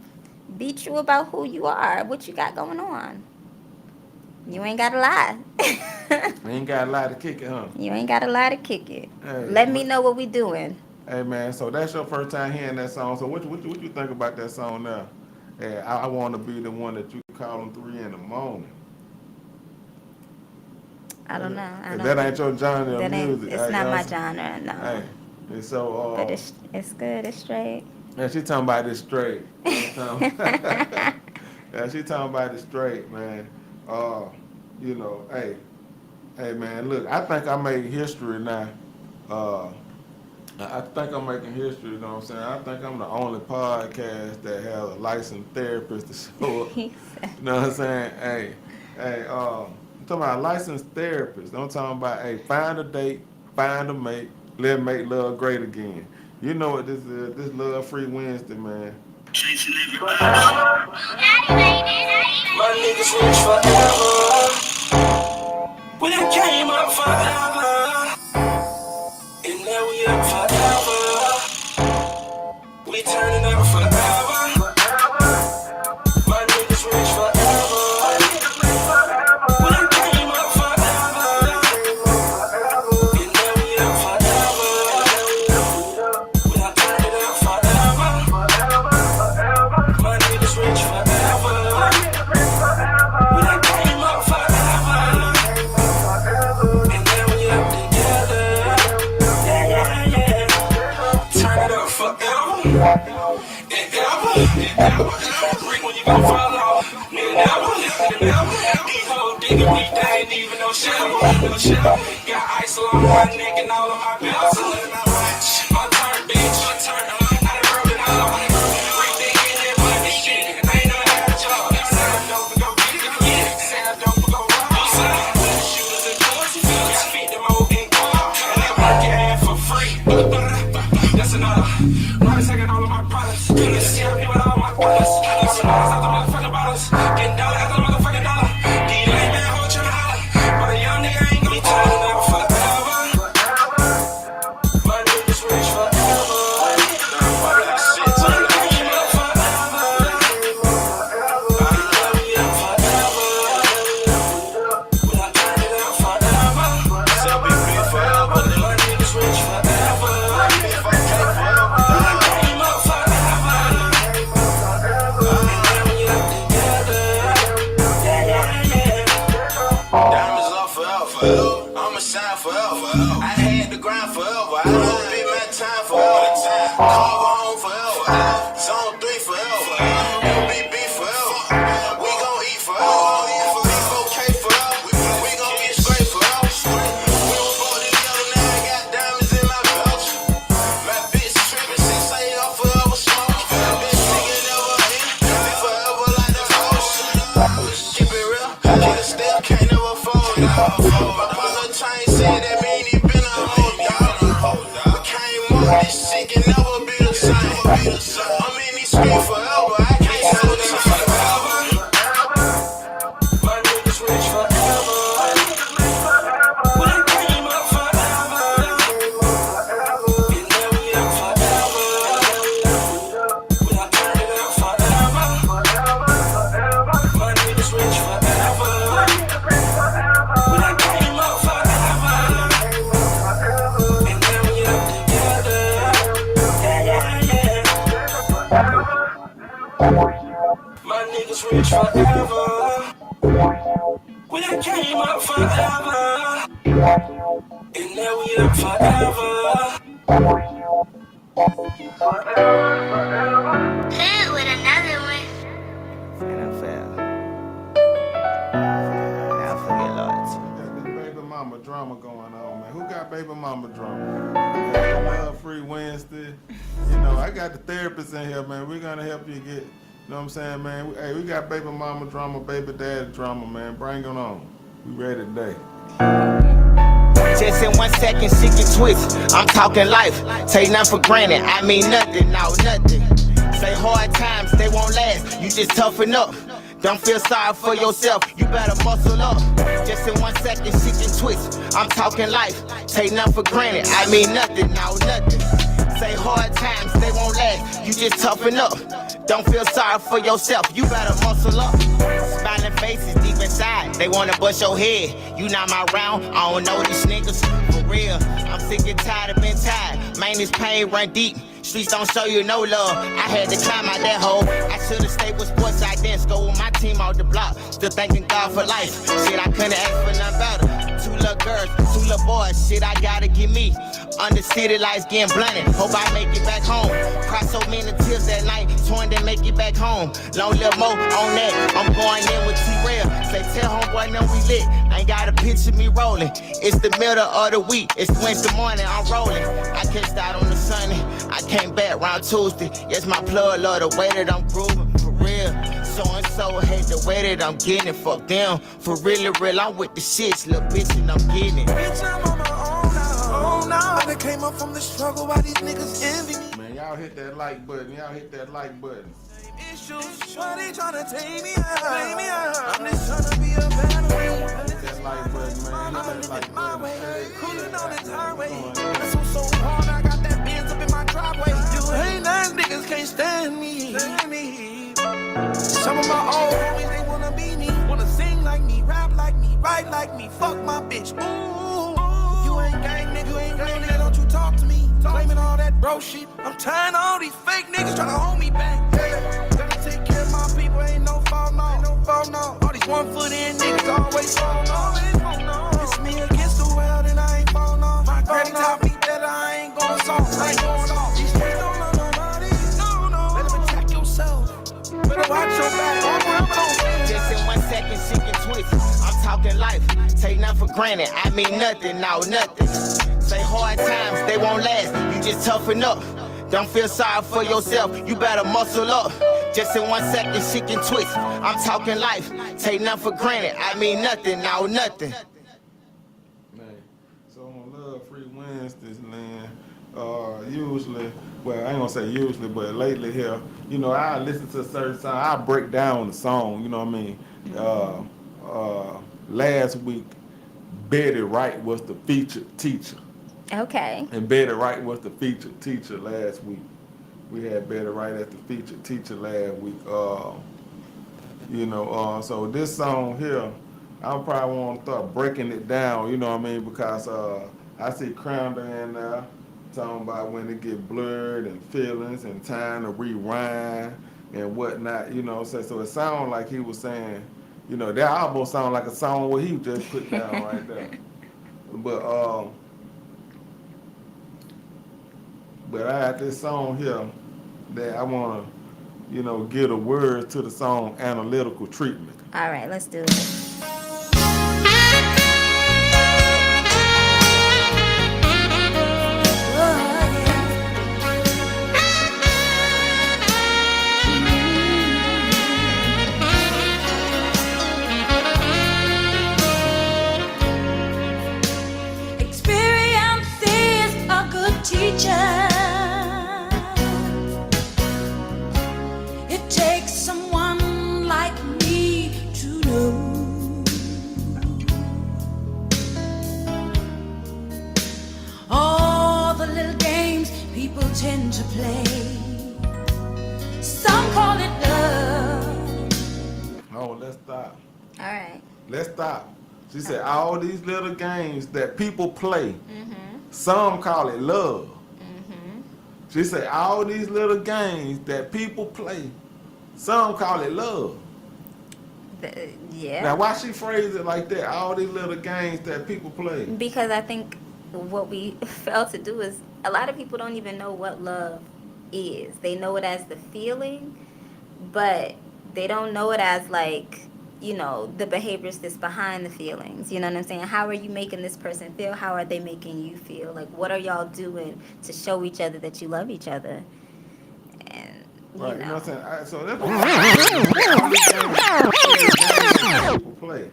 be true about who you are, what you got going on. You ain't got to lie. You ain't got to lie to kick it, huh? You ain't got to lie to kick it. Hey, Let me know what we doing. Hey, man, so that's your first time hearing that song. So what you think about that song now? Hey, I want to be the one that you call them 3 in the morning. I don't know. That ain't your genre of music. It's not my genre, no. Hey, and so but it's good. It's straight. Yeah, she talking about it straight. Yeah, she talking about it straight, man. Hey, man, look, I think I made history now. I think I'm making history, you know what I'm saying? I think I'm the only podcast that has a licensed therapist to show up. You know what I'm saying? I'm talking about a licensed therapist. I'm talking about, find a date, find a mate, let's make love great again. You know what this is? This Love Free Wednesday, man. Chasing everybody. My niggas rich forever. We done came up forever. And now we up forever. We turning up forever. My niggas rich forever. We done came up forever. And now we up forever. We done turned up forever. My niggas rich forever. We done came up forever. And now we Got ice along my neck and all of my belts. My turn, bitch. My turn. I done rubbed it all on. Everything in that money shit. I ain't never had a job. Said I don't go get it again. Said I don't go rob. Shoes and Jordans. I feed them old and go. And they work your ass for free. That's another. Right second all of my products. Couldn't see me with all my brothers. All the bottles out the motherfucking bottles. Getting dollar after the motherfucking dollar. These lame man hoes tryna holler. But a young nigga ain't gonna be telling them forever. My niggas rich forever. My niggas shit turn up forever. I love you forever. When I turn it out forever. So be free forever. My niggas rich forever. If I can't forever, then I came up forever. And then we up together. Diamonds up forever. I'ma shine forever. I had to grind forever. I won't be my time forever. Carve home forever. Zone 3 forever. MBB forever. We gon' eat forever. B4K forever. We gon' get straight forever. We don't fuck together now. I got diamonds in my belt. My bitch trippin', she say I'm forever smoke. This nigga never end. We forever like the host. Keep it real. Keep it still. Can't never fold. My partner chain said that mean he been a hoe, y'all. We came up, this shit can never be the same. I'm in these streets forever. I can't slow down forever. My niggas rich forever. When I came up forever. And now we up forever. When I turn it out forever. My niggas rich forever. When I came up forever. And now we up together. My niggas rich forever. When I came up forever. And now we up forever. Hit with another one. Got this baby mama drama going on, man. Who got baby mama drama? Love Free Wednesday. You know, I got the therapist in here, man. We're gonna help you get, you know what I'm saying, man? Hey, we got baby mama drama, baby daddy drama, man. Bring it on. We ready today. Just in 1 second, she can twist. I'm talking life. Take nothing for granted. I mean nothing, no, nothing. Say hard times, they won't last. You just toughen up. Don't feel sorry for yourself. You better muscle up. Just in 1 second, she can twist. I'm talking life. Take nothing for granted. I mean nothing, no, nothing. Say hard times, they won't last. You just toughen up. Don't feel sorry for yourself. You better muscle up. Smiling faces deep inside. They wanna bust your head. You not my round. I don't know these niggas. For real, I'm sick and tired of being tired. Man, this pain run deep. Streets don't show you no love. I had to climb out that hole. I should've stayed with sports. I didn't go with my team out the block. Still thanking God for life. Shit, I couldn't ask for nothing better. 2 little girls, 2 little boys. Shit, I gotta give me. Under city lights getting blunted. Hope I make it back home. Cry so many tears that night. Torn to make it back home. Long little mo on that. I'm going in with T-Rail. Say, tell homeboy, now we lit. Ain't got a picture me rolling. It's the middle of the week. It's Wednesday morning, I'm rolling. I can't start on the Sunday. I came back round Tuesday. Yes, my plug love the way that I'm grooving. For real. So hate the way that I'm getting it. Fuck them. For real, I'm with the shits. Little bitch, and I'm getting it. Bitch, I'm on my own now. I done came up from the struggle while these niggas envy me. Man, y'all hit that like button. Y'all hit that like button. Issues, why they tryna take me out? I'm just tryna be a battery. Hit that like button, man. I'ma Hit that live like it my button. way, cruising on this highway. That's so hard, I got that Benz up in my driveway. You hate ass niggas can't stand me. Some of my old homies, they wanna be me. Wanna sing like me, rap like me, write like me. Fuck my bitch. Ooh, you ain't gang nigga, don't you talk to me. Claiming all that bro shit. I'm tired of all these fake niggas tryna hold me back. Gotta take care of my people, ain't no fault, no. All these 1 foot in niggas always fall no. It's me against the world and I ain't fall no. My granny taught me that I ain't going soft. These streets don't love nobody. No. Better protect yourself. Better watch your back. Just in 1 second, she can twist. I'm talking life. Take nothing for granted. I mean nothing, no, nothing. Say hard times, they won't last. You just toughen up. Don't feel sorry for yourself. You better muscle up. Just in 1 second, she can twist. I'm talking life. Take nothing for granted. I mean nothing, no, nothing. Man, so on Love Free Wednesdays, man, usually, well, I ain't gonna say usually, but lately here, you know, I listen to a certain song, I break down the song, you know what I mean? Last week, Betty Wright was the featured teacher. Okay. And Betty Wright was the featured teacher last week. We had Betty Wright as the featured teacher last week. You know, so this song here, I probably want to start breaking it down, you know what I mean? Because I see Crowder in there talking about when it get blurred and feelings and time to rewind and whatnot, you know. So it sounds like he was saying, you know, that almost sound like a song where he just put down right there. But I had this song here that I want to, you know, give a word to the song Analytical Treatment. All right, let's do it. Experience is a good teacher. It takes someone like me to know all the little games people tend to play. Some call it love. Oh, let's stop. All right. Let's stop. She said all these little games that people play, some call it love. She said all these little games that people play, some call it love. Yeah. Now, why she phrase it like that? All these little games that people play. Because I think what we fail to do is a lot of people don't even know what love is. They know it as the feeling, but they don't know it as, like, you know, the behaviors that's behind the feelings. You know what I'm saying? How are you making this person feel? How are they making you feel? Like, what are y'all doing to show each other that you love each other? And, Right, you know what I'm saying? All right, so that's what people play.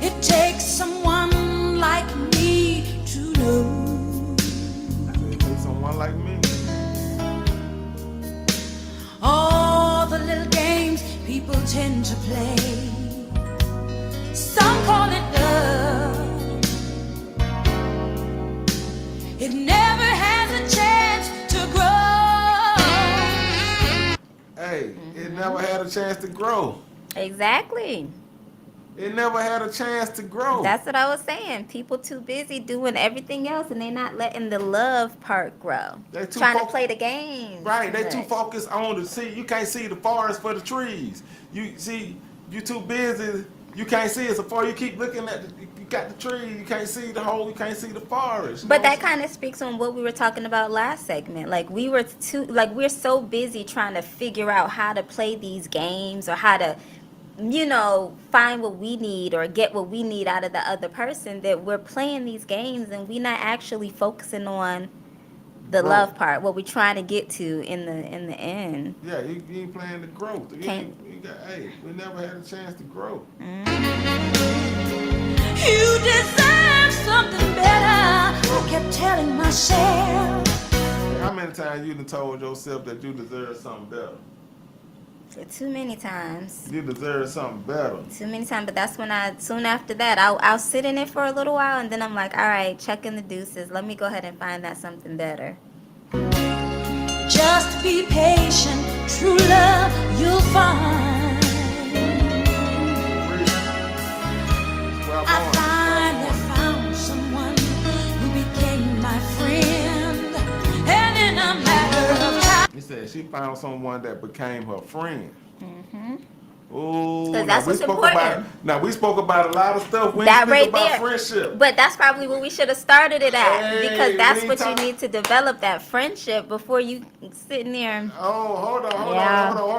it takes someone like me to know It takes someone like me. all the little games people tend to play. Some call it love. It never has a chance to grow. Hey, it never had a chance to grow. Exactly. It never had a chance to grow. That's what I was saying. People too busy doing everything else, and they're not letting the love part grow. They too Trying to play the game. Right, they too focused on the see. You can't see the forest for the trees. You see, you too busy. You can't see it so far. You keep looking at the, you got the tree. You can't see the whole. You can't see the forest. But that kind of speaks on what we were talking about last segment. Like we're so busy trying to figure out how to play these games or how to, you know, find what we need or get what we need out of the other person, that we're playing these games and we're not actually focusing on the love part, what we're trying to get to in the end. Yeah, you ain't playing the growth. Can't. Hey, we never had a chance to grow. You deserve something better, I kept telling myself. How many times you done told yourself that you deserve something better? Too many times. You deserve something better. Too many times, but that's when soon after that, I'll sit in it for a little while, and then I'm like, all right, checking the deuces. Let me go ahead and find that something better. Just be patient, true love you'll find. I finally found someone who became my friend, and in a matter of time. He said she found someone that became her friend. Oh, Because that's what's important. We spoke about a lot of stuff. We That didn't right speak about there. friendship. But that's probably what we should have started it at. Hey, Because that's we what you talk- need to develop, that friendship, before you sitting there. And, Oh, hold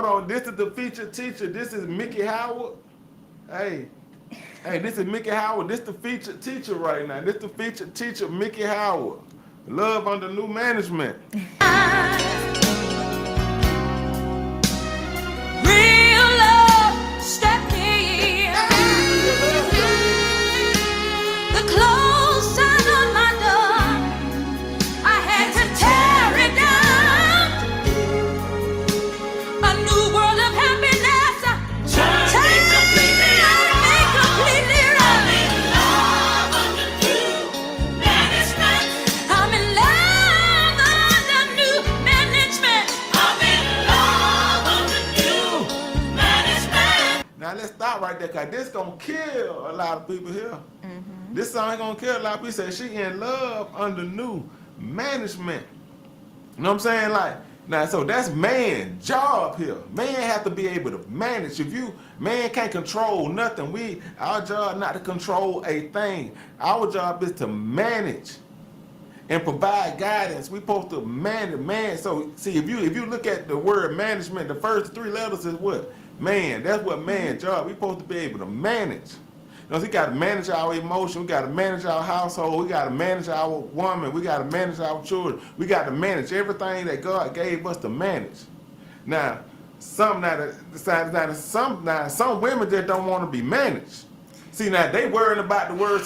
on. This is the featured teacher. This is Mickey Howard. Hey, this is Mickey Howard. This the featured teacher right now. This the featured teacher, Mickey Howard. Love under new management. Real love stepped in. The closed sign on my door, I had to tear it down. A new world of happiness. Take me completely right. I'm in love under new management. Now let's stop right there, cause this gonna kill a lot of people here. This song gonna kill a lot of people. Say she in love under new management. You know what I'm saying? Like, now, so that's man job here. Man have to be able to manage. Man can't control nothing. Our job not to control a thing. Our job is to manage and provide guidance. We supposed to manage. So see, if you look at the word management, the first 3 letters is what? Man. That's what man job. We supposed to be able to manage. You know, we got to manage our emotion. We got to manage our household. We got to manage our woman. We got to manage our children. We got to manage everything that God gave us to manage. Now, some women just don't want to be managed. See, now they worrying about the word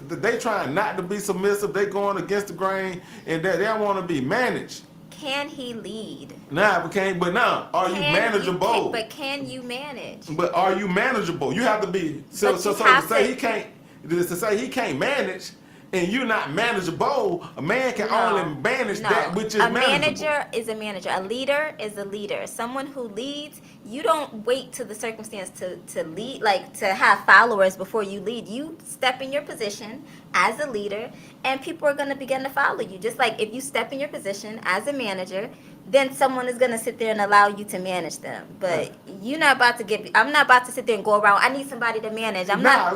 they trying not to be submissive. They going against the grain, and they don't want to be managed. can he lead? Nah, but now, are you manageable? But can you manage? But are you manageable? You have to be so to say he can't manage, and you're not manageable. A man can only manage that which is manageable. A manager is a manager. A leader is a leader. Someone who leads, you don't wait to the circumstance to lead, like to have followers before you lead. You step in your position as a leader, and people are going to begin to follow you. Just like if you step in your position as a manager, then someone is going to sit there and allow you to manage them. But you're not about to I'm not about to sit there and go around, I need somebody to manage. I'm not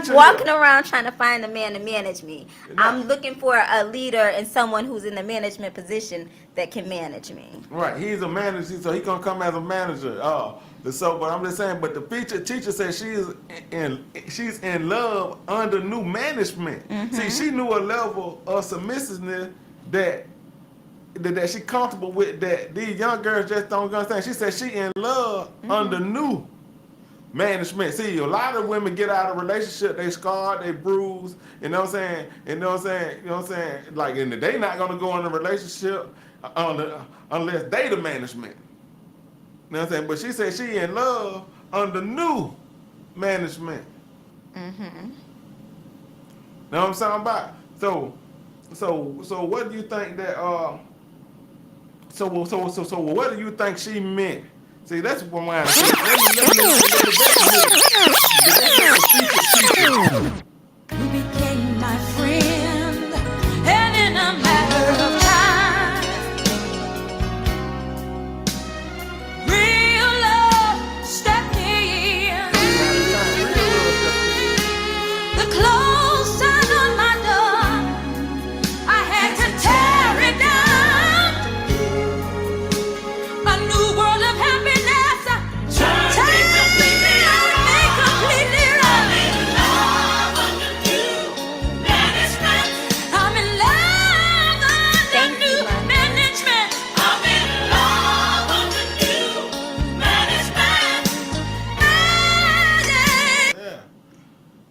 walking around trying to find a man to manage me. I'm looking for a leader and someone who's in the management position that can manage me. Right, he's a manager, so he's going to come as a manager. So, but I'm just saying, but the teacher said she's in love under new management. Mm-hmm. See, she knew a level of submissiveness that she comfortable with, that these young girls just don't understand. She said she in love under new management. See, a lot of women get out of relationship, they scarred, they bruised, you know what I'm saying? Like, and they not gonna go in a relationship unless they the management. You know what I'm saying? But she said she in love under new management. Mm-hmm. Know what I'm talking about? So what do you think that so what do you think she meant? See, that's what I'm You became my friend, and in a matter of time, real love stepped in. The closed sign on my door, I had to tear it down. A new world of happiness. Take me completely right. I'm in love under new management. I'm in love under new management.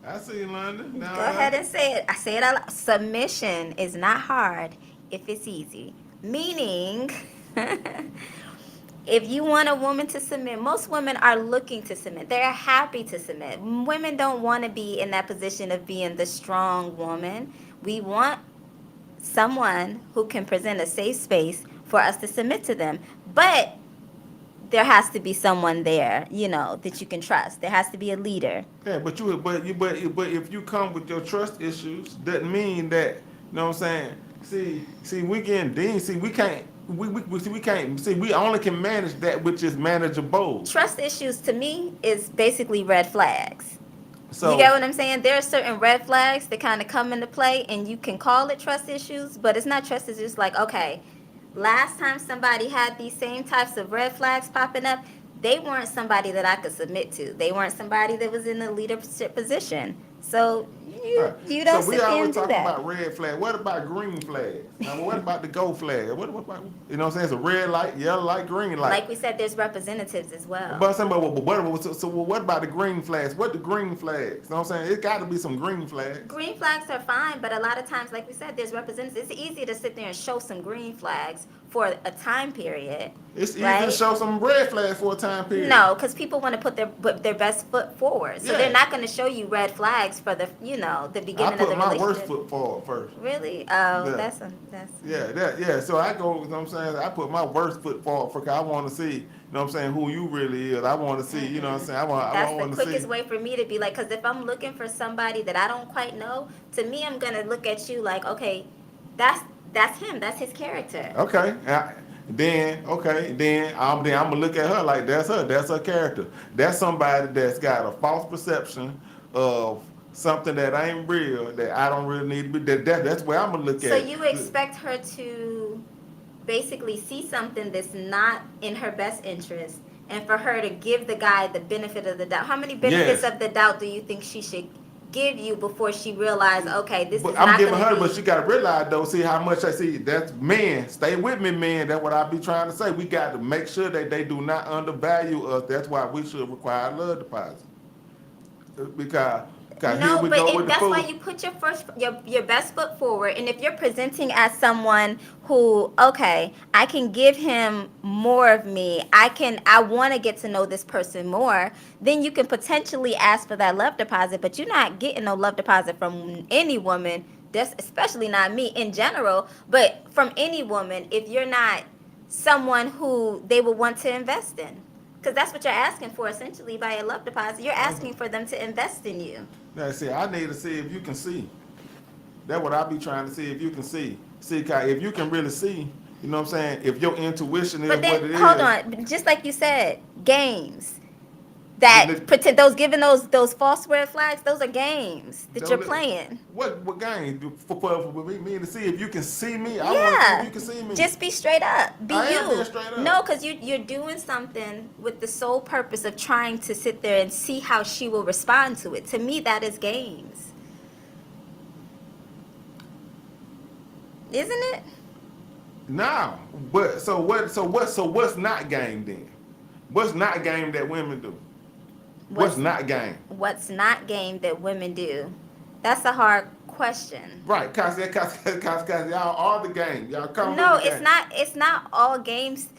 I see you, London. Go ahead and say it. I say it out loud. Submission is not hard if it's easy. Meaning, if you want a woman to submit, most women are looking to submit. They're happy to submit. Women don't want to be in that position of being the strong woman. We want someone who can present a safe space for us to submit to them. But there has to be someone there, that you can trust. There has to be a leader. Yeah, but if you come with your trust issues, doesn't mean that, you know what I'm saying? See, we getting deemed. See, we can't we can't see. We only can manage that which is manageable. Trust issues to me is basically red flags. So you get what I'm saying? There are certain red flags that kind of come into play, and you can call it trust issues, but it's not trust. It's just like, okay, last time somebody had these same types of red flags popping up, they weren't somebody that I could submit to. They weren't somebody that was in a leadership position. So you don't so we sit there always and do talking that. about red flag. What about green flags? Now, what about the go flag? What about, you know what I'm saying? It's a red light, yellow light, green light. Like we said, there's representatives as well. But so what about the green flags? What the green flags? You know what I'm saying? It got to be some green flags. Green flags are fine, but a lot of times, like we said, there's representatives. It's easy to sit there and show some green flags for a time period. It's easy right? to show some red flags for a time period. No, because people want to put their best foot forward, so they're not going to show you red flags for the the beginning of the relationship. I put my worst foot forward first. Really? Oh, Yeah. that's. So I go. You know what I'm saying? I put my worst foot forward because I want to see. You know what I'm saying? Who you really is. I want to see. You know what I'm saying? I want That's to the see. quickest way for me to be like, because if I'm looking for somebody that I don't quite know, to me, I'm gonna look at you like, okay, that's him. That's his character. Okay. Then I'm gonna look at her like that's her. That's her character. That's somebody that's got a false perception of something that ain't real. That I don't really need to be. That's where I'm gonna look at. So you expect her to basically see something that's not in her best interest, and for her to give the guy the benefit of the doubt. How many benefits of the doubt do you think she should give you before she realized, okay, this is not I'm giving gonna her, be... but she got to realize though. See how much I see. That's men. Stay with me, men. That's what I be trying to say. We got to make sure that they do not undervalue us. That's why we should require a love deposit. Because here we go with the that's food. why you put your best foot forward. And if you're presenting as someone who, okay, I can give him more of me, I want to get to know this person more, then you can potentially ask for that love deposit. But you're not getting no love deposit from any woman. That's especially not me in general, but from any woman if you're not someone who they would want to invest in. Because that's what you're asking for essentially by a love deposit. You're asking for them to invest in you. Now, see, I need to see if you can see. That's what I be trying to see if you can see. See, Kai, if you can really see, you know what I'm saying? If your intuition is But then, what it is. hold on. Just like you said, games. That pretend those giving those false red flags, those are games that you're playing. What game? For me to see if you can see me. I want to see Yeah. if you can see me. Just be straight up. Be I you. am being straight up. No, because you're doing something with the sole purpose of trying to sit there and see how she will respond to it. To me, that is games. Isn't it? No, but so what's not game then? What's not game that women do? What's not game? What's not game that women do? That's a hard question. Right, cause y'all are the game. Y'all come. No, with the it's game. not. It's not all games.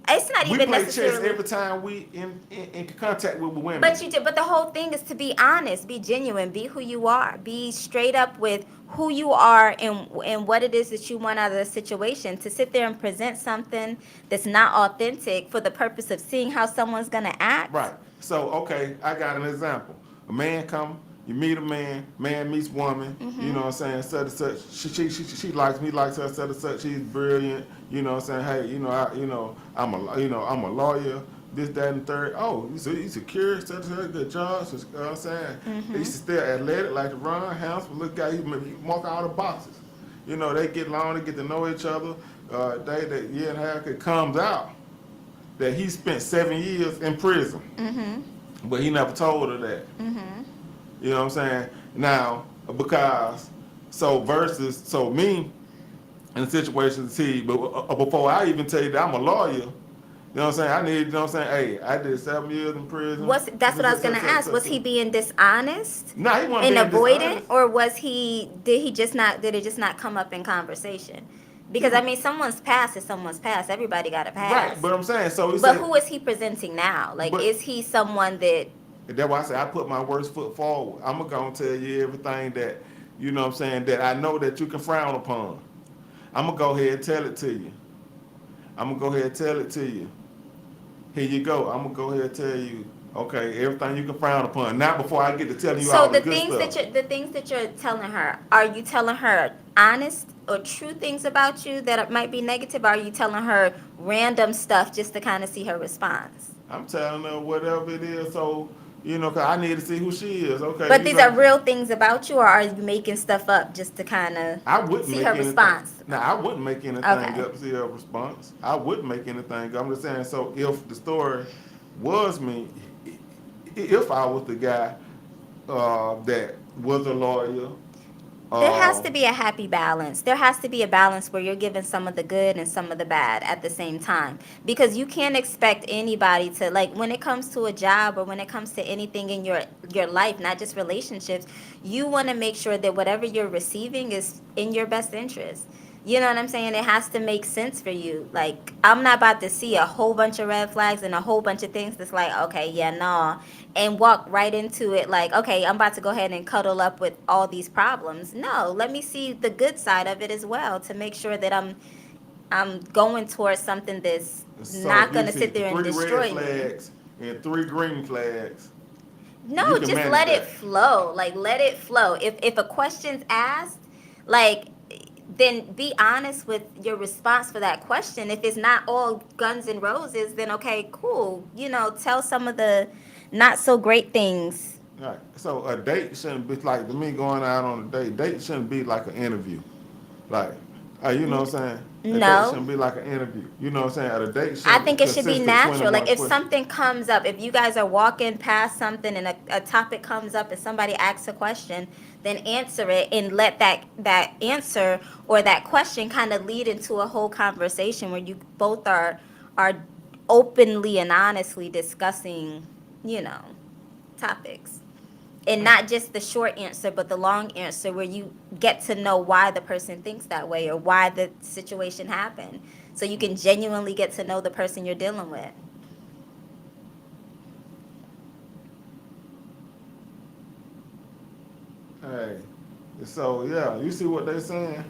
It's not We even play necessarily. chess every time we in contact with women. But you do. But the whole thing is to be honest, be genuine, be who you are, be straight up with who you are and what it is that you want out of the situation. To sit there and present something that's not authentic for the purpose of seeing how someone's gonna act. Right. So okay, I got an example. A man come, you meet a man meets woman. Mm-hmm. You know what I'm saying? Such and such. She likes me, likes her. Such and such. She's brilliant. You know what I'm saying? Hey, I'm a lawyer. This, that, and the third. Oh, he's secure. Such a good job. So, you know what I'm saying? Mm-hmm. He's still athletic, like to run, handsome, look guy. He mark all the boxes. You know, they get along, they get to know each other. That year and a half, it comes out that he spent 7 years in prison. Mm-hmm. But he never told her that. Mm-hmm. You know what I'm saying? Now, because, so me, in the situation, see, but before I even tell you that I'm a lawyer, you know what I'm saying? I need, you know what I'm saying? Hey, I did 7 years in prison. That's what I was gonna ask. Was he being dishonest? No, he wasn't and being avoidant, dishonest. or did it just not come up in conversation? Because I mean, someone's past is someone's past. Everybody got a past. Right, but I'm saying, so But who is he presenting now? Like, But- is he someone that? That's why I say I put my worst foot forward. I'm gonna tell you everything that, you know what I'm saying, that I know that you can frown upon. I'm gonna go ahead and tell it to you. I'm gonna go ahead and tell it to you. Here you go. I'm gonna go ahead and tell you Okay, everything you can frown upon. Not before I get to telling you So all the the good things stuff. that you're telling her, are you telling her honest or true things about you that might be negative? Or are you telling her random stuff just to kind of see her response? I'm telling her whatever it is, so you know, 'cause I need to see who she is. Okay, But you these are like real things about you, or are you making stuff up just to kind of I wouldn't see make her anything. response? Now I wouldn't make anything Okay. up to see her response. I wouldn't make anything. I'm just saying. So if the story was me, if I was the guy that was a lawyer, There has to um, be a happy balance. There has to be a balance where you're giving some of the good and some of the bad at the same time. Because you can't expect anybody to, like, when it comes to a job or when it comes to anything in your life, not just relationships, you want to make sure that whatever you're receiving is in your best interest. You know what I'm saying? It has to make sense for you. Like, I'm not about to see a whole bunch of red flags and a whole bunch of things that's like, okay, yeah, no, and walk right into it like, okay, I'm about to go ahead and cuddle up with all these problems. No, let me see the good side of it as well to make sure that I'm going towards something that's so not if you going to see sit there and 3 red destroy me. flags and 3 green flags, you No, can just manage let it that. flow. Like, let it flow. If a question's asked, like, then be honest with your response for that question. If it's not all guns and roses, then okay, cool. You know, tell some of the not so great things. Right. So a date shouldn't be like to me going out on a date. Date shouldn't be like an interview. Like, you know what I'm saying? A date No. shouldn't be like an interview. You know what I'm saying? A date I should think it should be consist of natural. 21 Like if questions. something comes up, if you guys are walking past something and a topic comes up and somebody asks a question, then answer it and let that answer or that question kind of lead into a whole conversation where you both are openly and honestly discussing, you know, topics. And not just the short answer, but the long answer where you get to know why the person thinks that way or why the situation happened. So you can genuinely get to know the person you're dealing with. Hey. So yeah, you see what they saying?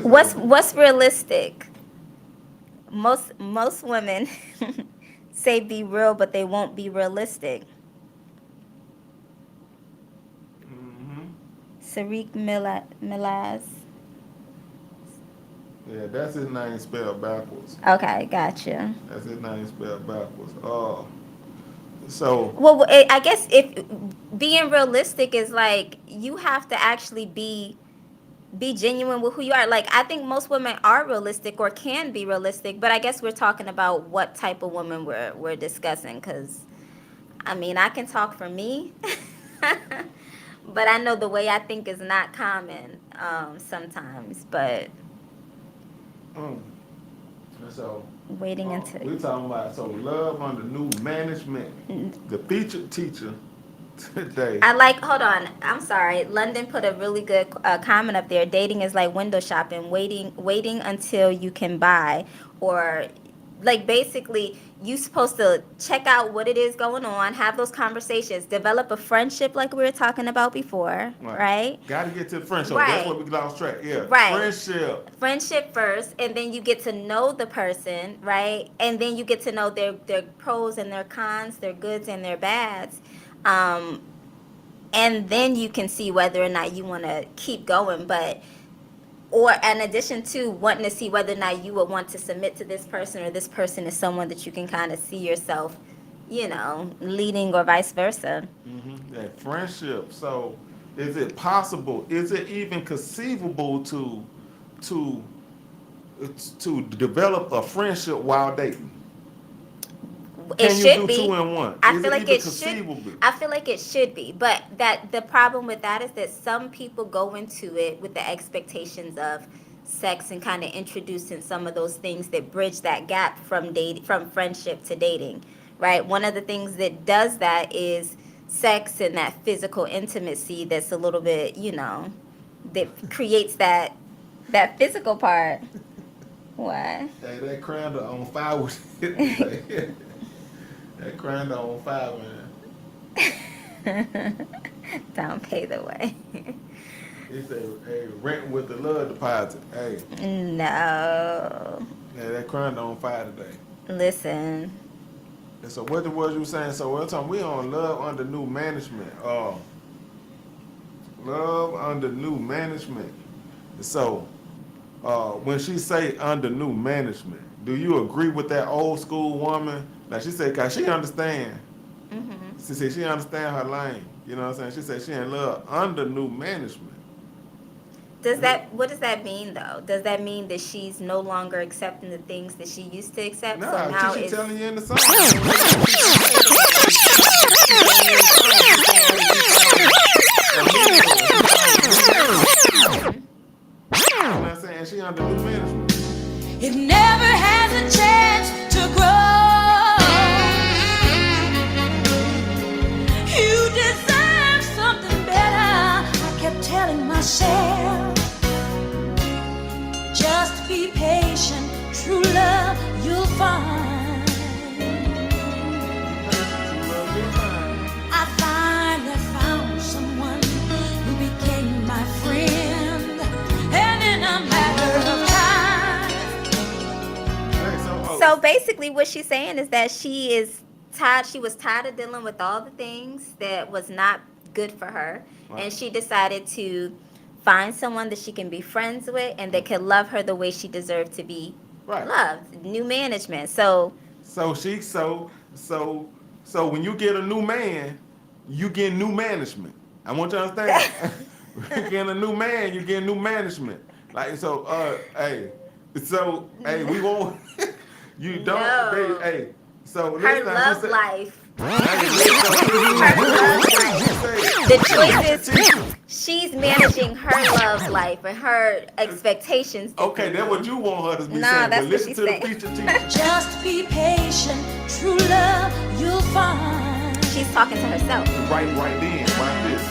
What's realistic? Most women say be real, but they won't be realistic. Hmm. Sariq Milaz. Yeah, that's his name spelled backwards. Okay, gotcha. That's his name spelled backwards. So Well, I guess if being realistic is like you have to actually be genuine with who you are. Like I think most women are realistic or can be realistic, but I guess we're talking about what type of woman we're discussing. Because I mean, I can talk for me, but I know the way I think is not common sometimes. But mm, so waiting until we talking about so love under new management. The featured teacher today. I like, hold on. I'm sorry. London put a really good comment up there. Dating is like window shopping, waiting until you can buy, or like basically you supposed to check out what it is going on, have those conversations, develop a friendship like we were talking about before, right? Got to get to the friendship. Right. That's what we lost track. Yeah. Right. Friendship. Friendship first, and then you get to know the person, right? And then you get to know their pros and their cons, their goods and their bads. And then you can see whether or not you want to keep going. But, or in addition to wanting to see whether or not you would want to submit to this person or this person is someone that you can kind of see yourself, you know, leading or vice versa. Mm-hmm. That friendship. So, is it possible? Is it even conceivable to develop a friendship while dating? It Can you should do be. 2 in 1? I Is feel like even it should. conceivable? I feel like it should be, but that the problem with that is that some people go into it with the expectations of sex and kind of introducing some of those things that bridge that gap from friendship to dating, right? One of the things that does that is sex and that physical intimacy. That's a little bit, you know, that creates that physical part. What? Hey, that Crandall on fire with it. That Crandall on fire, man. Don't pay the way. He said, hey, rent with the love deposit. Hey. No. Yeah, that Crandall on fire today. Listen. And so what was you saying? So one time we on love under new management. Love under new management. So when she say under new management, do you agree with that old school woman? Like she said, cause she understand. She said she understand her lane. You know what I'm saying? She said she in love under new management. What does that mean though? Does that mean that she's no longer accepting the things that she used to accept? Nah, so now she's telling you in the song. You know what I'm saying? She under new management. It never has a chance to grow. You deserve something better. I kept telling myself, just be patient, true love you'll find. I finally found someone who became my friend, and in a matter of time. So basically what she's saying is that she was tired of dealing with all the things that was not good for her. Right. And she decided to find someone that she can be friends with and that can love her the way she deserved to be loved. New management. So when you get a new man, you get new management. I want you to understand. You get a new man, you get new management. Like so, we won't. You don't. No. So her listen, love life. Her love life. The choices. She's managing her love life and her expectations. Okay, that's what you want her to be nah, saying. that's But what listen she's to saying. the feature teacher. Just be patient, true love you'll find. She's talking to herself. Right then. Right this.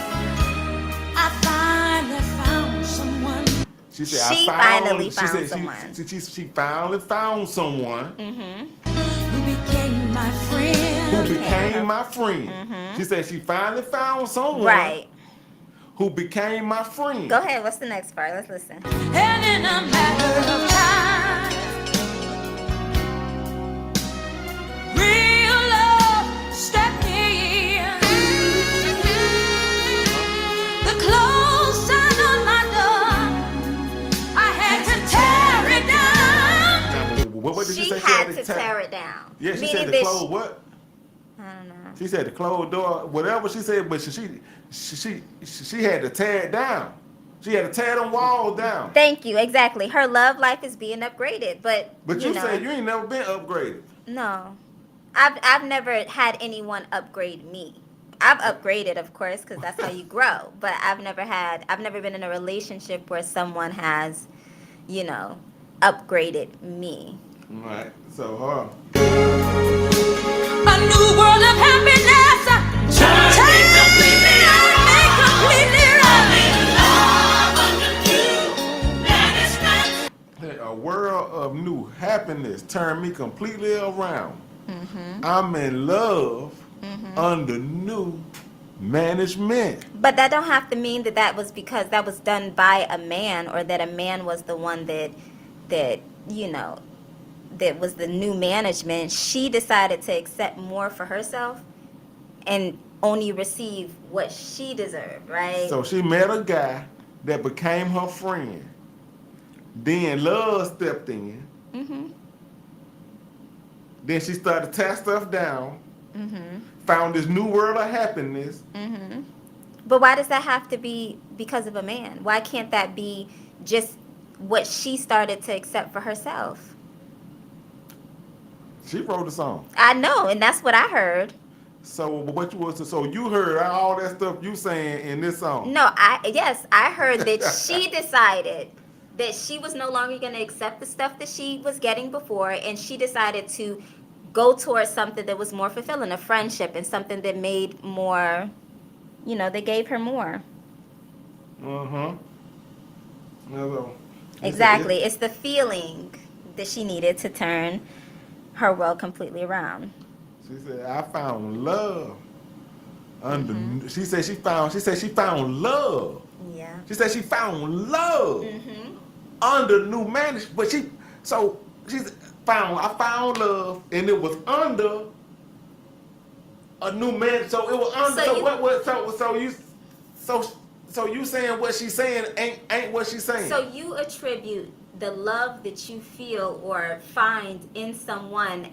I finally found someone. She said, She I finally found found someone. someone. She finally found someone Who became my friend. who became my friend. She said she finally found someone Right. who became my friend. Go ahead. What's the next part? Let's listen. And in a matter of time, real love stepped in. The clothes signed on my door, I had to tear it down. What did She say? had to tear it down. Yeah, she Meaning said to that close what? I don't know. She said to close door, whatever she said, but she had to tear it down. She had to tear them walls down. Thank you. Exactly. Her love life is being upgraded, but you know, said you ain't never been upgraded. No, I've never had anyone upgrade me. I've upgraded, of course, because that's how you grow. But I've never been in a relationship where someone has, upgraded me. All right. So, A new world of happiness. Turn me completely around. a world of new happiness turned me completely around. I'm in love under new management. But that don't have to mean that was because that was done by a man, or that a man was the one that was the new management. She decided to accept more for herself and only receive what she deserved, right? So she met a guy that became her friend. Then love stepped in. Then she started to tear stuff down. Found this new world of happiness. But why does that have to be because of a man? Why can't that be just what she started to accept for herself? She wrote a song. I know, and that's what I heard. So so you heard all that stuff you saying in this song? No, I heard that she decided that she was no longer going to accept the stuff that she was getting before, and she decided to go towards something that was more fulfilling, a friendship, and something that made more, they gave her more. Exactly. It's the feeling that she needed to turn her world completely around. She said, I found love. She said she found love. Yeah. She said she found love under new management. But she's I found love, and it was under a new man. So it was under. So you saying what she's saying ain't what she's saying. So you attribute the love that you feel or find in someone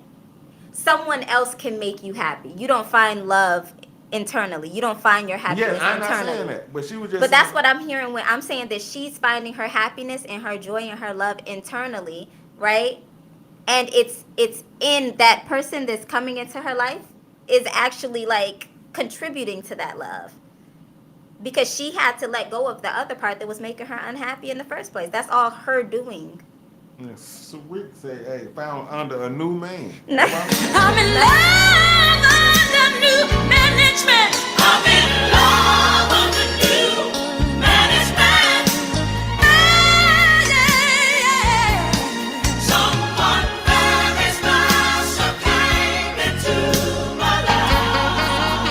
else can make you happy. You don't find love internally. You don't find your happiness I'm internally. not saying that, but she was just. But that's what I'm hearing when I'm saying that she's finding her happiness and her joy and her love internally, right? And it's in that person that's coming into her life is actually like contributing to that love. Because she had to let go of the other part that was making her unhappy in the first place. That's all her doing. Sweet say, hey, found under a new man. No. I'm in love under new management. I'm in love under new management. Yeah. Someone very special came into my life.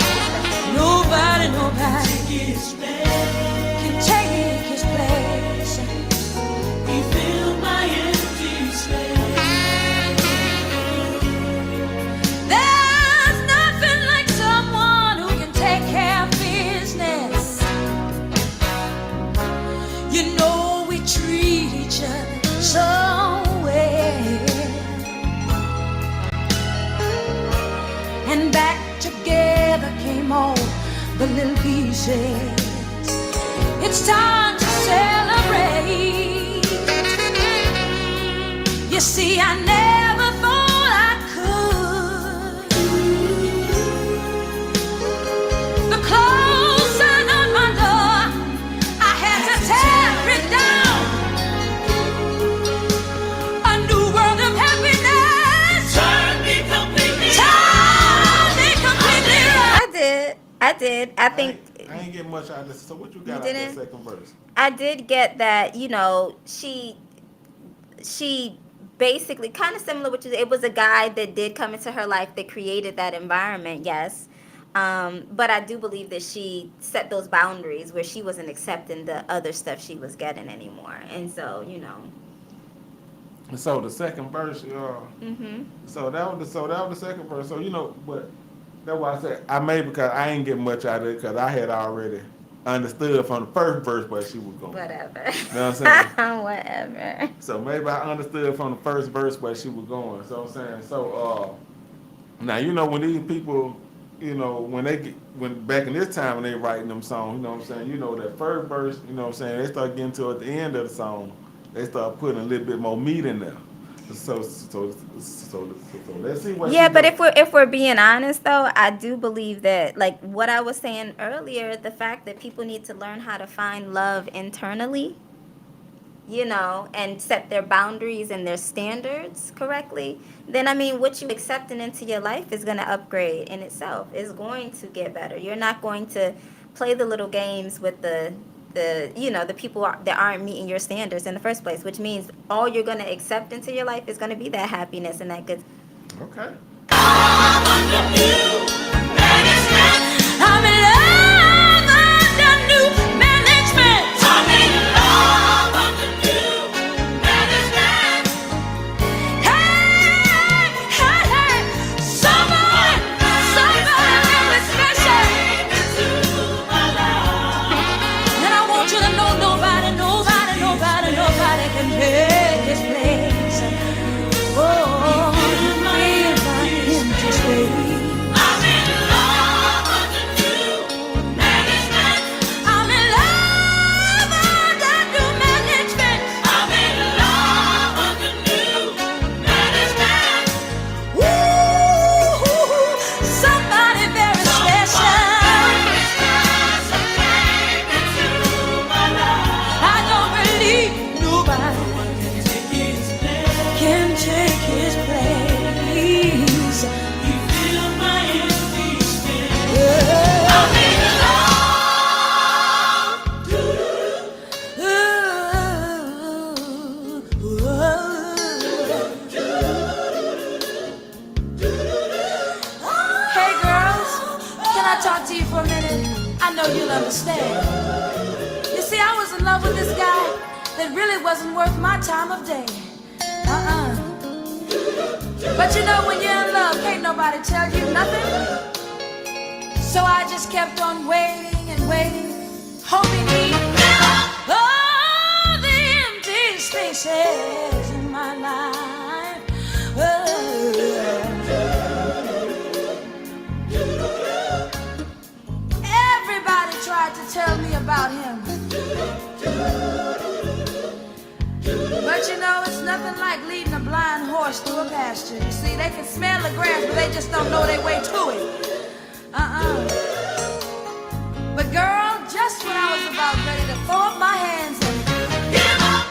Nobody can take his place. He filled my empty space. There's nothing like someone who can take care of business. You know we treat each other so well. And back together came all the little pieces. It's time to celebrate. You see, I never thought I could. The clothes on my door, I had to tear it down. A new world of happiness. Turn me completely. I did. I think I ain't getting much out of this. So what you got out didn't? that second verse? I did get that, you know, she basically kind of similar, which is it was a guy that did come into her life that created that environment, yes. But I do believe that she set those boundaries where she wasn't accepting the other stuff she was getting anymore. And so, you know. So the second verse, So that was the second verse. So you know, but that's why I said I made because I ain't getting much out of it because I had already understood from the first verse where she was going. Whatever. You know what I'm saying? Whatever. So maybe I understood from the first verse where she was going. So I'm saying, so now you know when these people, you know, when back in this time when they writing them songs, you know what I'm saying, you know that first verse, you know what I'm saying, they start getting to at the end of the song, they start putting a little bit more meat in there. So let's see what. Yeah, but if we're being honest though, I do believe that like what I was saying earlier, the fact that people need to learn how to find love internally, you know, and set their boundaries and their standards correctly, then I mean what you accepting into your life is going to upgrade in itself. It's going to get better. You're not going to play the little games with the you know, the people that aren't meeting your standards in the first place, which means all you're going to accept into your life is going to be that happiness and that good. Okay. I'm in love under new management. I'm in love under new management. Hey, hey, hey, someone very special into my life. And I want you to know nobody can take this place. Oh, if I can just wait. I'm in love under new management. I'm in love under new management. I'm in love under new management. Woo, somebody very special. I don't believe nobody can take his place. You fill my empty space. I'm in love. Hey girls, can I talk to you for a minute? I know you'll understand. You see, I was in love with this guy that really wasn't worth my time of day. But you know, when you're in love, can't nobody tell you nothing. So I just kept on waiting and waiting, hoping he'd fill up all the empty spaces in my life. Everybody tried to tell me about him. But you know, it's nothing like leading a blind horse through a pasture. You see, they can smell the grass, but they just don't know their way to it. But girl, just when I was about ready to throw up my hands and give up,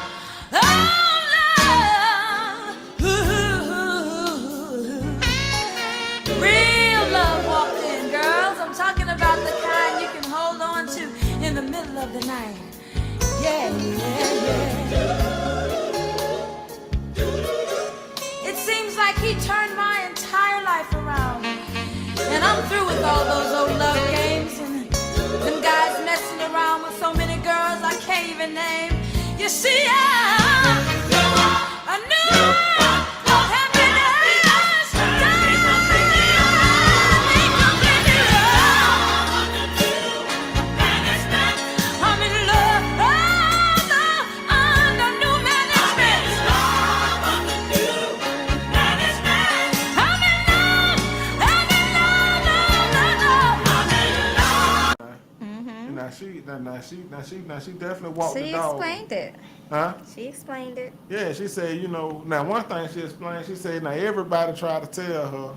real love walked in, girls. I'm talking about the kind you can hold on to in the middle of the night. Yeah, yeah, yeah. It seems like he turned my entire life around. And I'm through with all those old love games and them guys messing around with so many girls I can't even name. You see, I knew happiness. I'm in love under new management. Now she definitely walked She the dog. explained it. Huh? She explained it. Yeah, she said, you know, now one thing she explained, she said, now everybody tried to tell her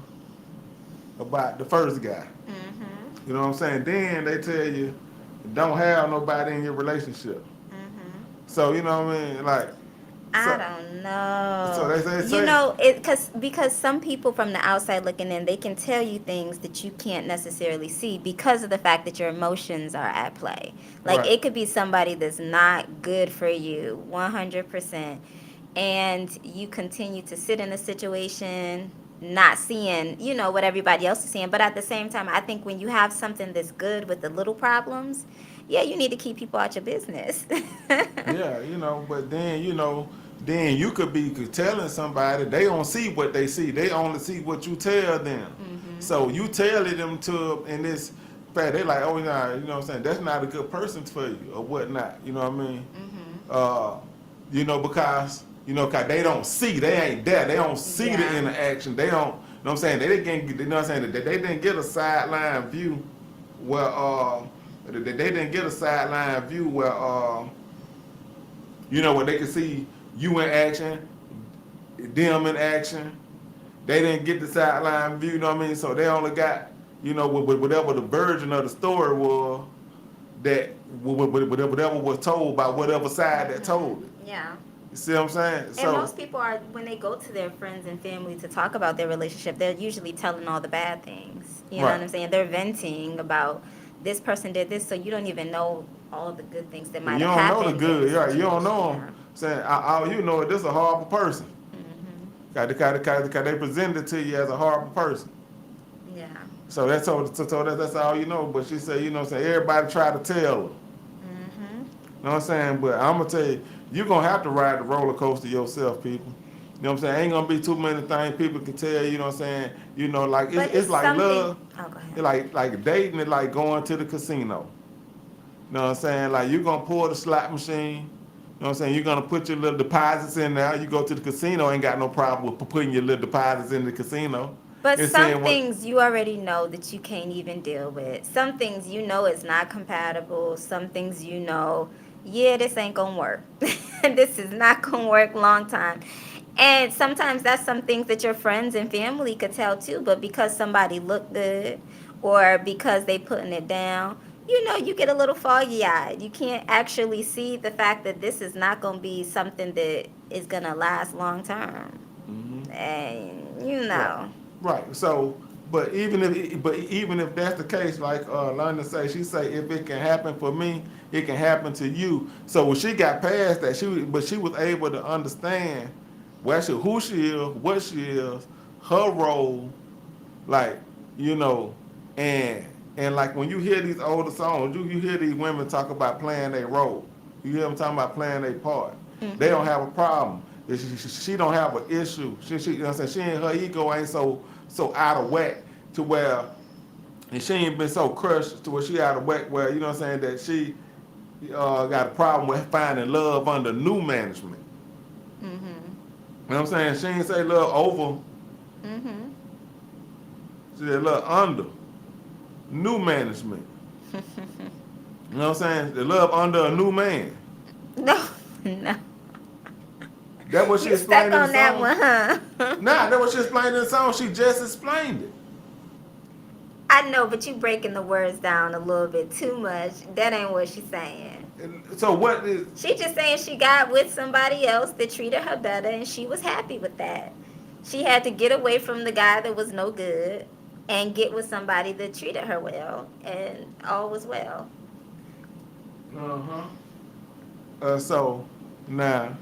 about the first guy. Mm-hmm. You know what I'm saying? Then they tell you, don't have nobody in your relationship. Mm-hmm. So, you know what I mean? Like, I don't know. So they say you know, because some people from the outside looking in, they can tell you things that you can't necessarily see because of the fact that your emotions are at play. Like Right. it could be somebody that's not good for you, 100%, and you continue to sit in a situation not seeing, you know, what everybody else is seeing. But at the same time, I think when you have something that's good with the little problems, yeah, you need to keep people out your business. yeah, you know, but then, you know, then you could be telling somebody, they don't see what they see. They only see what you tell them. Mm-hmm. So you telling them to, in this fact, they like, oh, nah, you know what I'm saying, that's not a good person for you or whatnot. You know what I mean? Mm-hmm. You know, because, you know, 'cause they don't see, they ain't there. They don't see the Yeah. interaction. They don't, you know what I'm saying? They didn't get, you know what I'm saying? They didn't get a sideline view where, they didn't get a sideline view where, you know, where they could see you in action, them in action. They didn't get the sideline view, you know what I mean? So they only got, you know, whatever the version of the story was that, whatever was told by whatever side that told it. Yeah. You see what I'm saying? And So most people are, when they go to their friends and family to talk about their relationship, they're usually telling all the bad things. You know Right. what I'm saying? They're venting about this person did this, so you don't even know all the good things that might you have don't happened. know the good, in yeah. the You don't know situation. them. Saying, all you know is this a horrible person. Mm-hmm. Cause they presented it to you as a horrible person. Yeah. So that's all you know. But she said, you know what I'm saying, everybody tried to tell her. Mm-hmm. You know what I'm saying? But I'm going to tell you, you're going to have to ride the roller coaster yourself, people. You know what I'm saying? Ain't going to be too many things people can tell you, know what I'm saying? You know, like, But it's like something- love. Oh, go ahead. It's like dating is like going to the casino. You know what I'm saying? Like, you're going to pull the slot machine. You know what I'm saying? You're going to put your little deposits in there. You go to the casino, ain't got no problem with putting your little deposits in the casino. But It's some saying what- things you already know that you can't even deal with. Some things you know is not compatible. Some things you know, yeah, this ain't gonna work. This is not gonna work long time. And sometimes that's some things that your friends and family could tell too. But because somebody looked good or because they putting it down, you know, you get a little foggy-eyed. You can't actually see the fact that this is not gonna be something that is gonna last long term. And you know. Right. So, but even if that's the case, like London say, she say if it can happen for me, it can happen to you. So when she got past that, she was able to understand who she is, what she is, her role, like, you know, and like when you hear these older songs, you hear these women talk about playing their role. You hear them talking about playing their part. They don't have a problem. She don't have an issue. She you know what I'm saying? She ain't, her ego ain't so out of whack to where, and she ain't been so crushed to where she out of whack where, you know what I'm saying, that she got a problem with finding love under new management. Mm-hmm. You know what I'm saying? She ain't say love over. Mm-hmm. She said love under new management. You know what I'm saying? The love under a new man. No, no. That what she You stuck explained in the on that song? one, huh? Nah, that what she explained in the song. She just explained it. I know, but you breaking the words down a little bit too much. That ain't what she's saying. So what is... She just saying she got with somebody else that treated her better, and she was happy with that. She had to get away from the guy that was no good and get with somebody that treated her well, and all was well. So now,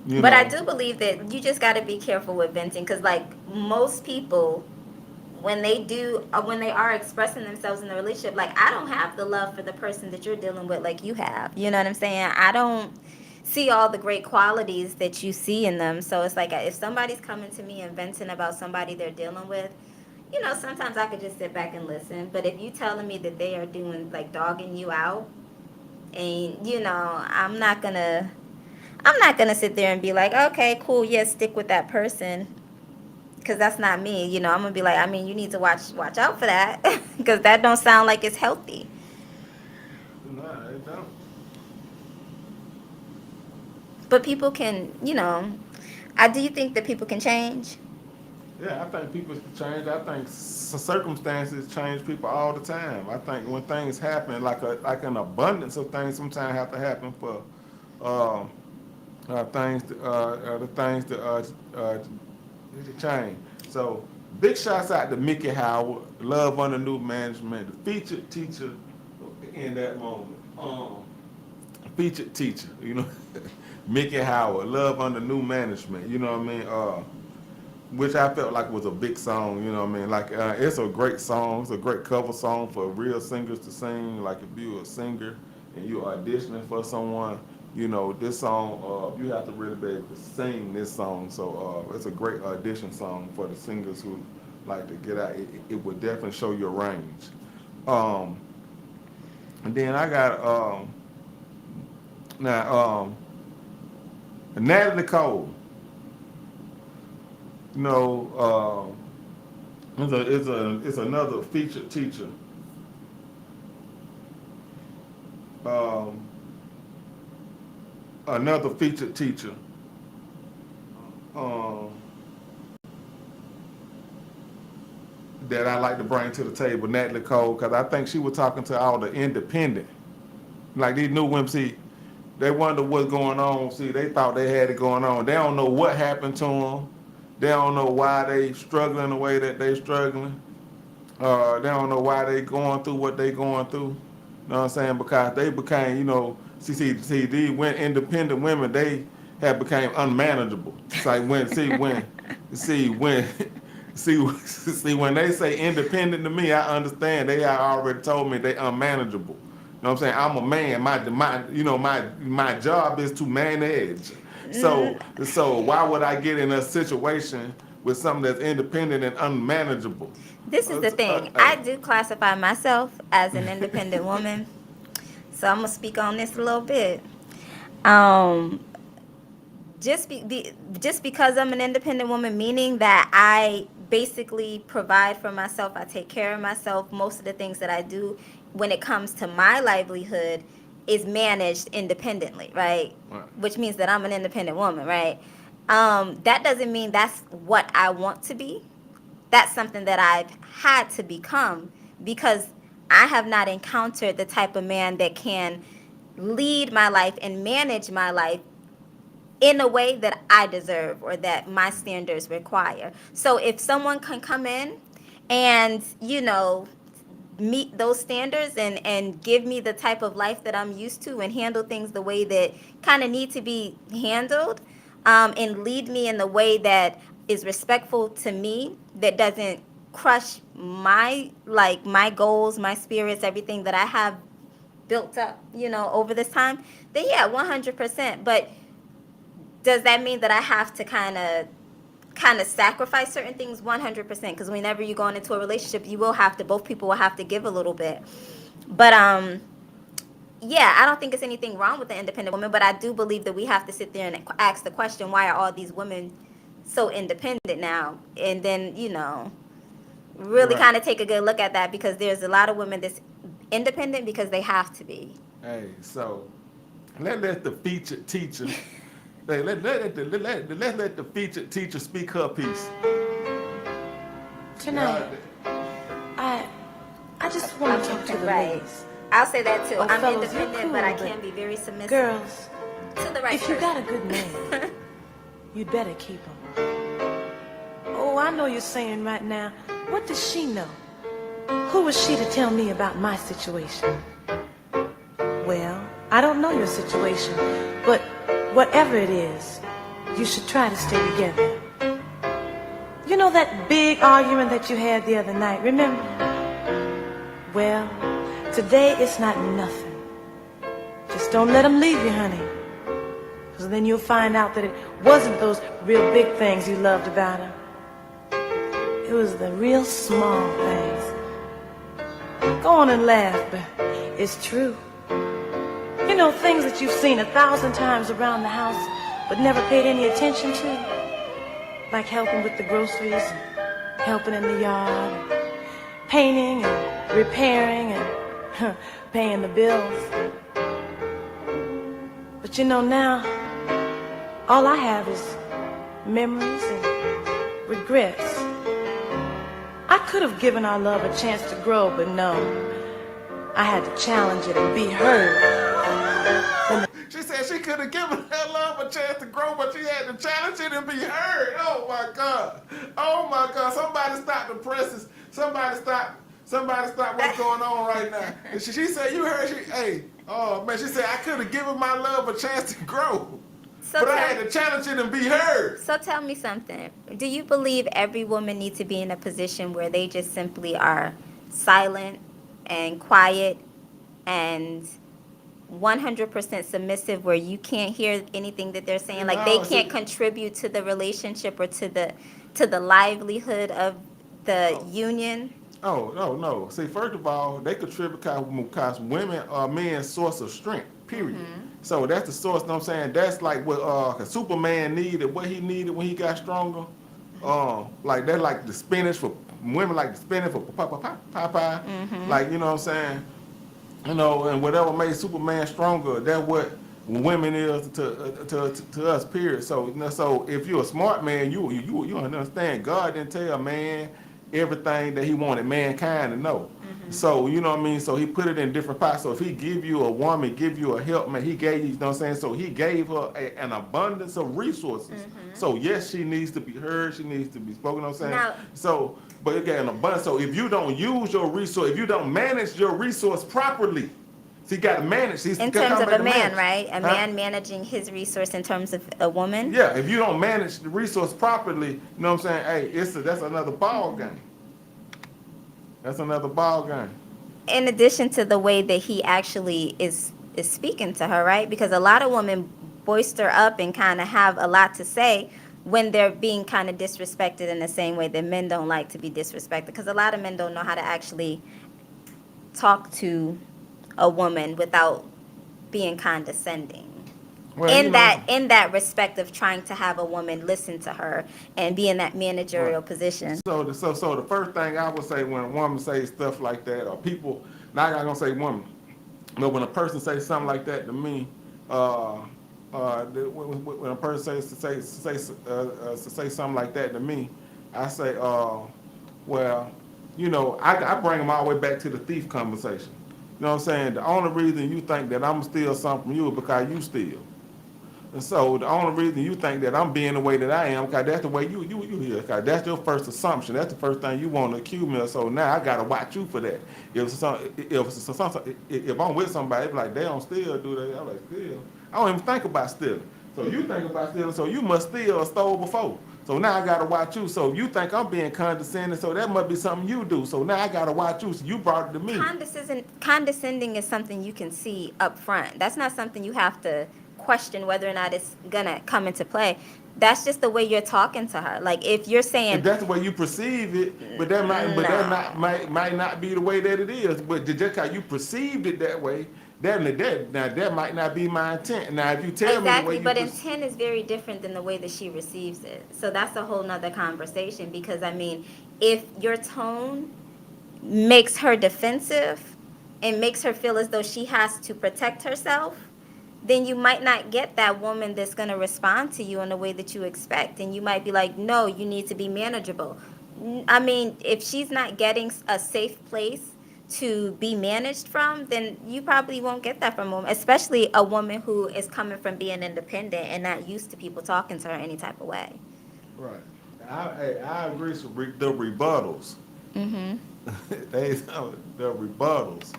you But know. I do believe that you just got to be careful with venting, because like most people, when they are expressing themselves in a relationship, like I don't have the love for the person that you're dealing with like you have. You know what I'm saying? I don't see all the great qualities that you see in them. So it's like if somebody's coming to me and venting about somebody they're dealing with, you know, sometimes I could just sit back and listen. But if you telling me that they are doing like dogging you out, and you know, I'm not gonna sit there and be like, okay, cool, yeah, stick with that person, because that's not me. You know, I'm gonna be like, I mean, you need to watch out for that, because that don't sound like it's healthy. Nah, it don't. But people can, you know, do you think that people can change? Yeah, I think people change. I think circumstances change people all the time. I think when things happen, like an abundance of things, sometimes have to happen for the things to change. So big shouts out to Mickey Howard, Love Under New Management, the featured teacher in that moment. Featured teacher, you know, Mickey Howard, Love Under New Management. You know what I mean? Which I felt like was a big song, you know what I mean? Like, it's a great song. It's a great cover song for real singers to sing. Like, if you're a singer and you're auditioning for someone, you know, this song, you have to really be able to sing this song. So, it's a great audition song for the singers who like to get out. It would definitely show your range. And then I got, Natalie Cole. You know, it's another featured teacher. Another featured teacher. That I like to bring to the table, Natalie Cole, because I think she was talking to all the independent. Like these new women, see, they wonder what's going on. See, they thought they had it going on. They don't know what happened to them. They don't know why they struggling the way that they struggling. They don't know why they going through what they going through. You know what I'm saying? Because they became, you know, see, these independent women, they have became unmanageable. It's like when they say independent to me, I understand. They already told me they unmanageable. You know what I'm saying? I'm a man. My job is to manage. So why would I get in a situation with something that's independent and unmanageable? This is the thing. I do classify myself as an independent woman. So I'm gonna speak on this a little bit. Just because I'm an independent woman, meaning that I basically provide for myself, I take care of myself. Most of the things that I do when it comes to my livelihood is managed independently, right? Which means that I'm an independent woman, right? That doesn't mean that's what I want to be. That's something that I've had to become because I have not encountered the type of man that can lead my life and manage my life in a way that I deserve or that my standards require. So if someone can come in and, you know, meet those standards and give me the type of life that I'm used to and handle things the way that kind of need to be handled, and lead me in the way that is respectful to me, that doesn't crush my goals, my spirits, everything that I have built up, over this time, then yeah, 100%. But does that mean that I have to kind of sacrifice certain things? 100%, because whenever you're going into a relationship, both people will have to give a little bit. But yeah, I don't think it's anything wrong with the independent woman, but I do believe that we have to sit there and ask the question, why are all these women so independent now? And then, really Right. kind of take a good look at that, because there's a lot of women that's independent because they have to be. Hey, so let the featured teacher, let the featured teacher speak her piece. Tonight, I just want to talk to the Right. ladies. I'll say that too. Oh, I'm fellas, you're independent, but I cool, can be very submissive. Girls, to the right if you person. got a good man, you'd better keep him. Oh, I know you're saying right now, what does she know? Who was she to tell me about my situation? Well, I don't know your situation, but whatever it is, you should try to stay together. You know that big argument that you had the other night, remember? Well, today it's not nothing. Just don't let him leave you, honey. Because then you'll find out that it wasn't those real big things you loved about him. It was the real small things. Go on and laugh, but it's true. You know, things that you've seen 1,000 times around the house, but never paid any attention to. Like helping with the groceries, and helping in the yard, and painting and repairing and paying the bills. But you know now, all I have is memories and regrets. I could have given our love a chance to grow, but no. I had to challenge it and be heard. She said she could have given her love a chance to grow, but she had to challenge it and be heard. Oh my God. Oh my God. Somebody stop the presses. Somebody stop what's going on right now. And she said, you heard, oh man, she said, I could have given my love a chance to grow. So But I had to challenge it and be heard. So tell me something. Do you believe every woman needs to be in a position where they just simply are silent and quiet and 100% submissive, where you can't hear anything that they're saying? Like they can't contribute to the relationship or to the livelihood of the union? Oh, no. See, first of all, they contribute because women are men's source of strength, period. So that's the source, you know what I'm saying? That's like what Superman needed, what he needed when he got stronger. Like that's like the spinach for women, like the spinach for Popeye. Like, you know what I'm saying? You know, and whatever made Superman stronger, that's what women is to us, period. So, so if you're a smart man, you understand God didn't tell a man everything that he wanted mankind to know. So, you know what I mean? So he put it in different parts. So if he give you a woman, give you a helpmate, he gave you know what I'm saying? So he gave her an abundance of resources. So yes, she needs to be heard. She needs to be spoken, you know what I'm saying? Now, So, but you got an abundance. So if you don't use your resource, if you don't manage your resource properly, so you got to manage. in terms of a man, right? A man managing his resource in terms of a woman? Yeah, if you don't manage the resource properly, you know what I'm saying? Hey, that's another ball game. That's another ball game. In addition to the way that he actually is speaking to her, right? Because a lot of women boister up and kind of have a lot to say when they're being kind of disrespected in the same way that men don't like to be disrespected. Because a lot of men don't know how to actually talk to a woman without being condescending. Well, in you know, in that respect of trying to have a woman listen to her and be in that managerial position. So the first thing I would say when a woman says stuff like that, or people, not I'm gonna say woman, but when a person says something like that to me, when a person say something like that to me, I say, well, you know, I bring them all the way back to the thief conversation. You know what I'm saying? The only reason you think that I'm steal something from you is because you steal. And so the only reason you think that I'm being the way that I am, because that's the way you hear, because that's your first assumption. That's the first thing you want to accuse me of. So now I gotta watch you for that. If I'm with somebody, it's like they don't steal, do they? I'm like, steal. I don't even think about stealing. So you think about stealing, so you must steal or stole before. So now I gotta watch you. So you think I'm being condescending, so that must be something you do. So now I gotta watch you. So you brought it to me. Condescending is something you can see up front. That's not something you have to question whether or not it's gonna come into play. That's just the way you're talking to her. Like if you're saying If that's the way you perceive it, but that might not be the way that it is. But just how you perceived it that way, that might not be my intent. Now if you tell me the way exactly, you but intent is very different than the way that she receives it. So that's a whole nother conversation because I mean, if your tone makes her defensive and makes her feel as though she has to protect herself, then you might not get that woman that's going to respond to you in the way that you expect. And you might be like, no, you need to be manageable. I mean, if she's not getting a safe place to be managed from, then you probably won't get that from a woman, especially a woman who is coming from being independent and not used to people talking to her any type of way. Right. I agree with the rebuttals. Mm-hmm. The rebuttals.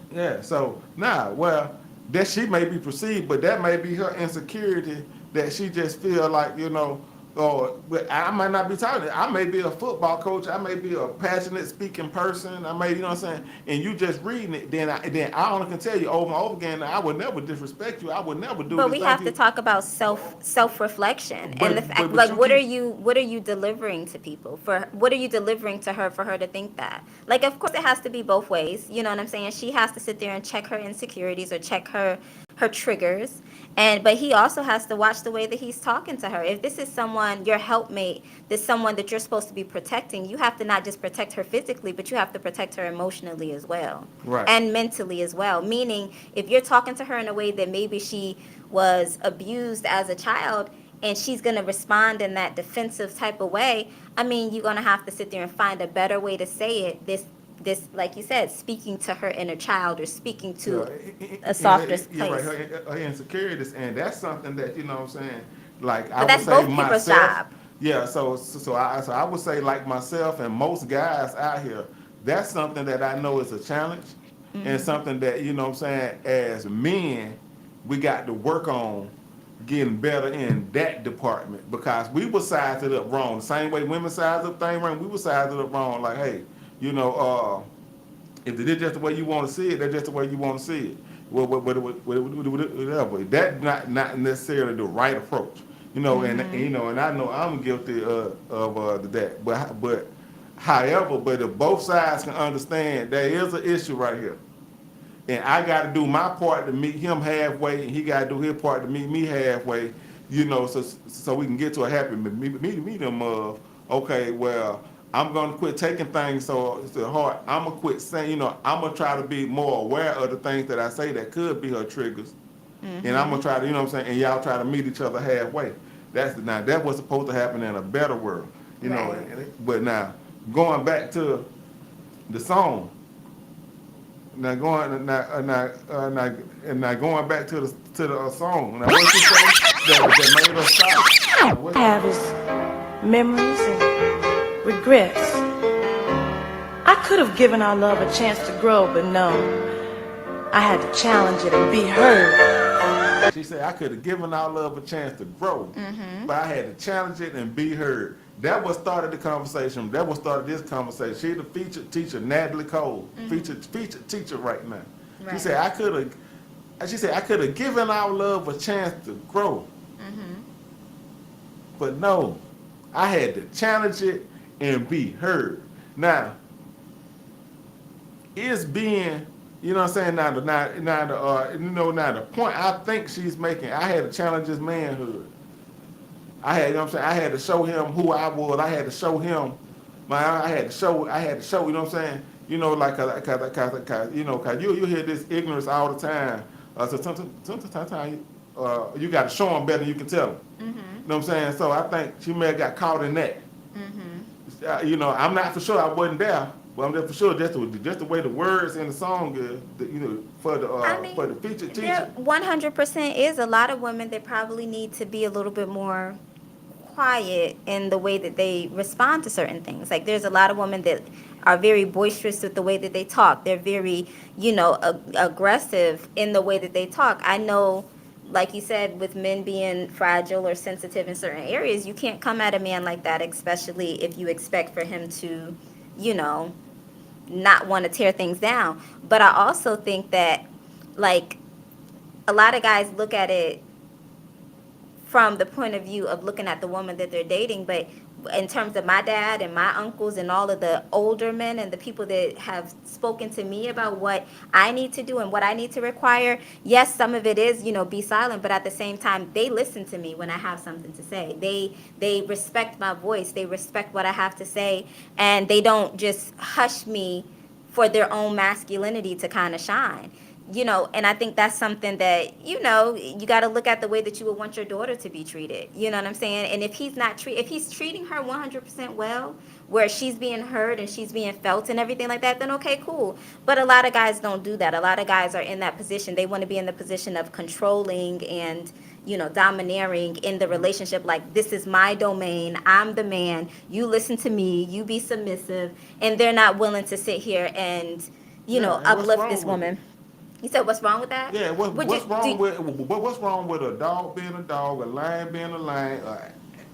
Yeah, so now, well, that she may be perceived, but that may be her insecurity that she just feel like, you know, but I might not be talking. I may be a football coach. I may be a passionate speaking person. I may, you know what I'm saying? And you just reading it, then I only can tell you over and over again that I would never disrespect you. I would never do. But we have to talk about self reflection and the fact, but like, you what are you delivering to people? What are you delivering to her for her to think that? Like, of course, it has to be both ways. You know what I'm saying? She has to sit there and check her insecurities or check her triggers, but he also has to watch the way that he's talking to her. If this is someone, your helpmate, this someone that you're supposed to be protecting, you have to not just protect her physically, but you have to protect her emotionally as well, right, and mentally as well. Meaning, if you're talking to her in a way that maybe she was abused as a child and she's going to respond in that defensive type of way, I mean, you're going to have to sit there and find a better way to say it. This, like you said, speaking to her inner child or speaking to a softer place. Right, her insecurities, and that's something that, you know what I'm saying, like, but that's both people's job. Yeah, so I would say, like myself and most guys out here, that's something that I know is a challenge, and something that, you know what I'm saying, as men, we got to work on getting better in that department, because we would size it up wrong. The same way women size up things wrong, we would size it up wrong, like, hey, you know, if it is just the way you want to see it, that's just the way you want to see it. Whatever. That's not necessarily the right approach. You know, and you know, and I know I'm guilty of that. But if both sides can understand there is an issue right here, and I got to do my part to meet him halfway, and he got to do his part to meet me halfway. You know, so we can get to a happy medium of, okay, well, I'm going to quit taking things so hard. I'm going to quit saying, you know, I'm going to try to be more aware of the things that I say that could be her triggers. And I'm going to try to, you know what I'm saying, and y'all try to meet each other halfway. That's what's supposed to happen in a better world. You know, but now, going back to the song, going back to the song. Now, what you say that made us stop? I have his memories and regrets. I could have given our love a chance to grow, but no. I had to challenge it and be heard. She said, I could have given our love a chance to grow, but I had to challenge it and be heard. That what started the conversation. That what started this conversation. She's the featured teacher, Natalie Cole, featured teacher right now. Right. She said, I could have given our love a chance to grow, but no, I had to challenge it and be heard. Now, it's being, you know what I'm saying, now the point I think she's making, I had to challenge his manhood. I had, you know what I'm saying, I had to show him who I was. I had to show him, I had to show, you know what I'm saying, you know, like, you know, cause you hear this ignorance all the time. So sometimes you got to show them better than you can tell them. You know what I'm saying? So I think she may have got caught in that. You know, I'm not for sure, I wasn't there, but I'm just for sure just the way the words in the song is, you know, for the featured teacher. There 100% is a lot of women that probably need to be a little bit more quiet in the way that they respond to certain things. Like, there's a lot of women that are very boisterous with the way that they talk. They're very, you know, aggressive in the way that they talk. I know like you said, with men being fragile or sensitive in certain areas, you can't come at a man like that, especially if you expect for him to, you know, not want to tear things down. But I also think that, like, a lot of guys look at it from the point of view of looking at the woman that they're dating. But in terms of my dad and my uncles and all of the older men and the people that have spoken to me about what I need to do and what I need to require, yes, some of it is, you know, be silent, but at the same time, they listen to me when I have something to say. They respect my voice. They respect what I have to say, and they don't just hush me for their own masculinity to kind of shine. You know, and I think that's something that, you know, you got to look at the way that you would want your daughter to be treated. You know what I'm saying? And if he's if he's treating her 100% well, where she's being heard and she's being felt and everything like that, then okay, cool. But a lot of guys don't do that. A lot of guys are in that position. They want to be in the position of controlling and, you know, domineering in the relationship. Like, this is my domain. I'm the man. You listen to me. You be submissive. And they're not willing to sit here and, you know, and what's uplift wrong this with woman. You said what's wrong with that? Yeah, what's wrong with a dog being a dog, a lion being a lion,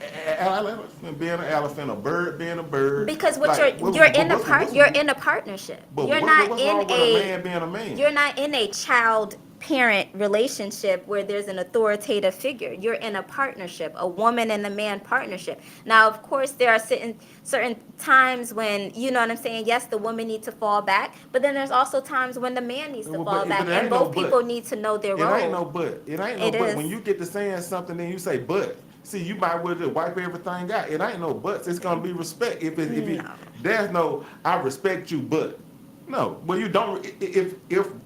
an elephant being an elephant, a bird being a bird? Because what Like, you're in a partnership. But You're what's not wrong in with a man being a man? You're not in a child parent relationship where there's an authoritative figure. You're in a partnership, a woman and a man partnership. Now, of course, there are certain times when, you know what I'm saying, yes, the woman needs to fall back, but then there's also times when the man needs to fall back, and both people need to know their role. It ain't no but. It ain't no but. When you get to saying something, then you say but. See, you might well just wipe everything out. It ain't no buts. It's gonna be respect. There's no I respect you, but. No, well, you don't. If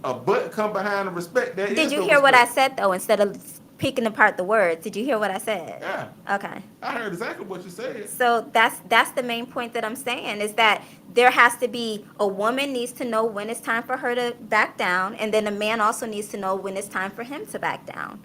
a but come behind the respect, that Did you hear what I said though? Instead of picking apart the words, did you hear what I said? Yeah. Okay. I heard exactly what you said. So that's the main point that I'm saying, is that there has to be, a woman needs to know when it's time for her to back down, and then a man also needs to know when it's time for him to back down.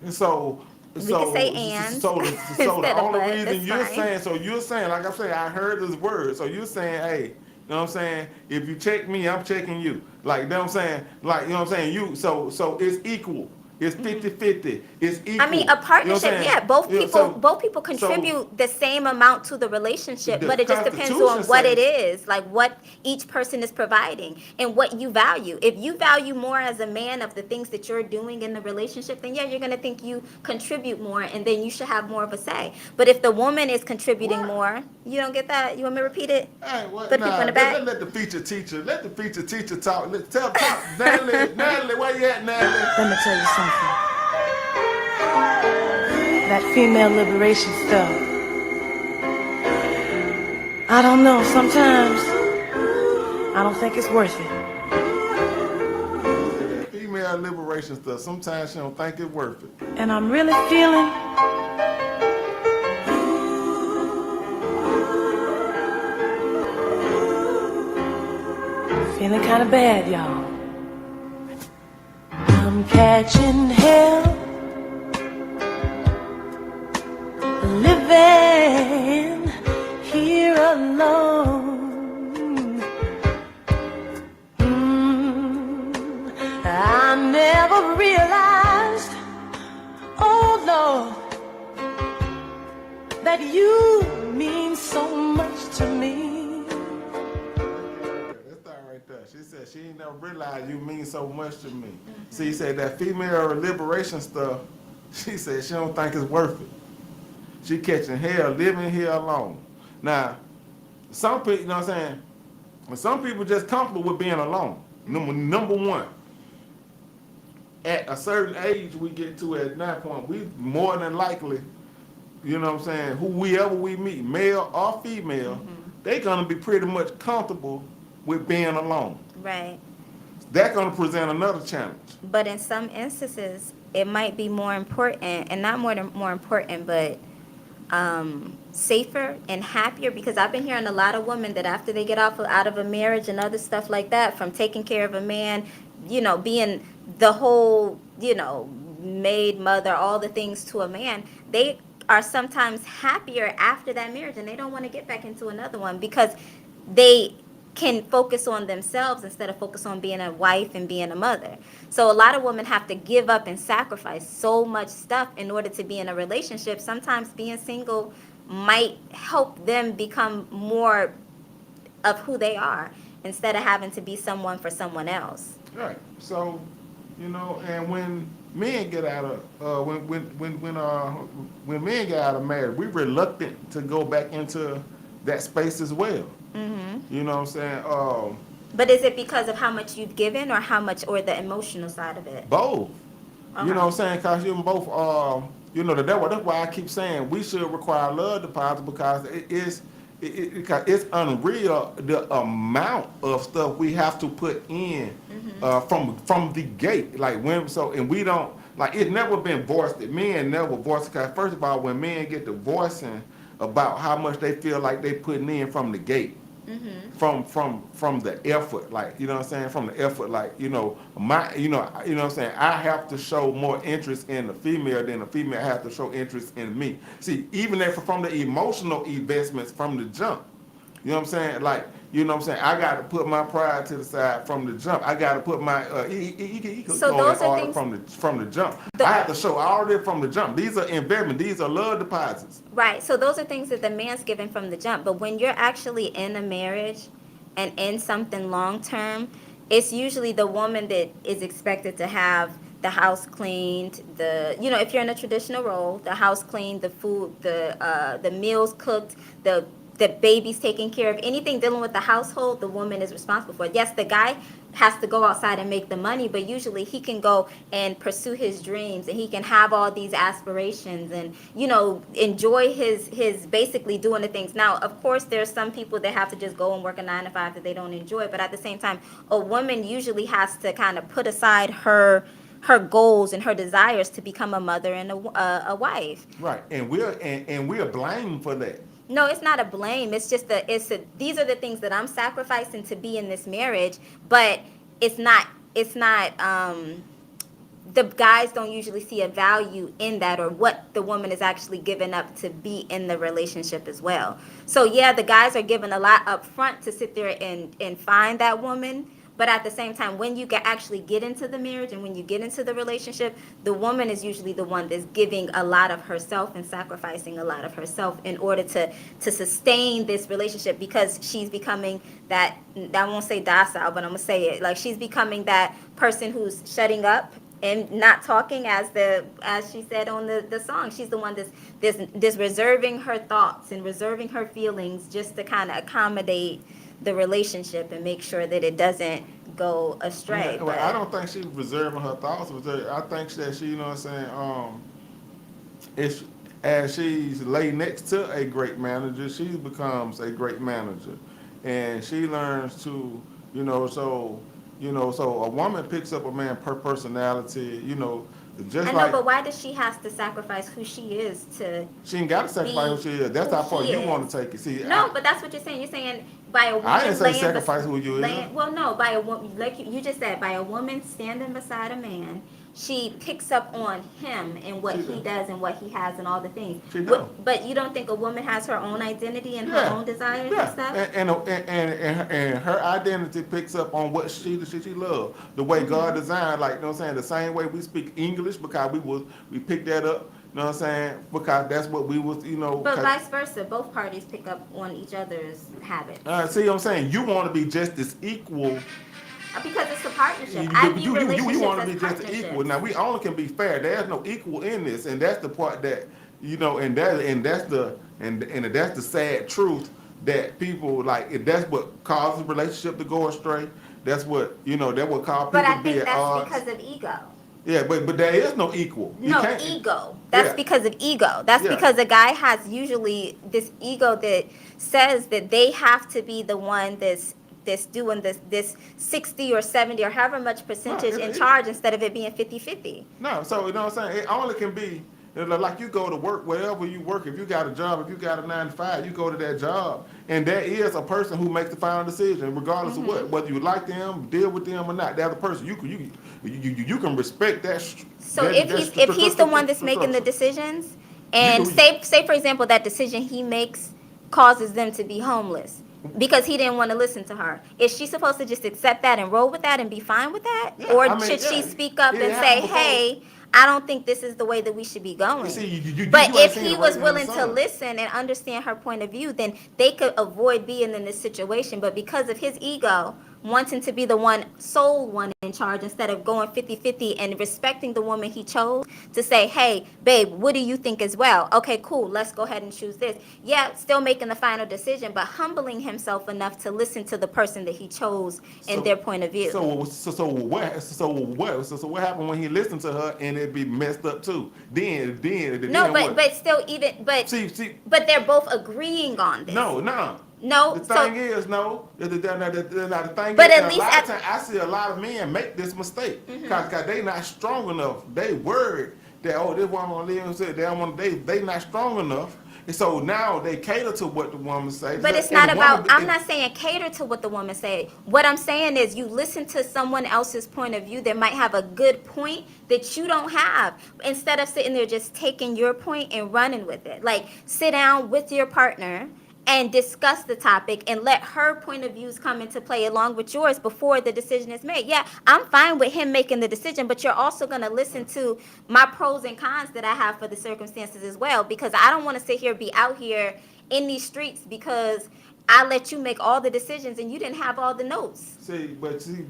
And so. We can say and so the instead of only but, reason that's you're saying, like I say, I heard this word. So you're saying, hey, you know what I'm saying? If you check me, I'm checking you. Like, you know what I'm saying? Like, you know what I'm saying? So it's equal. It's 50-50. It's equal. I mean, a partnership, you know yeah. Both people contribute the same amount to the relationship, but it just depends on what it is, like what each person is providing and what you value. If you value more as a man of the things that you're doing in the relationship, then yeah, you're gonna think you contribute more, and then you should have more of a say. But if the woman is contributing more, you don't get that. You want me to repeat it? Hey, Put people in the back. Let the feature teacher talk. Tell Natalie, where you at, Natalie? Let me tell you something. That female liberation stuff. I don't know, sometimes I don't think it's worth it. That female liberation stuff, sometimes she don't think it's worth it. And I'm really feeling kind of bad, y'all. I'm catching hell, living here alone. I never realized, oh Lord, that you mean so much to me. She said she ain't never realized you mean so much to me. See, he said that female liberation stuff, she said she don't think it's worth it. She catching hell, living here alone. Now, some people, you know what I'm saying, some people just comfortable with being alone. Number one, at a certain age we get to at that point, we more than likely, you know what I'm saying, whoever we meet, male or female, they gonna be pretty much comfortable with being alone. Right. That's going to present another challenge. But in some instances, it might be more important, and not more important, but safer and happier, because I've been hearing a lot of women that after they get out of a marriage and other stuff like that, from taking care of a man, you know, being the whole, you know, maid, mother, all the things to a man, they are sometimes happier after that marriage, and they don't want to get back into another one because they can focus on themselves instead of focus on being a wife and being a mother. So a lot of women have to give up and sacrifice so much stuff in order to be in a relationship. Sometimes being single might help them become more of who they are instead of having to be someone for someone else. Right. So, you know, and when men get out of when men get out of marriage, we're reluctant to go back into that space as well. You know what I'm saying? But is it because of how much you've given, or how much, or the emotional side of it? Both. You know what I'm saying? Because you both, you know, that's why I keep saying we should require love deposit, because it's unreal the amount of stuff we have to put in from the gate. Like when and we don't, like, it's never been voiced. Men never voice, because first of all, when men get to voicing about how much they feel like they putting in from the gate. From the effort, like, you know what I'm saying, from the effort, like, you know, you know what I'm saying, I have to show more interest in the female than the female has to show interest in me. See, even if from the emotional investments from the jump, you know what I'm saying, like, you know what I'm saying, I got to put my pride to the side from the jump. I got to put my So those are things from the jump. I have to show all of it from the jump. These are investment. These are love deposits. Right. So those are things that the man's given from the jump. But when you're actually in a marriage and in something long term, it's usually the woman that is expected to have the house cleaned, you know, if you're in a traditional role, the house cleaned, the food, the meals cooked, the baby's taken care of. Anything dealing with the household, the woman is responsible for it. Yes, the guy has to go outside and make the money, but usually he can go and pursue his dreams, and he can have all these aspirations and, you know, enjoy his basically doing the things. Now, of course, there's some people that have to just go and work a 9 to 5 that they don't enjoy, but at the same time, a woman usually has to kind of put aside her goals and her desires to become a mother and a wife. Right, and we're blamed for that. No, it's not a blame. It's just these are the things that I'm sacrificing to be in this marriage, but it's not the guys don't usually see a value in that, or what the woman is actually giving up to be in the relationship as well. So yeah, the guys are given a lot up front to sit there and find that woman. But at the same time, when you actually get into the marriage and when you get into the relationship, the woman is usually the one that's giving a lot of herself and sacrificing a lot of herself in order to sustain this relationship, because she's becoming that, I won't say docile, but I'm going to say it, like, she's becoming that person who's shutting up and not talking, as she said on the song. She's the one that's reserving her thoughts and reserving her feelings just to kind of accommodate the relationship and make sure that it doesn't go astray. Yeah, well, I don't think she's reserving her thoughts. I think that she, you know what I'm saying, as she's laid next to a great manager, she becomes a great manager. And she learns to, so a woman picks up a man per personality, I know, but why does she have to sacrifice who she is to? She ain't got to sacrifice who she is. That's how far you want to take it. See, but that's what you're saying. You're saying by a woman. I didn't say sacrifice who you is. Well, no, by a woman, like you just said, by a woman standing beside a man, she picks up on him and what he does and what he has and all the things. But you don't think a woman has her own identity and her own desires and stuff? And her identity picks up on what she loves. The way God designed, like, you know what I'm saying, the same way we speak English, because we picked that up, you know what I'm saying, because that's what we was, But vice versa, both parties pick up on each other's habits. See what I'm saying? You want to be just as equal. Because it's a partnership. I view relationships you want to be as just equal. Now, we only can be fair. There's no equal in this, and that's the part that, that's the sad truth, that people, like, if that's what causes a relationship to go astray. That's what that would cause people to be at odds. But I think that's because of ego. Yeah, but there is no equal. No, ego. That's because of ego. That's because a guy has usually this ego that says that they have to be the one that's doing this 60 or 70 or however much percentage in charge, instead of it being 50-50. No, so you know what I'm saying? It only can be, like, you go to work, wherever you work, if you got a job, if you got a 9 to 5, you go to that job, and there is a person who makes the final decision, regardless of what, whether you like them, deal with them or not. There's a person you can respect that. So if he's the one that's making the decisions, and say for example that decision he makes causes them to be homeless, because he didn't want to listen to her. Is she supposed to just accept that and roll with that and be fine with that? Yeah, Or I mean, should she yeah, speak up it and happened say, before. hey, I don't think this is the way that we should be going. You see, you But ain't if seen he it was right willing in the to sun. listen and understand her point of view, then they could avoid being in this situation. But because of his ego, wanting to be the sole one in charge instead of going 50-50 and respecting the woman he chose to say, hey, babe, what do you think as well? Okay, cool, let's go ahead and choose this. Yeah, still making the final decision, but humbling himself enough to listen to the person that he chose and their point of view. So what happened when he listened to her and it be messed up too? Then No, what? but still, but they're both agreeing on this. No. No, The thing is, no. The thing But is, at a least lot at- of time, I see a lot of men make this mistake because they not strong enough. They worried that this woman gonna live and say they not strong enough, and so now they cater to what the woman says. But it's not about, I'm not saying cater to what the woman said. What I'm saying is you listen to someone else's point of view that might have a good point that you don't have. Instead of sitting there just taking your point and running with it. Like, sit down with your partner and discuss the topic and let her point of views come into play along with yours before the decision is made. Yeah, I'm fine with him making the decision, but you're also going to listen to my pros and cons that I have for the circumstances as well, because I don't want to sit here, be out here in these streets because I let you make all the decisions and you didn't have all the notes.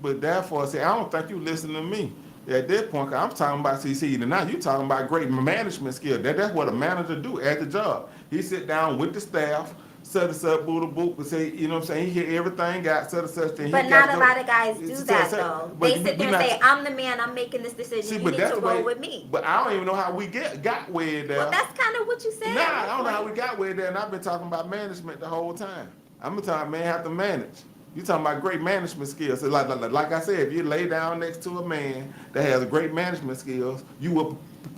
But therefore, I don't think you listen to me. At that point, 'cause I'm talking about now you talking about great management skill. That's what a manager do at the job. He sit down with the staff, set us up, boo boop, and say, you know what I'm saying, he hear everything, got such and such thing. But not a lot of guys do that though. But They sit there and say, I'm the man, I'm making this decision, you need to roll with me. But I don't even know how we got way there. Well, that's kind of what you said. Nah, I don't know how we got way there, and I've been talking about management the whole time. I'm talking man have to manage. You talking about great management skills. So like I said, if you lay down next to a man that has great management skills, you will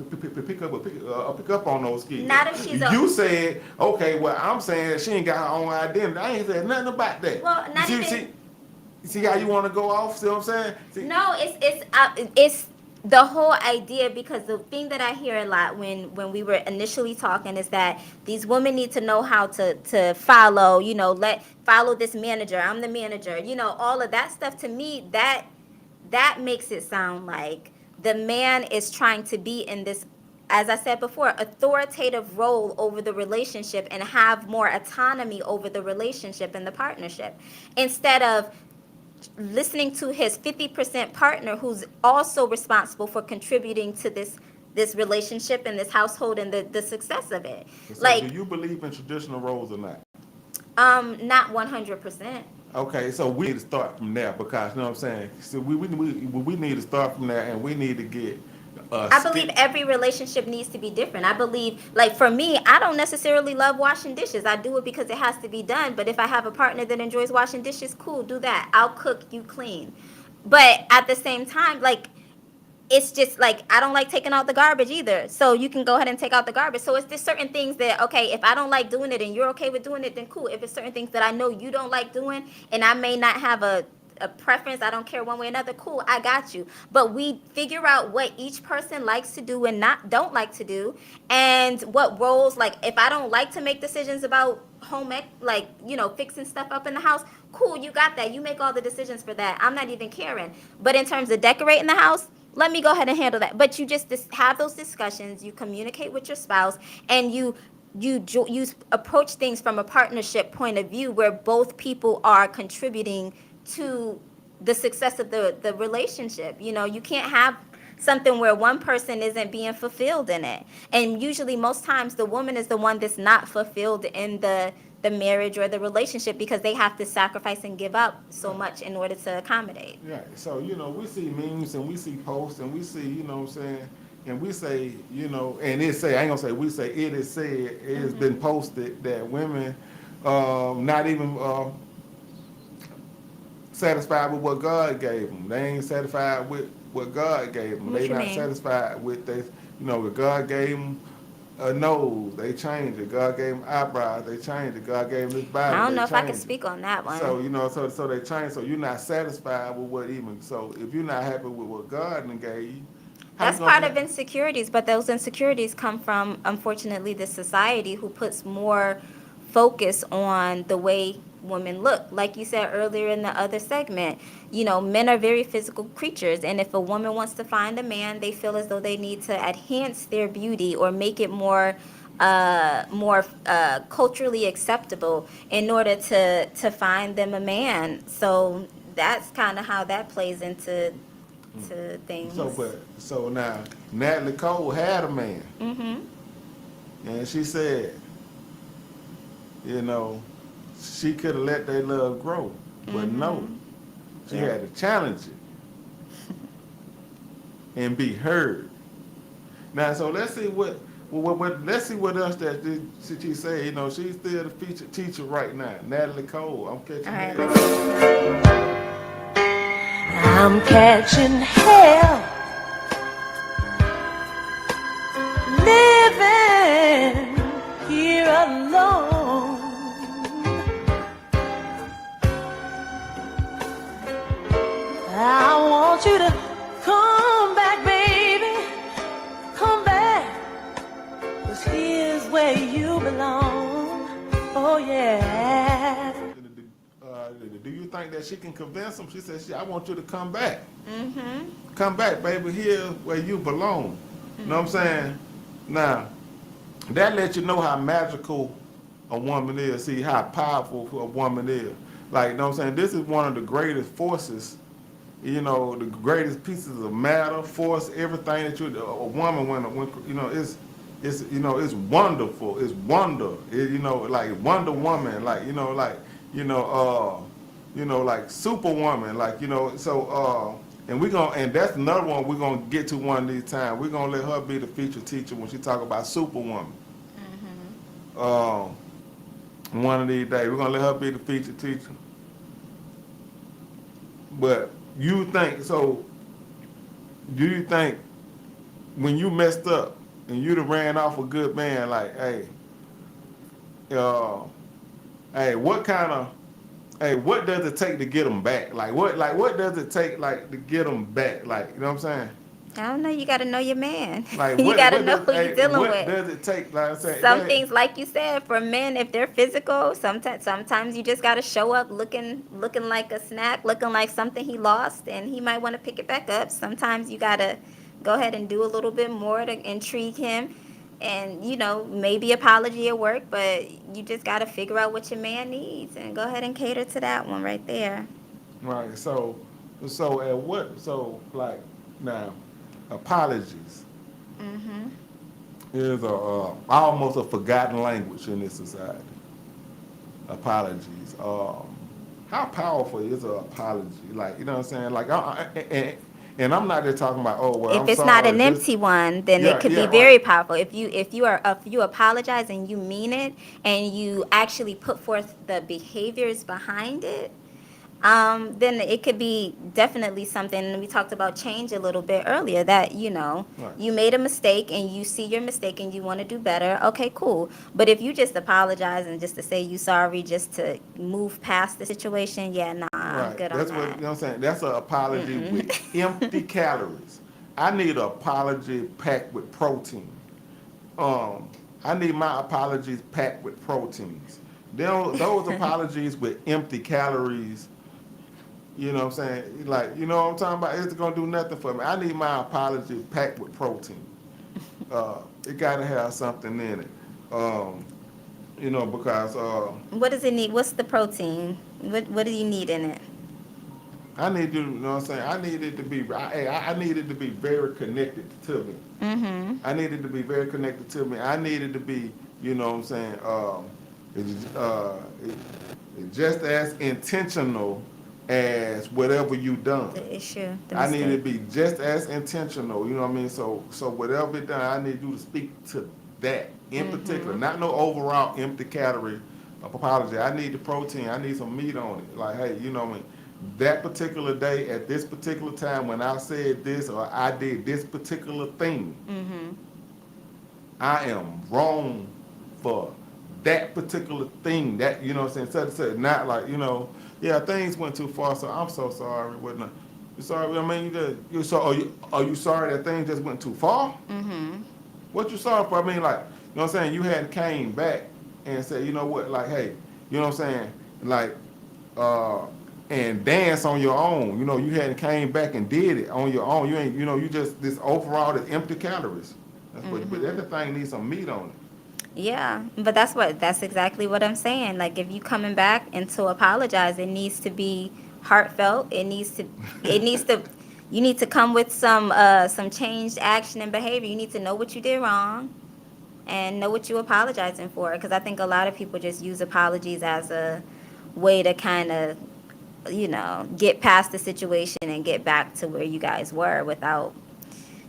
pick up on those skills. Not if she's You said, okay, well, I'm saying she ain't got her own identity. I ain't said nothing about that. Well, not even. See how you want to go off? See what I'm saying? No, it's the whole idea, because the thing that I hear a lot when we were initially talking is that these women need to know how to follow, follow this manager. I'm the manager, all of that stuff. To me, that makes it sound like the man is trying to be in this, as I said before, authoritative role over the relationship and have more autonomy over the relationship and the partnership, instead of listening to his 50% partner who's also responsible for contributing to this relationship and this household and the success of it. So do you believe in traditional roles or not? Not 100%. Okay, so we need to start from there, because you know what I'm saying. So we need to start from there, and we need to get. I believe every relationship needs to be different. I believe, like for me, I don't necessarily love washing dishes. I do it because it has to be done. But if I have a partner that enjoys washing dishes, cool, do that. I'll cook, you clean. But at the same time, like, it's just like, I don't like taking out the garbage either. So you can go ahead and take out the garbage. So it's just certain things that, okay, if I don't like doing it and you're okay with doing it, then cool. If it's certain things that I know you don't like doing and I may not have a preference, I don't care one way or another, cool, I got you. But we figure out what each person likes to do and don't like to do, and what roles, like if I don't like to make decisions about home ec, like, fixing stuff up in the house, cool, you got that. You make all the decisions for that. I'm not even caring. But in terms of decorating the house, let me go ahead and handle that. But you just have those discussions, you communicate with your spouse, and you approach things from a partnership point of view where both people are contributing to the success of the relationship. You can't have something where one person isn't being fulfilled in it. And usually most times the woman is the one that's not fulfilled in the marriage or the relationship, because they have to sacrifice and give up so much in order to accommodate. Yeah, so we see memes and we see posts and we see, you know what I'm saying, and we say, and it say, I ain't gonna say we say, it is said, it has been posted that women not even satisfied with what God gave them. They ain't satisfied with what God gave them. They not satisfied with what God gave them. A nose, they changed it. God gave them eyebrows, they changed it. God gave them this body, I don't know if I can changed it. speak on that one. So so they changed. So you're not satisfied with what even. So if you're not happy with what God done gave you, that's part of insecurities. But those insecurities come from, unfortunately, the society who puts more focus on the way women look. Like you said earlier in the other segment, you know, men are very physical creatures, and if a woman wants to find a man, they feel as though they need to enhance their beauty or make it more culturally acceptable in order to find them a man. So that's kind of how that plays into things. So now Natalie Cole had a man, and she said, you know, she could have let their love grow, but no, she had to challenge it and be heard. Now, so let's see what let's see what else that she say. You know, she's still the featured teacher right now, Natalie Cole. I'm catching hell. I'm catching hell, living here alone. I want you to come back, baby, come back, 'cause here's where you belong. Oh yeah. Do you think that she can convince him? She said, I want you to come back. Come back, baby, here where you belong. You know what I'm saying? Now, that lets you know how magical a woman is. See how powerful a woman is. Like, you know what I'm saying? This is one of the greatest forces, you know, the greatest pieces of matter, force, everything that a woman, when you know, it's you know, it's wonderful. It's wonder. You know, like Wonder Woman, like, you know, like Superwoman, like, you know, so, and that's another one we're gonna get to one of these times. We're gonna let her be the featured teacher when she talk about Superwoman. One of these days, we're gonna let her be the featured teacher. But you think, so, do you think when you messed up and you'd have ran off a good man, like, hey, what does it take to get them back? What does it take, like, to get them back? Like, you know what I'm saying? I don't know. You got to know your man. Like, You got to know who you're dealing with. What does it take? Like I said, Some things, like you said, for men, if they're physical, sometimes you just got to show up looking like a snack, looking like something he lost, and he might want to pick it back up. Sometimes you got to go ahead and do a little bit more to intrigue him. And, you know, maybe apology at work, but you just got to figure out what your man needs and go ahead and cater to that one right there. Right. So like, now, apologies is almost a forgotten language in this society. Apologies. How powerful is an apology? Like, you know what I'm saying? Like, and I'm not just talking about, oh, well, if it's not an empty one, then it could be very powerful. If you apologize and you mean it, and you actually put forth the behaviors behind it, then it could be definitely something. And we talked about change a little bit earlier, that, you know, you made a mistake and you see your mistake and you want to do better. Okay, cool. But if you just apologize and just to say you sorry, just to move past the situation, I'm good That's on what, that. you know what I'm saying? That's an apology with empty calories. I need an apology packed with protein. I need my apologies packed with proteins. Those apologies with empty calories, you know what I'm saying? Like, you know what I'm talking about? It's going to do nothing for me. I need my apology packed with protein. It got to have something in it. You know, because... what does it need? What's the protein? What do you need in it? I need to, you know what I'm saying? I need it to be, I need it to be very connected to me. I need it to be very connected to me. I need it to be, you know what I'm saying, it's just as intentional as whatever you done. The issue. I need it to be just as intentional, you know what I mean? So whatever it done, I need you to speak to that in particular, not no overall empty calorie apology. I need the protein. I need some meat on it. Like, hey, you know what I mean? That particular day, at this particular time, when I said this or I did this particular thing, I am wrong for that particular thing. That, you know what I'm saying? Such, not like, you know, yeah, things went too far, so I'm so sorry. You sorry? I mean, are you sorry that things just went too far? What you sorry for? I mean, like, you know what I'm saying? You hadn't came back and said, you know what, like, hey, you know what I'm saying? like, and dance on your own. You know, you hadn't came back and did it on your own. You ain't, you know, you just, this overall, this empty calories. That's what, but everything needs some meat on it. Yeah, but that's exactly what I'm saying. Like, if you coming back and to apologize, it needs to be heartfelt. You need to come with some changed action and behavior. You need to know what you did wrong and know what you're apologizing for. Because I think a lot of people just use apologies as a way to kind of, you know, get past the situation and get back to where you guys were without,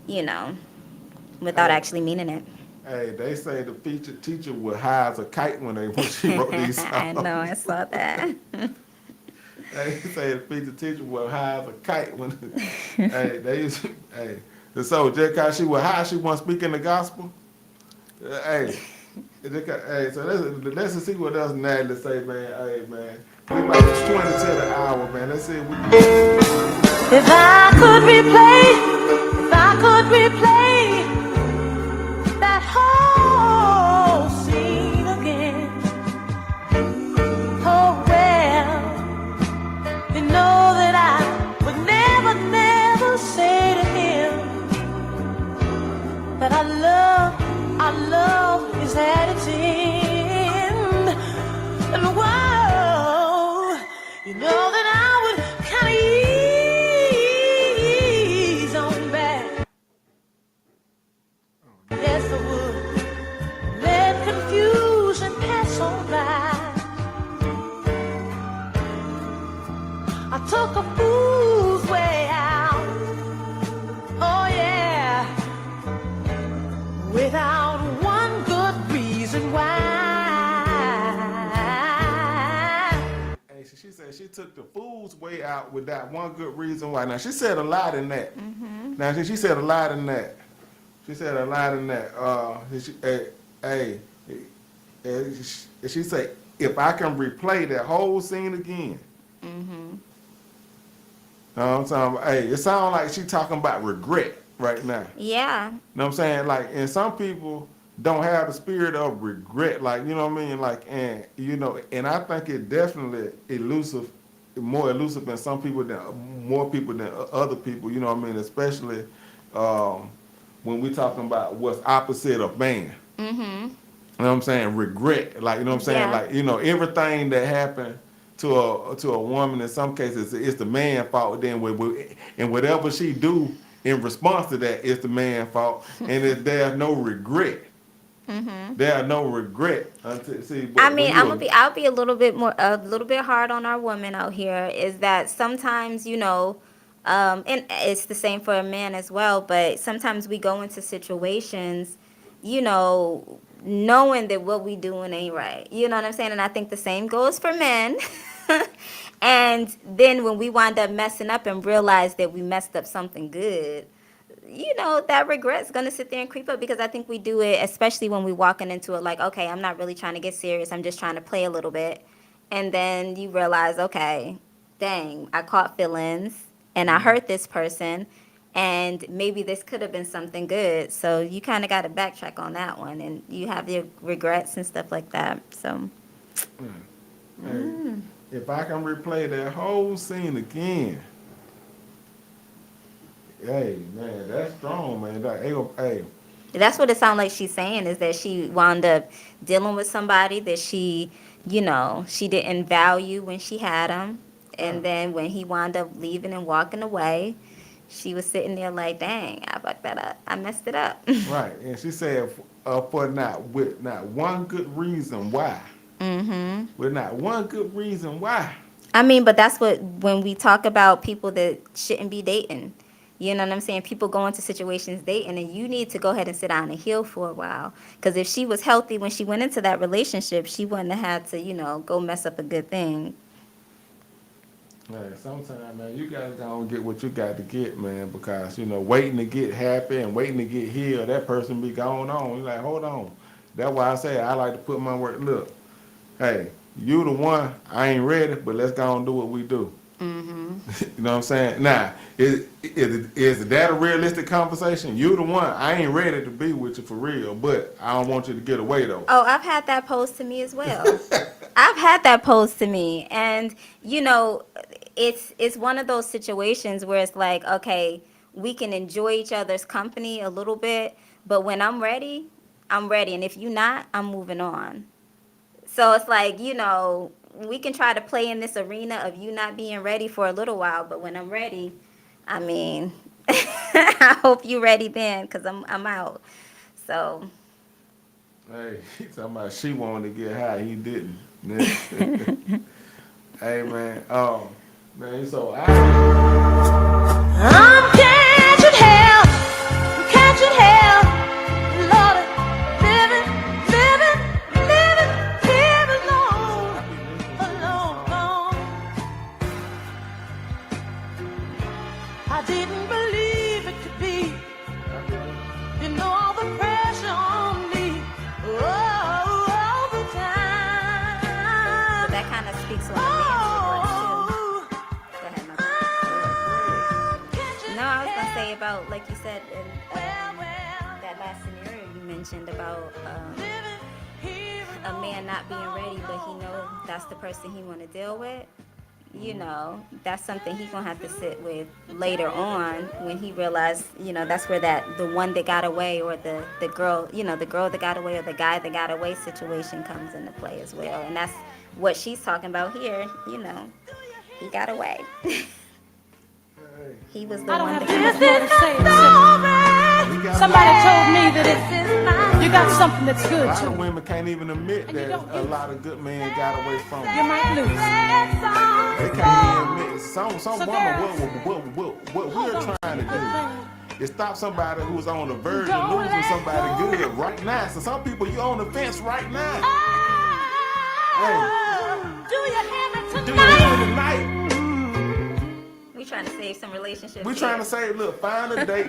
you know, without actually meaning it. Hey, they say the teacher was high as a kite when she wrote these songs. I know, I saw that. They say the teacher was high as a kite when. Hey, they used. Hey, so just cause she was high, she wasn't speaking the gospel. Hey, so let's see what else Natalie say, man. Hey, man, we about 20 to the hour, man. Let's see if we. If I could replay that whole scene again, oh well, you know that I would never say to him that I love his attitude, and whoa, you know that I would kind of ease on back. Yes, I would. Let confusion pass on by. I took a fool's way out. Oh yeah. Without one good reason why. Hey, she said she took the fool's way out with that one good reason why. Now she said a lot in that. Now she said a lot in that. She said a lot in that. She said, if I can replay that whole scene again. I'm talking about, hey, it sounds like she talking about regret right now. Yeah. You know what I'm saying? Like, and some people don't have the spirit of regret. Like, you know what I mean? Like, and, you know, and I think it definitely more elusive than some people, more people than other people, you know what I mean? Especially when we're talking about what's opposite of man. You know what I'm saying? Regret. Like, you know what I'm saying? Yeah. Like, you know, everything that happened to a woman, in some cases, it's the man's fault. Then, and whatever she do in response to that, it's the man's fault. And there's no regret. There's no regret. I mean, I'll be a little bit hard on our women out here. Is that sometimes, you know, and it's the same for a man as well. But sometimes we go into situations, you know, knowing that what we doing ain't right. You know what I'm saying? And I think the same goes for men. And then when we wind up messing up and realize that we messed up something good, you know, that regret's going to sit there and creep up, because I think we do it, especially when we're walking into it like, okay, I'm not really trying to get serious. I'm just trying to play a little bit. And then you realize, okay, dang, I caught feelings and I hurt this person, and maybe this could have been something good. So you kind of got to backtrack on that one, and you have your regrets and stuff like that. So. Hey, if I can replay that whole scene again, hey, man, that's strong, man. Hey. That's what it sounds like she's saying, is that she wound up dealing with somebody that she, you know, she didn't value when she had him. And then when he wound up leaving and walking away, she was sitting there like, dang, I fucked that up. I messed it up. Right. And she said, for not one good reason why. With not one good reason why. I mean, but that's when we talk about people that shouldn't be dating. You know what I'm saying? People go into situations dating, and you need to go ahead and sit down and heal for a while. Because if she was healthy when she went into that relationship, she wouldn't have had to, you know, go mess up a good thing. Man, sometimes, man, you gotta go and get what you got to get, man, because, you know, waiting to get happy and waiting to get healed, that person be going on. You're like, hold on. That's why I say I like to put my work. Look, hey, you the one, I ain't ready, but let's go and do what we do. You know what I'm saying? Now, is that a realistic conversation? You the one, I ain't ready to be with you for real, but I don't want you to get away, though. Oh, I've had that posed to me as well. I've had that posed to me, and you know, it's one of those situations where it's like, okay, we can enjoy each other's company a little bit, but when I'm ready, and if you're not, I'm moving on. So it's like, we can try to play in this arena of you not being ready for a little while, but when I'm ready, I mean, I hope you ready then, because I'm out. So Hey, he talking about she wanted to get high, he didn't. Hey man, man, so I'm catching hell, I'm catching hell, Lord, living, living, living, living alone, alone. I didn't believe it could be, all the pressure on me, all the time. that kind of speaks on the man's too. Go ahead, my No, I was gonna say about, like you said, in that last scenario you mentioned about a man not being ready, but he know that's the person he want to deal with. That's something he gonna have to sit with later on when he realized, that's where the one that got away, or the girl, the girl that got away, or the guy that got away situation comes into play as well. And that's what she's talking about here. He got away. He was the I don't one have that too much more to say. Somebody told me that you got something that's a good lot to of you. women can't even admit that a lot of good men got away from You them. might lose. They can't even admit it. Some woman, what we're trying to do is stop somebody who's on the verge of losing somebody good right now. So some people, you on the fence right now. Hey, Do you hear me do you tonight? hear me tonight? we trying to save some relationships. We trying to say, look, find a date,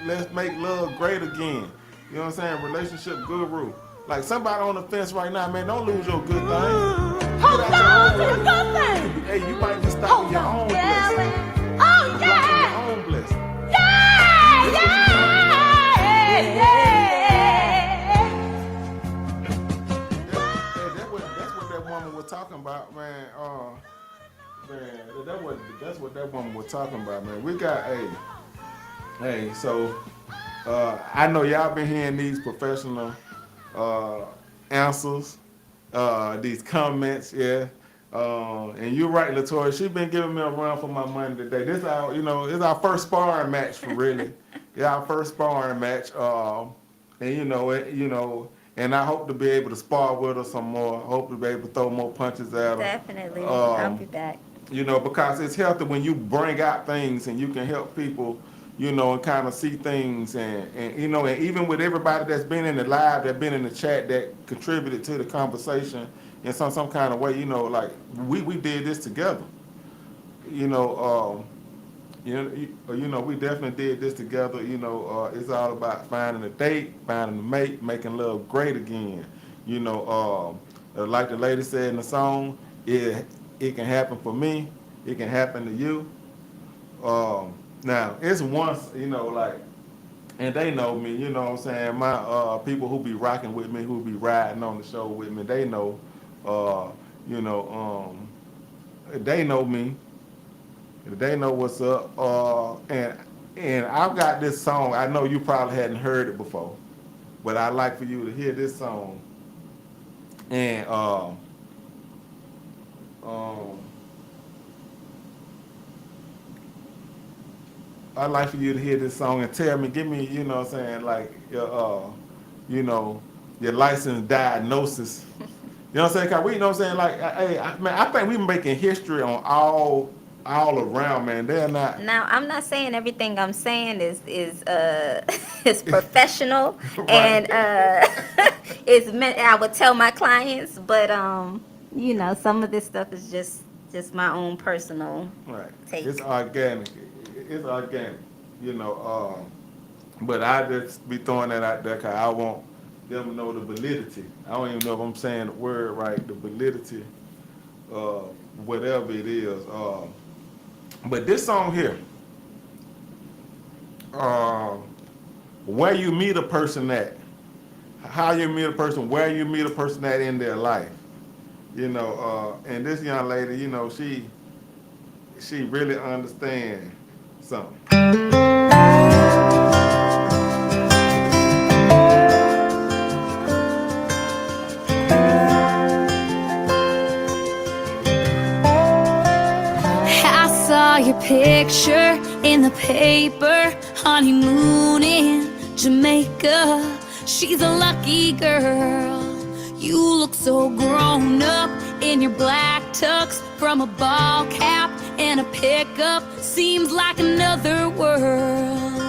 let's make love great again. You know what I'm saying? Relationship guru. Like somebody on the fence right now, man, don't lose your good thing. Hold on to your good thing. Hey, you might be stopping your own blessing. Oh, Blocking yeah. your own blessing. Yeah, That's what that woman was talking about, man. That's what that woman was talking about, man. We got so I know y'all been hearing these professional answers, these comments, yeah. And you're right, Latoya. She been giving me a run for my money today. This it's our first sparring match for really. Yeah, our first sparring match. And I hope to be able to spar with her some more. I hope to be able to throw more punches at her. Definitely. I'll be back. Because it's healthy when you bring out things and you can help people, and kind of see things and even with everybody that's been in the live, that been in the chat, that contributed to the conversation in some kind of way, like we did this together. We definitely did this together. It's all about finding a date, finding a mate, making love great again. Like the lady said in the song, it can happen for me, it can happen to you. Now it's once, and they know me, you know what I'm saying? My people who be rocking with me, who be riding on the show with me, they know, they know me. They know what's up. And I've got this song. I know you probably hadn't heard it before, but I'd like for you to hear this song. And I'd like for you to hear this song and tell me, give me, you know what I'm saying, like your licensed diagnosis. You know what I'm saying? 'Cause we, you know what I'm saying, like, I think we making history on all around, man. They're not. Now, I'm not saying everything I'm saying is is professional Right. and is meant. I would tell my clients, but some of this stuff is just my own personal Right. take. It's organic. But I just be throwing that out there because I want them to know the validity. I don't even know if I'm saying the word right, the validity of whatever it is. But this song here, where you meet a person at, how you meet a person, where you meet a person at in their life. You know, and this young lady, you know, she really understands something. I saw your picture in the paper, honeymoon in Jamaica. She's a lucky girl. You look so grown up in your black tux, from a ball cap and a pickup. Seems like another world.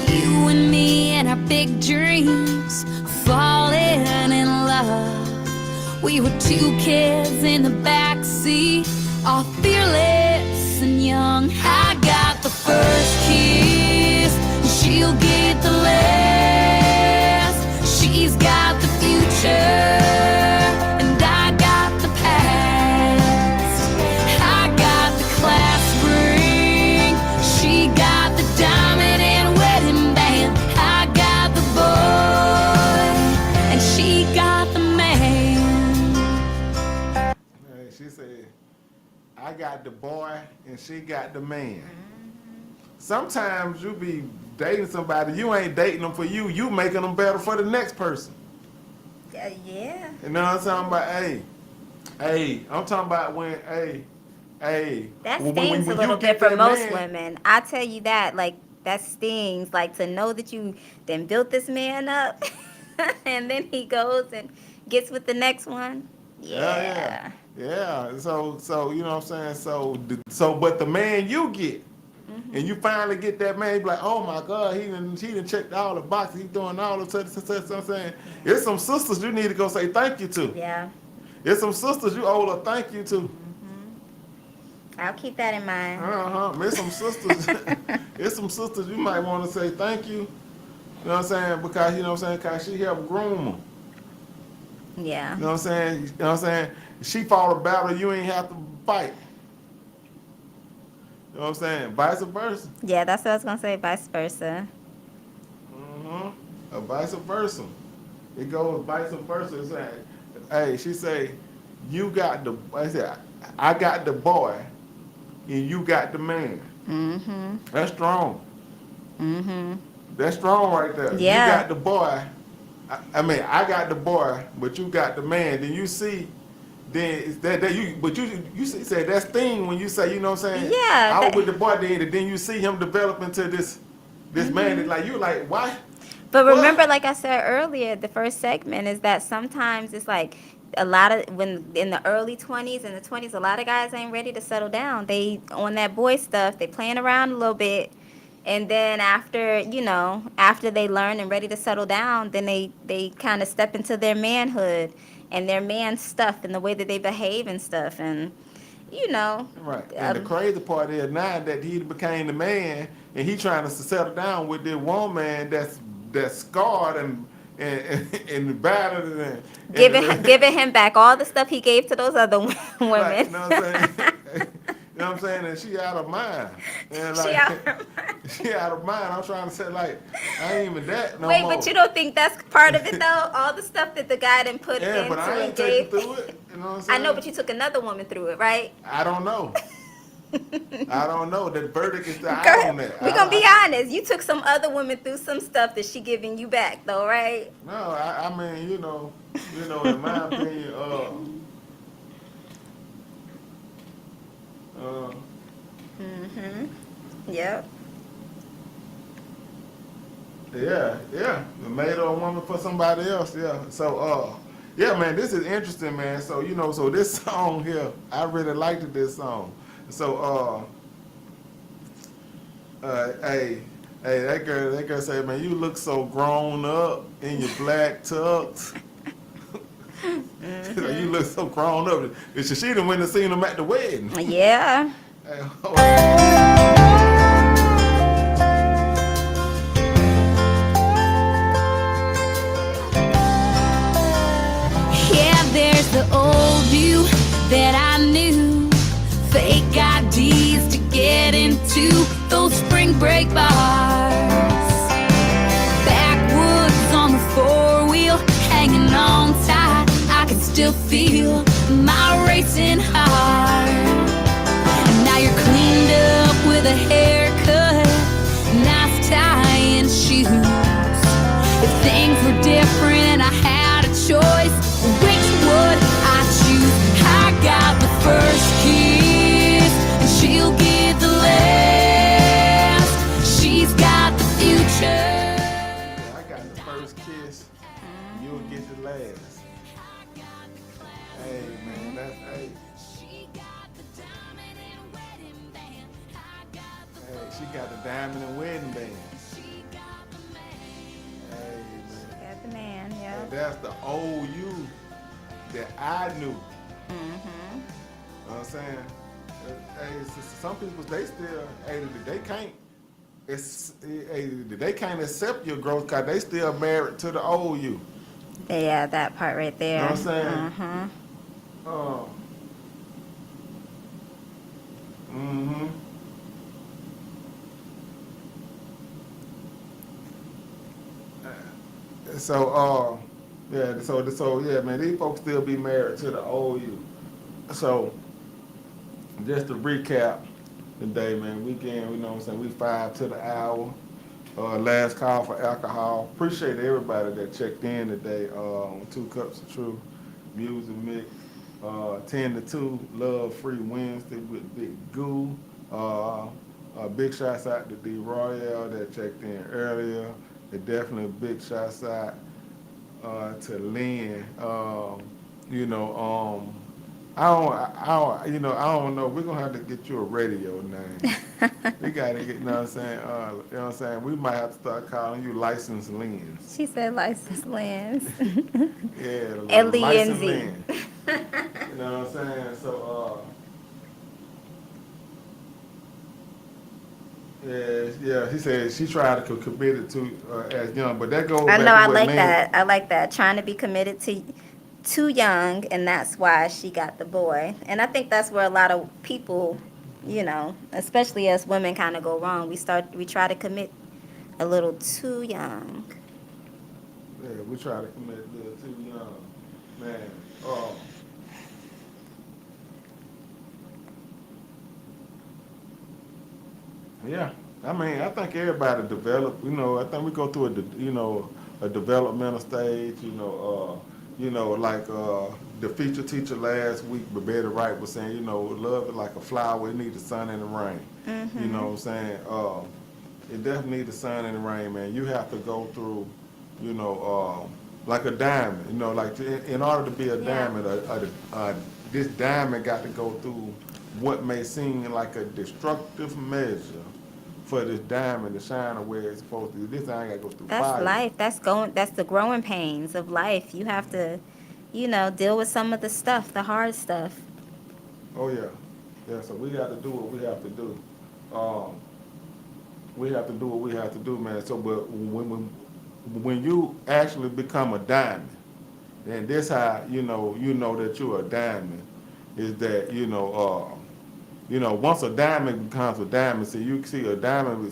You and me and our big dreams, falling in love. We were two kids in the backseat, all fearless and young. I got the first kiss, she'll get the last. She's got the future, and I got the past. I got the class ring, she got the diamond and wedding band. I got the boy, and she got the man. Hey, she said, I got the boy and she got the man. Sometimes you be dating somebody, you ain't dating them for you, you making them better for the next person. Yeah. You know what I'm talking about? Hey, I'm talking about when, That when stings you a little get bit for that most man- women. I tell you that, like, that stings. Like, to know that you then built this man up, and then he goes and gets with the next one. Yeah. Yeah. So you know what I'm saying? So but the man you get, and you finally get that man, you be like, oh my God, he done checked all the boxes, he doing all the such. I'm saying, it's some sisters you need to go say thank you to. Yeah. It's some sisters you owe a thank you to. I'll keep that in mind. It's some sisters. It's some sisters you might want to say thank you. You know what I'm saying? Because you know what I'm saying? Because she helped groom them. Yeah. You know what I'm saying? You know what I'm saying? She fought a battle you ain't have to fight. You know what I'm saying? Vice versa. Yeah, that's what I was gonna say. Vice versa. A vice versa. It goes vice versa. It's like, hey, she say, you got the. I got the boy, and you got the man. That's strong. That's strong right there. Yeah. You got the boy. I got the boy, but you got the man. Then you see, then it's that you. But you say that's thing when you say, you know what I'm saying? Yeah, I was with the boy then, and then you see him develop into this man. That, like you like why? But remember, like I said earlier, the first segment is that sometimes it's like a lot of when in the early 20s and the 20s, a lot of guys ain't ready to settle down. They on that boy stuff. They playing around a little bit. And then after they learn and ready to settle down, then they kind of step into their manhood and their man stuff and the way that they behave and stuff. And, Right. And the crazy part is now that he became the man and he trying to settle down with this woman that's scarred and battered and giving him back all the stuff he gave to those other women. Right, you know what I'm saying? You know what I'm saying? And she out of mind. And like, She out of mind. She out of mind. I'm trying to say, like, I ain't even that no Wait, more. but you don't think that's part of it, though? All the stuff that the guy didn't put Yeah, into but I and ain't taking gave? through it. You know what I'm I saying? know, but you took another woman through it, right? I don't know. I don't know. The verdict is still out on that. We're going to be honest. You took some other woman through some stuff that she giving you back, though, right? No, I mean, you know, in my opinion, Yep. Yeah. Made her a woman for somebody else, yeah. So, yeah, man, this is interesting, man. So, so this song here, I really liked this song. So, hey, that girl said, man, you look so grown up in your black tux. You look so grown up. She done went and seen him at the wedding. Yeah. Yeah, there's the old you that I knew. Fake IDs to get into those spring break bars. Backwoods on the 4-wheel, hanging on tight. I can still still feel my racing heart. And now you're cleaned up with a haircut, nice tie and shoes. If things were different and I had a choice, which would I choose? I got the first kiss, and she'll get the last. She's got the future. I got the first kiss, you'll get the last. Hey man, that's hey. Hey, she got the diamond and wedding band. Hey man. Got the man, yeah. And that's the old you that I knew. Mm-hmm. You know what I'm saying? Hey, some people they still they can't. They can't accept your growth because they still married to the old you. Yeah, that part right there. You know what I'm saying? Mm-hmm. So yeah, man, these folks still be married to the old you. So just to recap today, man, weekend, you know what I'm saying, we 5 to the hour. Last call for alcohol. Appreciate everybody that checked in today on 2 Cups of Truth, Music Mix, 10 to 2, Love Free Wednesday with Big Goo. Big shouts out to D Royale that checked in earlier. And definitely big shouts out to Lynn. I don't know. We're gonna have to get you a radio name. We gotta get, you know what I'm saying? You know what I'm saying? We might have to start calling you Licensed Lens. She said licensed lens. Yeah, L-E-N-Z. Licensed Lens. You know what I'm saying? So, yeah. She said she tried to commit it to as young, but that goes. I back know. to I what like Lynn, that. I like that. Trying to be committed to too young, and that's why she got the boy. And I think that's where a lot of people, you know, especially as women, kind of go wrong. We try to commit a little too young. Yeah, we try to commit a little too young, man. Yeah, I mean, I think everybody develop. You know, I think we go through a developmental stage. Like the feature teacher last week, Betty Wright was saying, love is like a flower. It needs the sun and the rain. Mm-hmm. You know what I'm saying? It definitely needs the sun and the rain, man. You have to go through, like a diamond. Like in order to be a diamond, this diamond got to go through what may seem like a destructive measure for this diamond to shine where it's supposed to. This thing got to go through That's fire. life. That's the growing pains of life. You have to, deal with some of the stuff, the hard stuff. Oh yeah. So we got to do what we have to do. We have to do what we have to do, man. So, but when you actually become a diamond, and this how you know that you're a diamond, is that once a diamond becomes a diamond, see you see a diamond,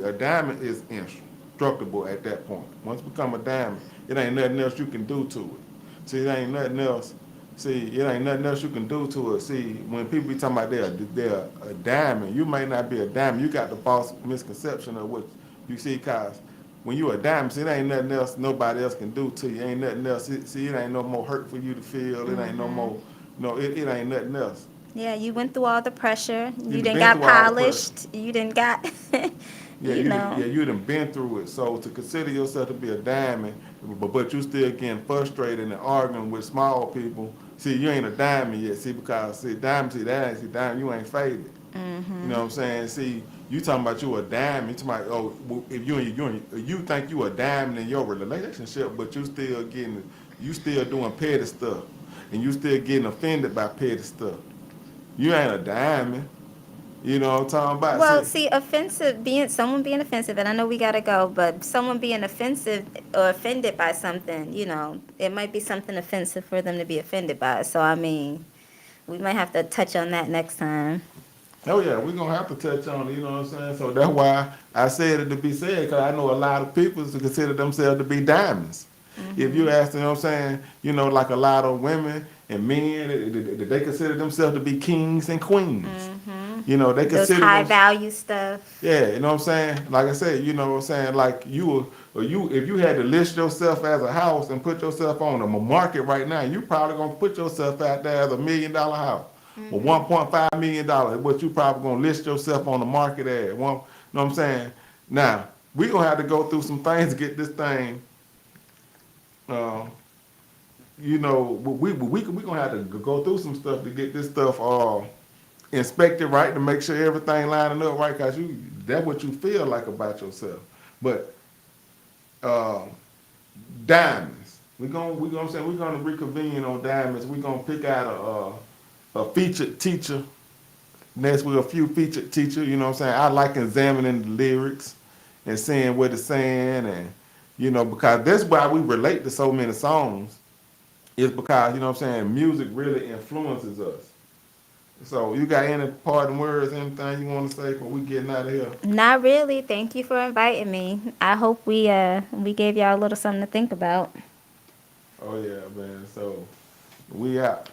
a diamond is indestructible at that point. Once you become a diamond, it ain't nothing else you can do to it. See, it ain't nothing else. See, it ain't nothing else you can do to it. See, when people be talking about they're a diamond, you may not be a diamond. You got the false misconception of what you see, cause when you a diamond, see, it ain't nothing else nobody else can do to you. Ain't nothing else. See, it ain't no more hurt for you to feel. It ain't no more. It ain't nothing else. Yeah, you went through all the pressure. You didn't been got through all the polished. You didn't got. you done been through it. So to consider yourself to be a diamond, but you still getting frustrated and arguing with small people. See, you ain't a diamond yet. See, because diamond, you ain't faded. Mm-hmm. You know what I'm saying? See, you talking about you a diamond. You talking about if you think you a diamond in your relationship, but you still doing petty stuff, and you still getting offended by petty stuff. You ain't a diamond. You know what I'm talking about? Well, someone being offensive, and I know we gotta go, but someone being offensive or offended by something, it might be something offensive for them to be offended by. So, I mean, we might have to touch on that next time. Oh yeah, we're gonna have to touch on it, you know what I'm saying? So that's why I said it to be said, because I know a lot of people consider themselves to be diamonds. If you ask, you know what I'm saying, you know, like a lot of women and men, they consider themselves to be kings and queens. You know, they Those consider high them, value stuff. yeah, you know what I'm saying? Like I said, you know what I'm saying? Like if you had to list yourself as a house and put yourself on the market right now, you probably gonna put yourself out there as $1 million house. Or $1.5 million, what you probably gonna list yourself on the market as. One, you know what I'm saying? Now, we gonna have to go through some things to get this thing, you know, we gonna have to go through some stuff to get this stuff inspected right, to make sure everything lining up right, cause that's what you feel like about yourself. But diamonds, we're gonna reconvene on diamonds. We're gonna pick out a featured teacher. Next, with a few featured teachers, you know what I'm saying? I like examining the lyrics and seeing what it's saying, and you know, because that's why we relate to so many songs. Is because, you know what I'm saying, music really influences us. So you got any parting words, anything you want to say before we getting out of here? Not really. Thank you for inviting me. I hope we gave y'all a little something to think about. Oh yeah, man. So we out.